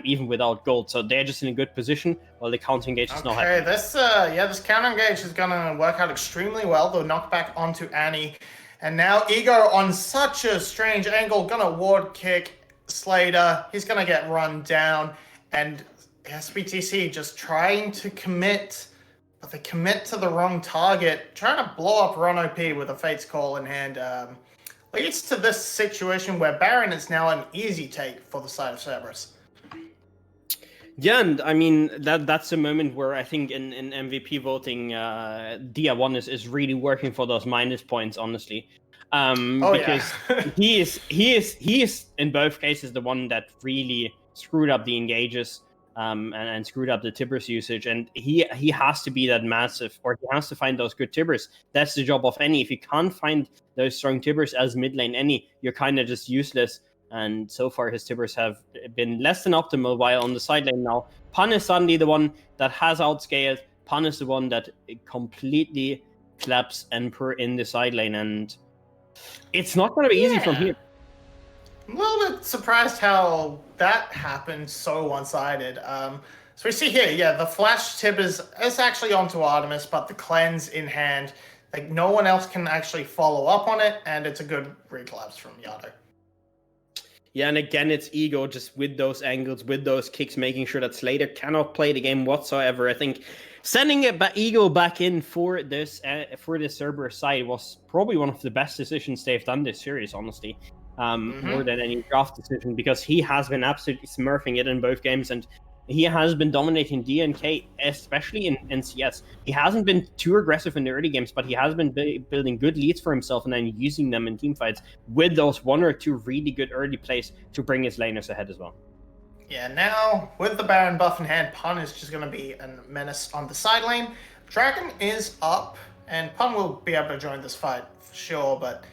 Even without gold, so they're just in a good position while the counter engage is not happening. This counter engage is gonna work out extremely well. The knockback onto Annie, and now Ego on such a strange angle, gonna ward kick Slater. He's gonna get run down, and SBTC just trying to commit, but they commit to the wrong target. Trying to blow up Ron OP with a Fate's Call in hand leads to this situation where Baron is now an easy take for the side of Cerberus. Yeah, and I mean that's a moment where I think in MVP voting, Dia1 is really working for those minus points, honestly, because he is in both cases the one that really screwed up the engages and screwed up the Tibbers usage, and he has to be that massive, or he has to find those good Tibbers. That's the job of any. If you can't find those strong Tibbers as mid lane any, you're kind of just useless. And so far, his Tibbers have been less than optimal, while on the side lane now, Pan is suddenly the one that has outscaled. Pan is the one that completely claps Emperor in the side lane, and it's not going to be easy from here. I'm a little bit surprised how that happened so one-sided. So we see here, yeah, the flash tip is actually onto Artemis, but the cleanse in hand, like no one else can actually follow up on it, and it's a good recollapse from Yado. Yeah, and again, it's ego just with those angles, with those kicks, making sure that Slater cannot play the game whatsoever. I think sending ego back in for this Cerberus side was probably one of the best decisions they've done this series, honestly. More than any draft decision, because he has been absolutely smurfing it in both games, and he has been dominating DNK, especially in NCS. He hasn't been too aggressive in the early games, but he has been building good leads for himself and then using them in team fights with those one or two really good early plays to bring his laners ahead as well. Yeah, now with the Baron buff in hand, Pun is just going to be a menace on the side lane. Dragon is up, and Pun will be able to join this fight for sure, but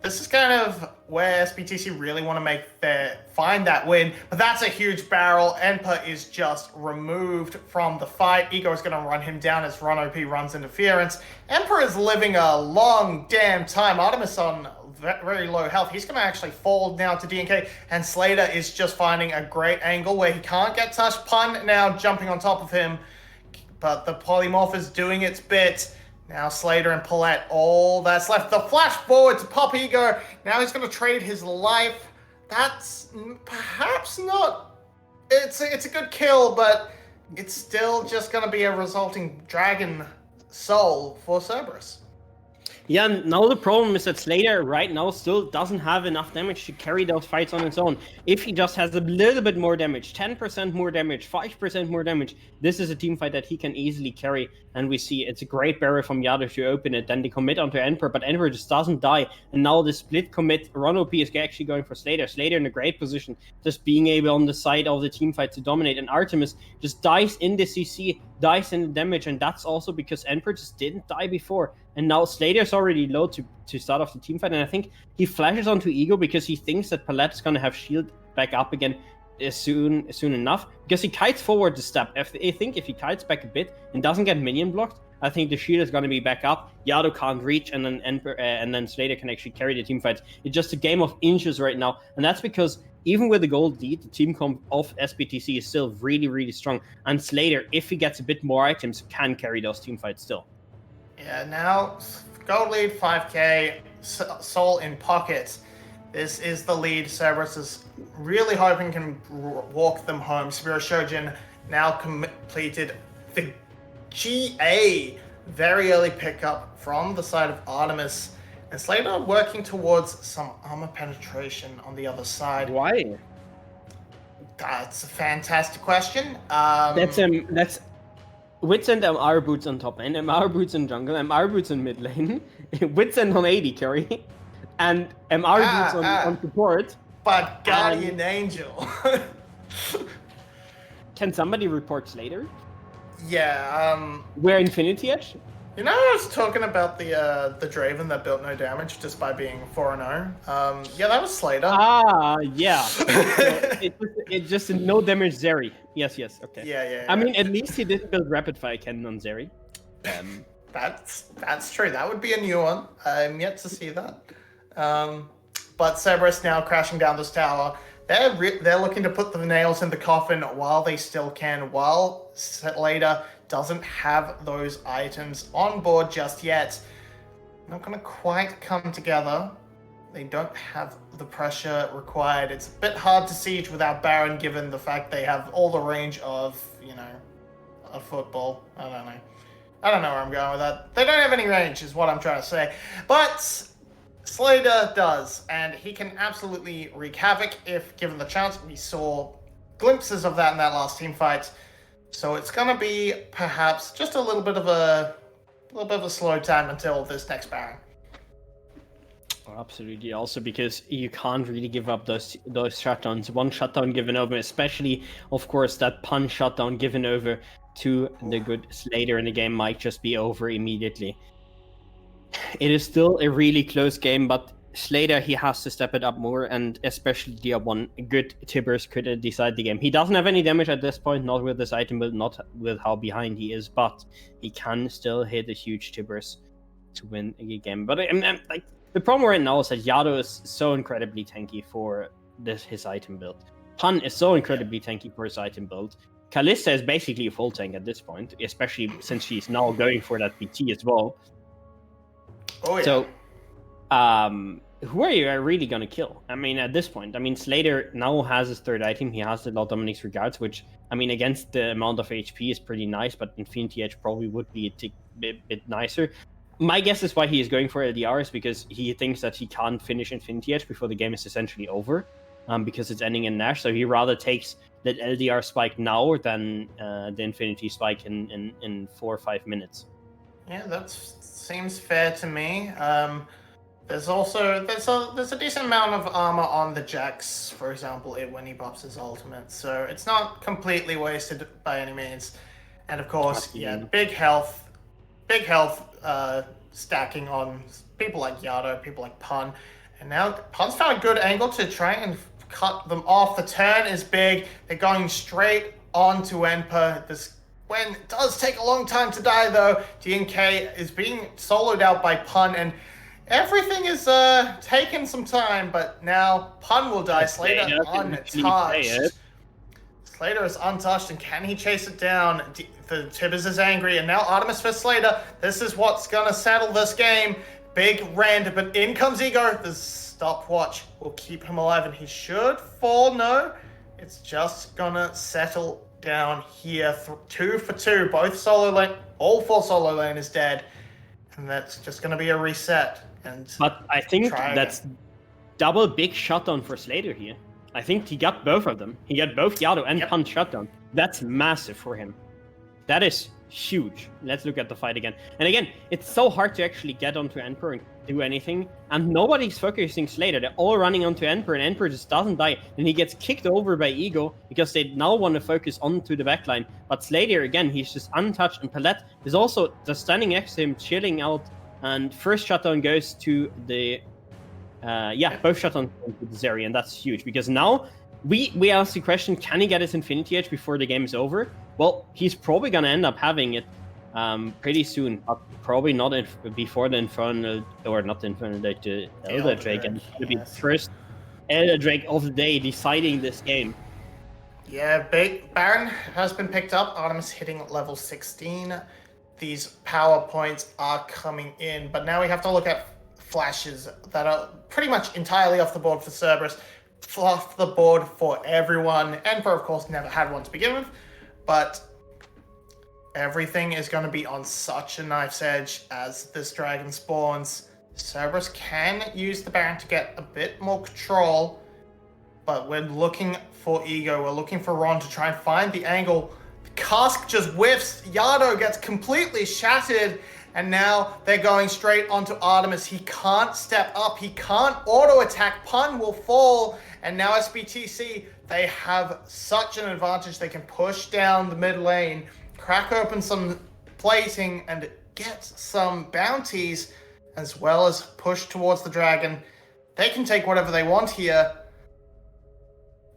this is kind of where SBTC really want to find that win, but that's a huge barrel. Emperor is just removed from the fight. Ego is going to run him down as Run OP runs interference. Emperor is living a long damn time. Artemis on very low health. He's going to actually fall now to DNK, and Slater is just finding a great angle where he can't get touched. Pun now jumping on top of him, but the polymorph is doing its bit. Now Slater and Paulette, all that's left. The flash forward to pop Ego. Now he's going to trade his life. That's perhaps not... It's a good kill, but it's still just going to be a resulting dragon soul for Cerberus. Yeah, now the problem is that Slater right now still doesn't have enough damage to carry those fights on its own. If he just has a little bit more damage, 10% more damage, 5% more damage, this is a team fight that he can easily carry. And we see it's a great barrier from Yado to open it. Then they commit onto Emperor, but Emperor just doesn't die. And now the split commit, Run OP is actually going for Slater. Slater in a great position, just being able on the side of the team fight to dominate. And Artemis just dies in the CC, dies in the damage. And that's also because Emperor just didn't die before. And now Slater's already low to start off the teamfight, and I think he flashes onto Ego because he thinks that Palette's gonna have shield back up again soon enough, because he kites forward the step. I think if he kites back a bit and doesn't get minion blocked, I think the shield is gonna be back up. Yado can't reach, and then Slater can actually carry the teamfight. It's just a game of inches right now, and that's because even with the gold lead, the team comp of SBTC is still really, really strong. And Slater, if he gets a bit more items, can carry those teamfights still. Yeah, now gold lead 5k, soul in pocket. This is the lead Cerberus is really hoping can walk them home. Spirit Shojin now completed the GA. Very early pickup from the side of Artemis. And Slater working towards some armor penetration on the other side. Why? That's a fantastic question. That's Wits and MR boots on top lane, MR boots in jungle, MR boots in mid lane, Wits and on AD carry, and MR boots on support. But Guardian Angel. Can somebody report Slater? Yeah, Where Infinity Edge? You know, I was talking about the Draven that built no damage just by being 4-0. Yeah, that was Slater. Ah, yeah. So it just no damage Zeri. Yes, okay. Yeah. I mean, at least he didn't build rapid fire cannon on Zeri. That's true. That would be a new one. I'm yet to see that. But Cerberus now crashing down this tower. They're looking to put the nails in the coffin while they still can. While Slater doesn't have those items on board just yet. Not going to quite come together. They don't have the pressure required. It's a bit hard to siege without Baron, given the fact they have all the range of, a football. I don't know where I'm going with that. They don't have any range, is what I'm trying to say. But Slater does, and he can absolutely wreak havoc if given the chance. We saw glimpses of that in that last team fight. So it's going to be perhaps just a little bit of a slow time until this next Baron. Absolutely. Also because you can't really give up those shutdowns. One shutdown given over, especially, of course, that Pun shutdown given over to the good Slater in the game might just be over immediately. It is still a really close game, but Slater, he has to step it up more, and especially the one good Tibbers could decide the game. He doesn't have any damage at this point, not with this item build, not with how behind he is, but he can still hit a huge Tibbers to win a game. But the problem right now is that Yado is so incredibly tanky for his item build. Pun is so incredibly tanky for his item build. Kalista is basically a full tank at this point, especially since she's now going for that PT as well. Oh, yeah. So, who are you really going to kill? I mean, at this point, I mean, Slater now has his third item. He has the Lord Dominic's Regards, which, I mean, against the amount of HP is pretty nice, but Infinity Edge probably would be a bit nicer. My guess is why he is going for LDR is because he thinks that he can't finish Infinity Edge before the game is essentially over, because it's ending in Nash. So he rather takes that LDR spike now than the Infinity spike in 4 or 5 minutes. Yeah, that seems fair to me. There's also there's a decent amount of armor on the Jax, for example, when he buffs his ultimate. So it's not completely wasted by any means. And of course, yeah, big health stacking on people like Yado, people like Pun. And now Pun's found a good angle to try and cut them off. The turn is big. They're going straight onto Emperor. When it does take a long time to die, though, DNK is being soloed out by Pun, and everything is taking some time, but now Pun will die. Slater untouched. Slater is untouched, and can he chase it down? The Tibbers is angry, and now Artemis for Slater. This is what's gonna settle this game. Big rend, but in comes Ego. The stopwatch will keep him alive, and he should fall. No, it's just gonna settle down here. 2 for 2, both solo lane, all 4 solo lane is dead, and that's just gonna be a reset. But I think that's double big shutdown for Slater here. I think he got both of them. He got both Yado and Pun shutdown. That's massive for him. That is huge. Let's look at the fight again. And again, it's so hard to actually get onto Emperor and do anything. And nobody's focusing Slater. They're all running onto Emperor, and Emperor just doesn't die. And he gets kicked over by Ego because they now want to focus onto the backline. But Slater, again, he's just untouched. And Palette is also just standing next to him, chilling out. And first shutdown goes to the... both shutdowns to the Zeri, and that's huge. Because now we ask the question, can he get his Infinity Edge before the game is over? Well, he's probably going to end up having it pretty soon, but probably not before the Infernal, or not the Infernal, the Elder Drake, and it's going to be the first Elder Drake of the day deciding this game. Yeah, Baron has been picked up. Artemis hitting level 16. These power points are coming in, but now we have to look at flashes that are pretty much entirely off the board for Cerberus, off the board for everyone. Emperor, of course, never had one to begin with, but everything is going to be on such a knife's edge as this dragon spawns. Cerberus can use the Baron to get a bit more control, but we're looking for Ego. We're looking for Ron to try and find the angle. The cask just whiffs. Yado gets completely shattered, and now they're going straight onto Artemis. He can't step up. He can't auto-attack. Pun will fall. And now SBTC, they have such an advantage. They can push down the mid lane, crack open some plating, and get some bounties, as well as push towards the dragon. They can take whatever they want here.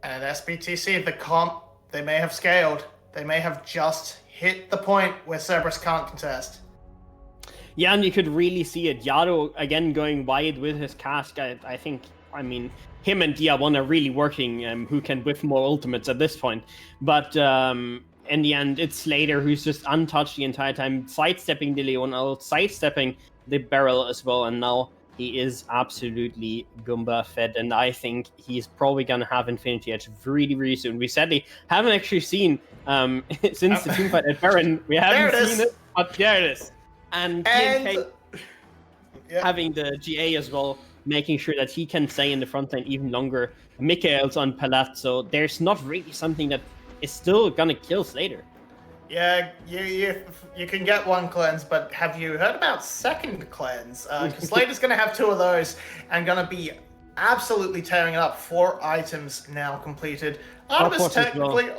And SBTC, the comp, they may have scaled. They may have just hit the point where Cerberus can't contest. Yeah, and you could really see it. Yado, again, going wide with his cask. I think, I mean, him and Dia1 are really working who can whiff more ultimates at this point. But in the end, it's Slater who's just untouched the entire time, sidestepping the Leon ult, sidestepping the barrel as well, and now he is absolutely Goomba fed, and I think he's probably going to have Infinity Edge really, really soon. We sadly haven't actually seen, since the teamfight at Baron, we haven't seen it, but there it is. And TNK having the GA as well, making sure that he can stay in the front line even longer. Mikael's on Palette, so there's not really something that is still gonna kill Slater. Yeah, you can get one cleanse, but have you heard about second cleanse? Slater's gonna have 2 of those and gonna be absolutely tearing it up. 4 items now completed. Artemis technically...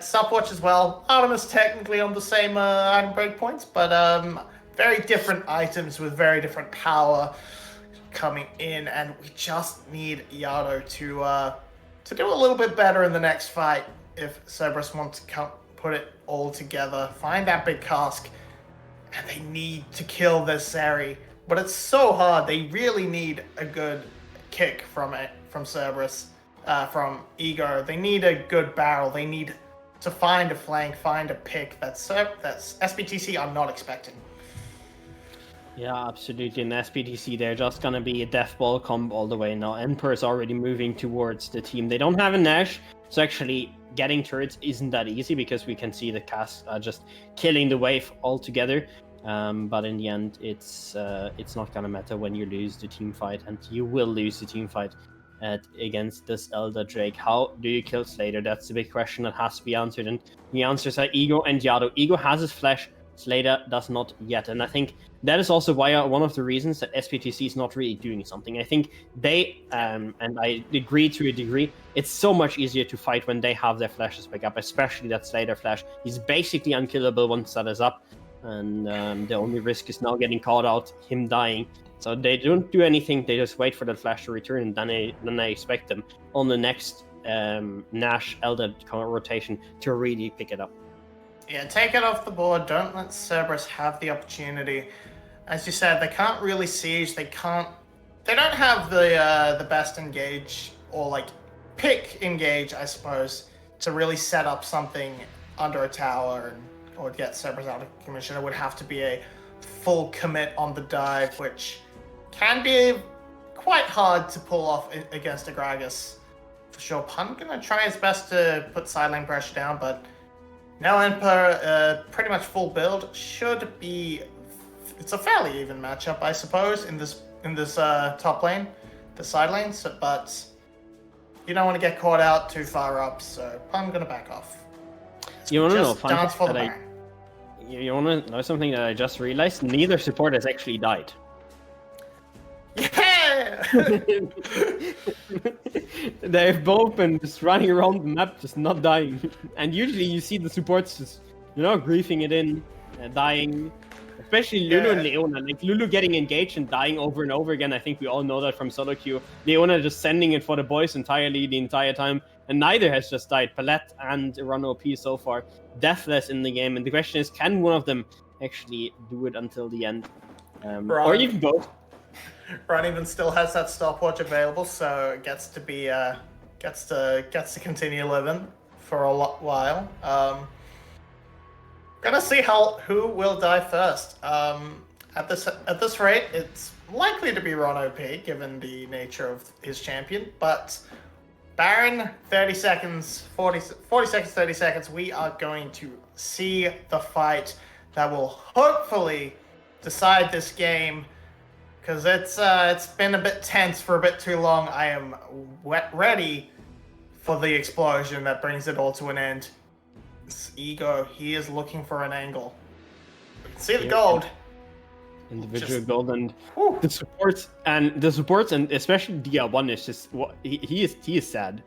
Stopwatch as well. Artemis technically on the same item breakpoints, but very different items with very different power coming in, and we just need Yado to do a little bit better in the next fight if Cerberus wants to put it all together, find that big cask, and they need to kill this Zeri. But it's so hard. They really need a good kick from Cerberus, from Ego. They need a good barrel. They need to find a flank, find a pick that's SBTC are not expecting. Yeah, absolutely. In SPTC, they're just gonna be a death ball comp all the way now. Emperor is already moving towards the team. They don't have a Nash, so actually getting turrets isn't that easy because we can see the cast are just killing the wave altogether. But in the end, it's not gonna matter when you lose the team fight, and you will lose the team fight against this Elder Drake. How do you kill Slater? That's the big question that has to be answered, and the answers are Ego and Yado. Ego has his flash, Slater does not yet, and I think that is also why one of the reasons that SPTC is not really doing something. I think they, and I agree to a degree, it's so much easier to fight when they have their flashes back up, especially that Slater flash. He's basically unkillable once that is up, and the only risk is now getting caught out, him dying. So they don't do anything, they just wait for the flash to return, and then I expect them on the next Nash Elder rotation to really pick it up. Yeah, take it off the board. Don't let Cerberus have the opportunity. As you said, they can't really siege. They don't have the best engage or like pick engage, I suppose, to really set up something under a tower or get Cerberus out of commission. It would have to be a full commit on the dive, which can be quite hard to pull off against a Gragas. For sure, Pun gonna try his best to put side lane pressure down, but now Emperor, pretty much full build, should be. It's a fairly even matchup, I suppose, in this top lane, the side lanes. But you don't want to get caught out too far up, so I'm gonna back off. You want to know? Dance for the Baron. You want to know something that I just realized? Neither support has actually died. Yeah! They've both been just running around the map, just not dying. And usually you see the supports just, griefing it in, dying. Especially Lulu and Leona. Like, Lulu getting engaged and dying over and over again. I think we all know that from solo queue. Leona just sending it for the boys entirely the entire time. And neither has just died. Palette and Run OP so far deathless in the game. And the question is, can one of them actually do it until the end? Or even both. Ron even still has that stopwatch available, so it gets to continue living for a while. Gonna see who will die first. At this rate, it's likely to be Ron OP given the nature of his champion, but Baron, 30 seconds, 40 seconds, 30 seconds. We are going to see the fight that will hopefully decide this game. Because it's been a bit tense for a bit too long. I am ready for the explosion that brings it all to an end. This Ego, he is looking for an angle. See the gold. Individual gold and the supports and especially Dia1 is just he is sad.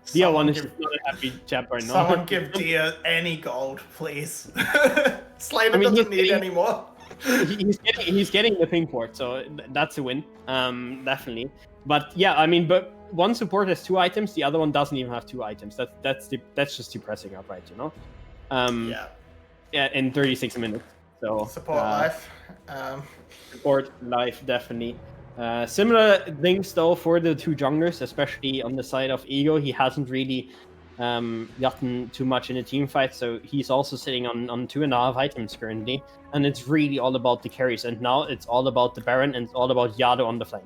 Dia1 is just not a happy chap right now. Someone give Dia any gold, please. Slater doesn't need any more. He's getting the ping port, so that's a win, definitely. But yeah, but one support has 2 items, the other one doesn't even have 2 items. That's just depressing outright, Yeah, in 36 minutes. So support life. Support life, definitely. Similar things though for the 2 junglers, especially on the side of Ego. He hasn't really gotten too much in a team fight, so he's also sitting on 2.5 items currently, and it's really all about the carries. And now it's all about the Baron, and it's all about Yado on the flank.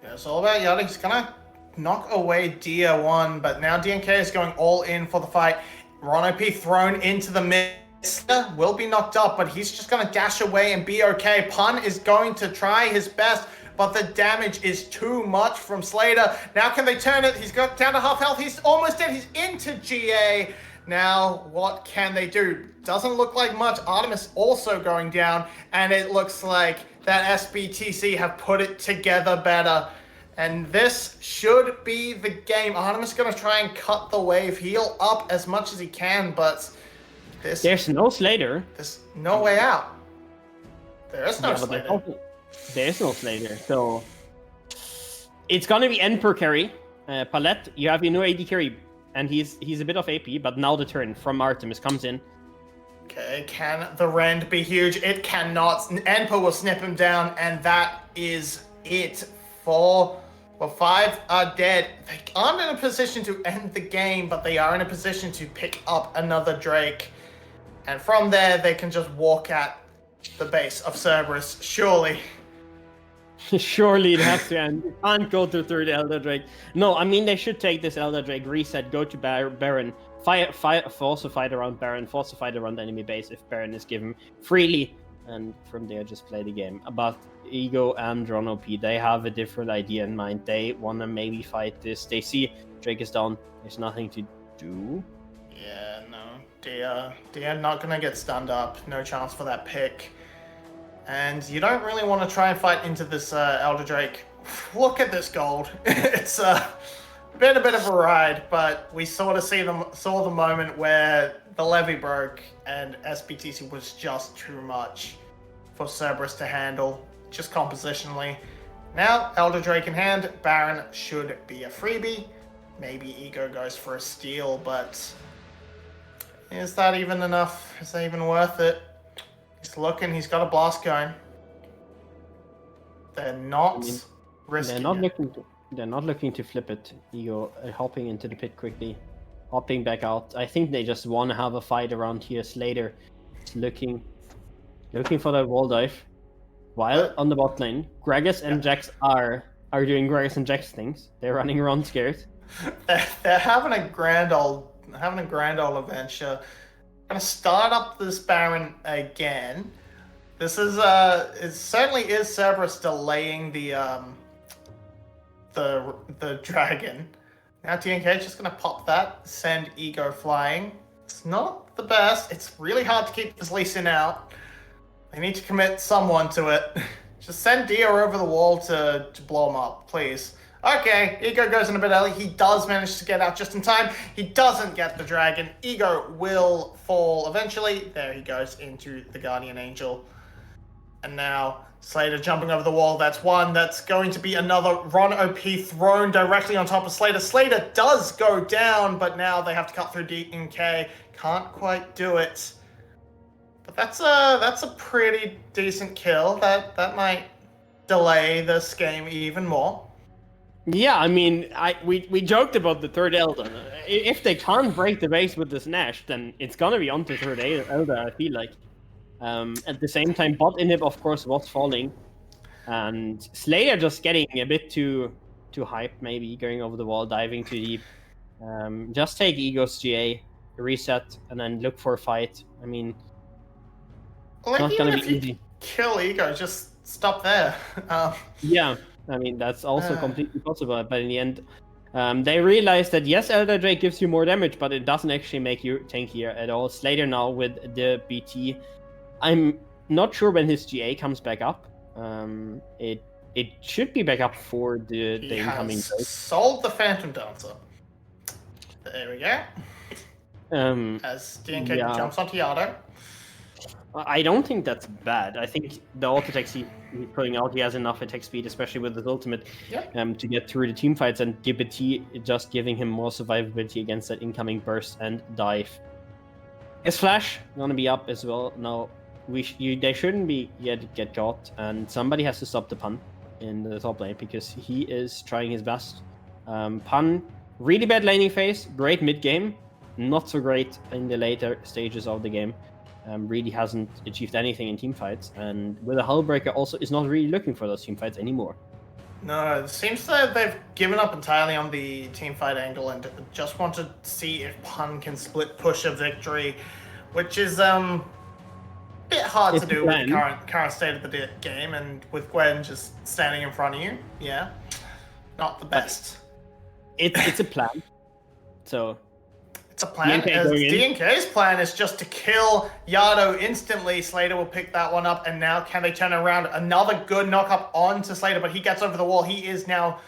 Yeah, it's all about Yado. He's gonna knock away Dia1, but now DNK is going all in for the fight. Ron OP thrown into the mid. Will be knocked up, but he's just gonna dash away and be okay. Pun is going to try his best, but the damage is too much from Slater. Now can they turn it? He's got down to half health. He's almost dead. He's into GA. Now what can they do? Doesn't look like much. Artemis also going down, and it looks like that SBTC have put it together better. And this should be the game. Artemis is going to try and cut the wave, heal up as much as he can, but there's no Slater. There's no way out. There is no Slater. There's no Slater, so it's gonna be N per carry. Palette, you have your new AD carry, and he's a bit of AP, but now the turn from Artemis comes in. Okay, can the rend be huge? It cannot. Enpo will snip him down, and that is it for Well, 5 are dead. They aren't in a position to end the game, but they are in a position to pick up another Drake. And from there, they can just walk at the base of Cerberus, surely. Surely it has to end. You can't go to third Elder Drake. No, I mean, they should take this Elder Drake, reset, go to Baron, force a fight around Baron, force a fight around enemy base if Baron is given freely, and from there just play the game. But Ego and Ron OP, they have a different idea in mind. They want to maybe fight this. They see Drake is down, there's nothing to do. Yeah, no. They are not going to get stunned up. No chance for that pick. And you don't really want to try and fight into this Elder Drake. Look at this gold. It's been a bit of a ride, but we sort of saw the moment where the levy broke and SBTC was just too much for Cerberus to handle, just compositionally. Now, Elder Drake in hand, Baron should be a freebie. Maybe Ego goes for a steal, but is that even enough? Is that even worth it? He's looking, he's got a blast going. They're not risking They're not looking to flip it. Ego hopping into the pit quickly, hopping back out. I think they just want to have a fight around here. Slater is looking for that wall dive. While on the bot lane, Gragas and Jax are doing Gragas and Jax things. They're running around scared. They're having a grand old adventure. Gonna start up this Baron again. This is it certainly is Cerberus delaying the dragon. Now TNK just gonna pop that, send Ego flying. It's not the best. It's really hard to keep this Lee Sin out. They need to commit someone to it. Just send Dio over the wall to blow him up, please. Okay, Ego goes in a bit early. He does manage to get out just in time. He doesn't get the dragon. Ego will fall eventually. There he goes into the Guardian Angel. And now Slater jumping over the wall. That's one. That's going to be another Ron OP thrown directly on top of Slater. Slater does go down, but now they have to cut through DNK. Can't quite do it. But that's a pretty decent kill. That might delay this game even more. Yeah, I mean, we joked about the third Elder. If they can't break the base with this Nash, then it's gonna be on to third Elder, I feel like. At the same time, bot inhib, of course, was falling. And Slayer just getting a bit too hype, maybe, going over the wall, diving too deep. Just take Ego's GA, reset, and then look for a fight. I mean, Well, not even gonna if be you easy. kill Ego, just stop there. Yeah, I mean, that's also completely possible. But in the end, they realize that yes, Elder Drake gives you more damage, but it doesn't actually make you tankier at all. Slater now with the BT. I'm not sure when his GA comes back up. It should be back up for the incoming break. Sold the Phantom Dancer. There we go. As DNK jumps onto Yado. I don't think that's bad. I think the auto attack he's putting out, he has enough attack speed, especially with his ultimate, to get through the team fights, and DBT just giving him more survivability against that incoming burst and dive. His flash gonna be up as well. Now they shouldn't be yet get caught, and somebody has to stop the pun in the top lane because he is trying his best. Pun, really bad laning phase, great mid game, not so great in the later stages of the game. Really hasn't achieved anything in team fights, and with a Hullbreaker also is not really looking for those team fights anymore. No, it seems that they've given up entirely on the team fight angle and just want to see if Pun can split push a victory, which is a bit hard to do with the current state of the game, and with Gwen just standing in front of you. Yeah, not the best. It's a plan. So it's a plan. DNK's plan is just to kill Yado instantly. Slater will pick that one up, and now can they turn around? Another good knock up onto Slater, but he gets over the wall. He is now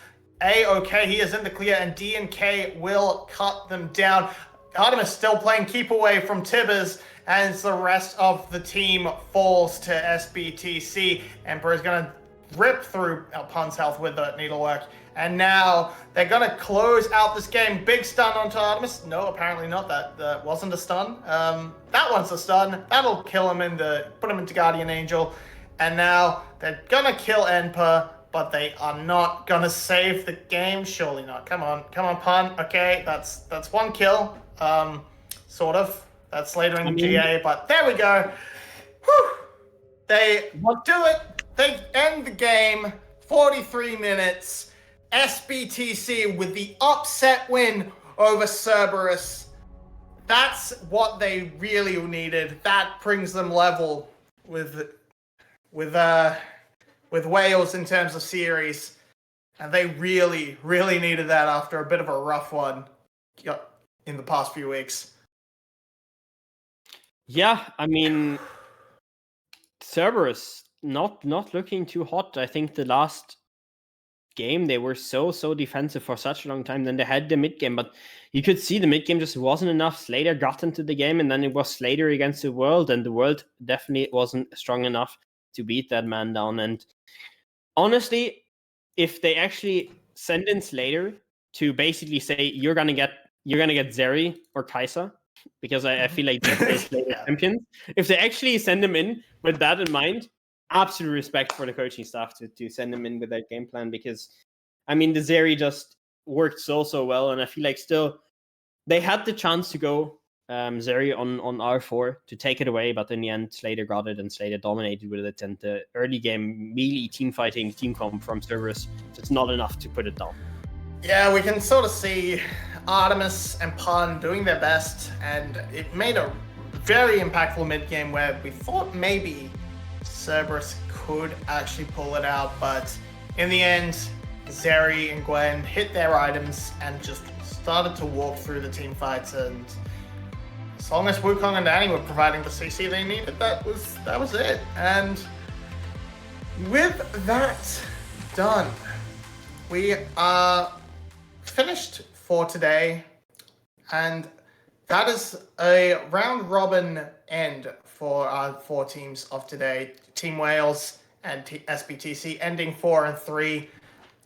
A-okay. He is in the clear, and DNK will cut them down. Artemis still playing keep away from Tibbers, and the rest of the team falls to SBTC. Emperor is going to rip through Pun's health with the needlework. And now they're going to close out this game. Big stun onto Artemis. No, apparently not. That wasn't a stun. That one's a stun. That'll kill him put him into Guardian Angel. And now they're going to kill Enper, but they are not gonna save the game. Surely not. Come on, Pun. Okay, that's one kill. Sort of. That's later in GA, but there we go. Whew. They do it. They end the game. 43 minutes. SBTC with the upset win over Cerberus. That's what they really needed. That brings them level with Wales in terms of series, and they really, really needed that after a bit of a rough one in the past few weeks. Yeah, I mean, Cerberus not looking too hot. I think the last game they were so defensive for such a long time. Then they had the mid game, but you could see the mid game just wasn't enough. Slater got into the game, and then it was Slater against the World, and the World definitely wasn't strong enough to beat that man down. And honestly, if they actually send in Slater to basically say you're gonna get Zeri or Kai'Sa, because I feel like they're Slater champions. If they actually send him in with that in mind, absolute respect for the coaching staff to send him in with that game plan, because I mean the Zeri just worked so well, and I feel like still they had the chance to go Zeri on R4 to take it away, but in the end Slater got it and Slater dominated with it, and the early game melee team fighting team comp from Cerberus, it's not enough to put it down. Yeah, we can sort of see Artemis and Pun doing their best, and it made a very impactful mid game where we thought maybe Cerberus could actually pull it out, but in the end, Zeri and Gwen hit their items and just started to walk through the team fights, and as long as Wukong and Danny were providing the CC they needed, that was it. And with that done, we are finished for today, and that is a round robin end for our 4 teams of today. Team Wales and SBTC ending 4-3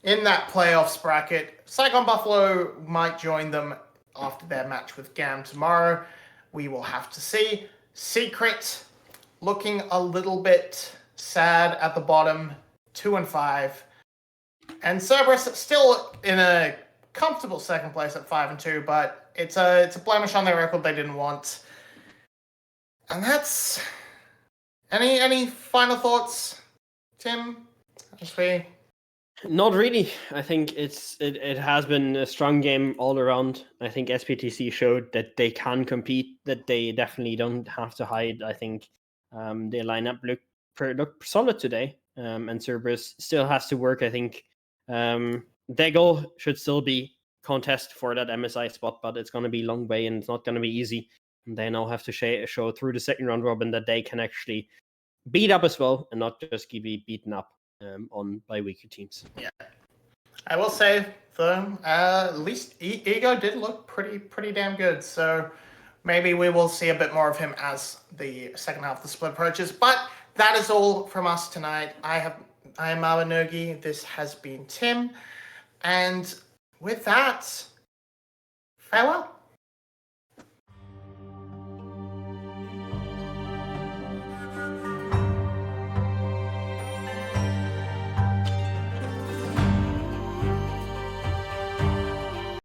in that playoffs bracket. Saigon Buffalo might join them after their match with GAM tomorrow. We will have to see. Secret looking a little bit sad at the bottom, 2-5. And Cerberus still in a comfortable second place at 5-2, but it's a blemish on their record they didn't want. And that's any final thoughts, Tim? Not really. I think it has been a strong game all around. I think SPTC showed that they can compete, that they definitely don't have to hide. I think their lineup looked solid today, and Cerberus still has to work. I think their goal should still be contest for that MSI spot, but it's going to be a long way and it's not going to be easy. And they now have to show through the second round robin that they can actually beat up as well and not just be beaten up by weaker teams. Yeah, I will say though, at least Ego did look pretty damn good. So maybe we will see a bit more of him as the second half of the split approaches. But that is all from us tonight. I am Mawanogi. This has been Tim, and with that, farewell.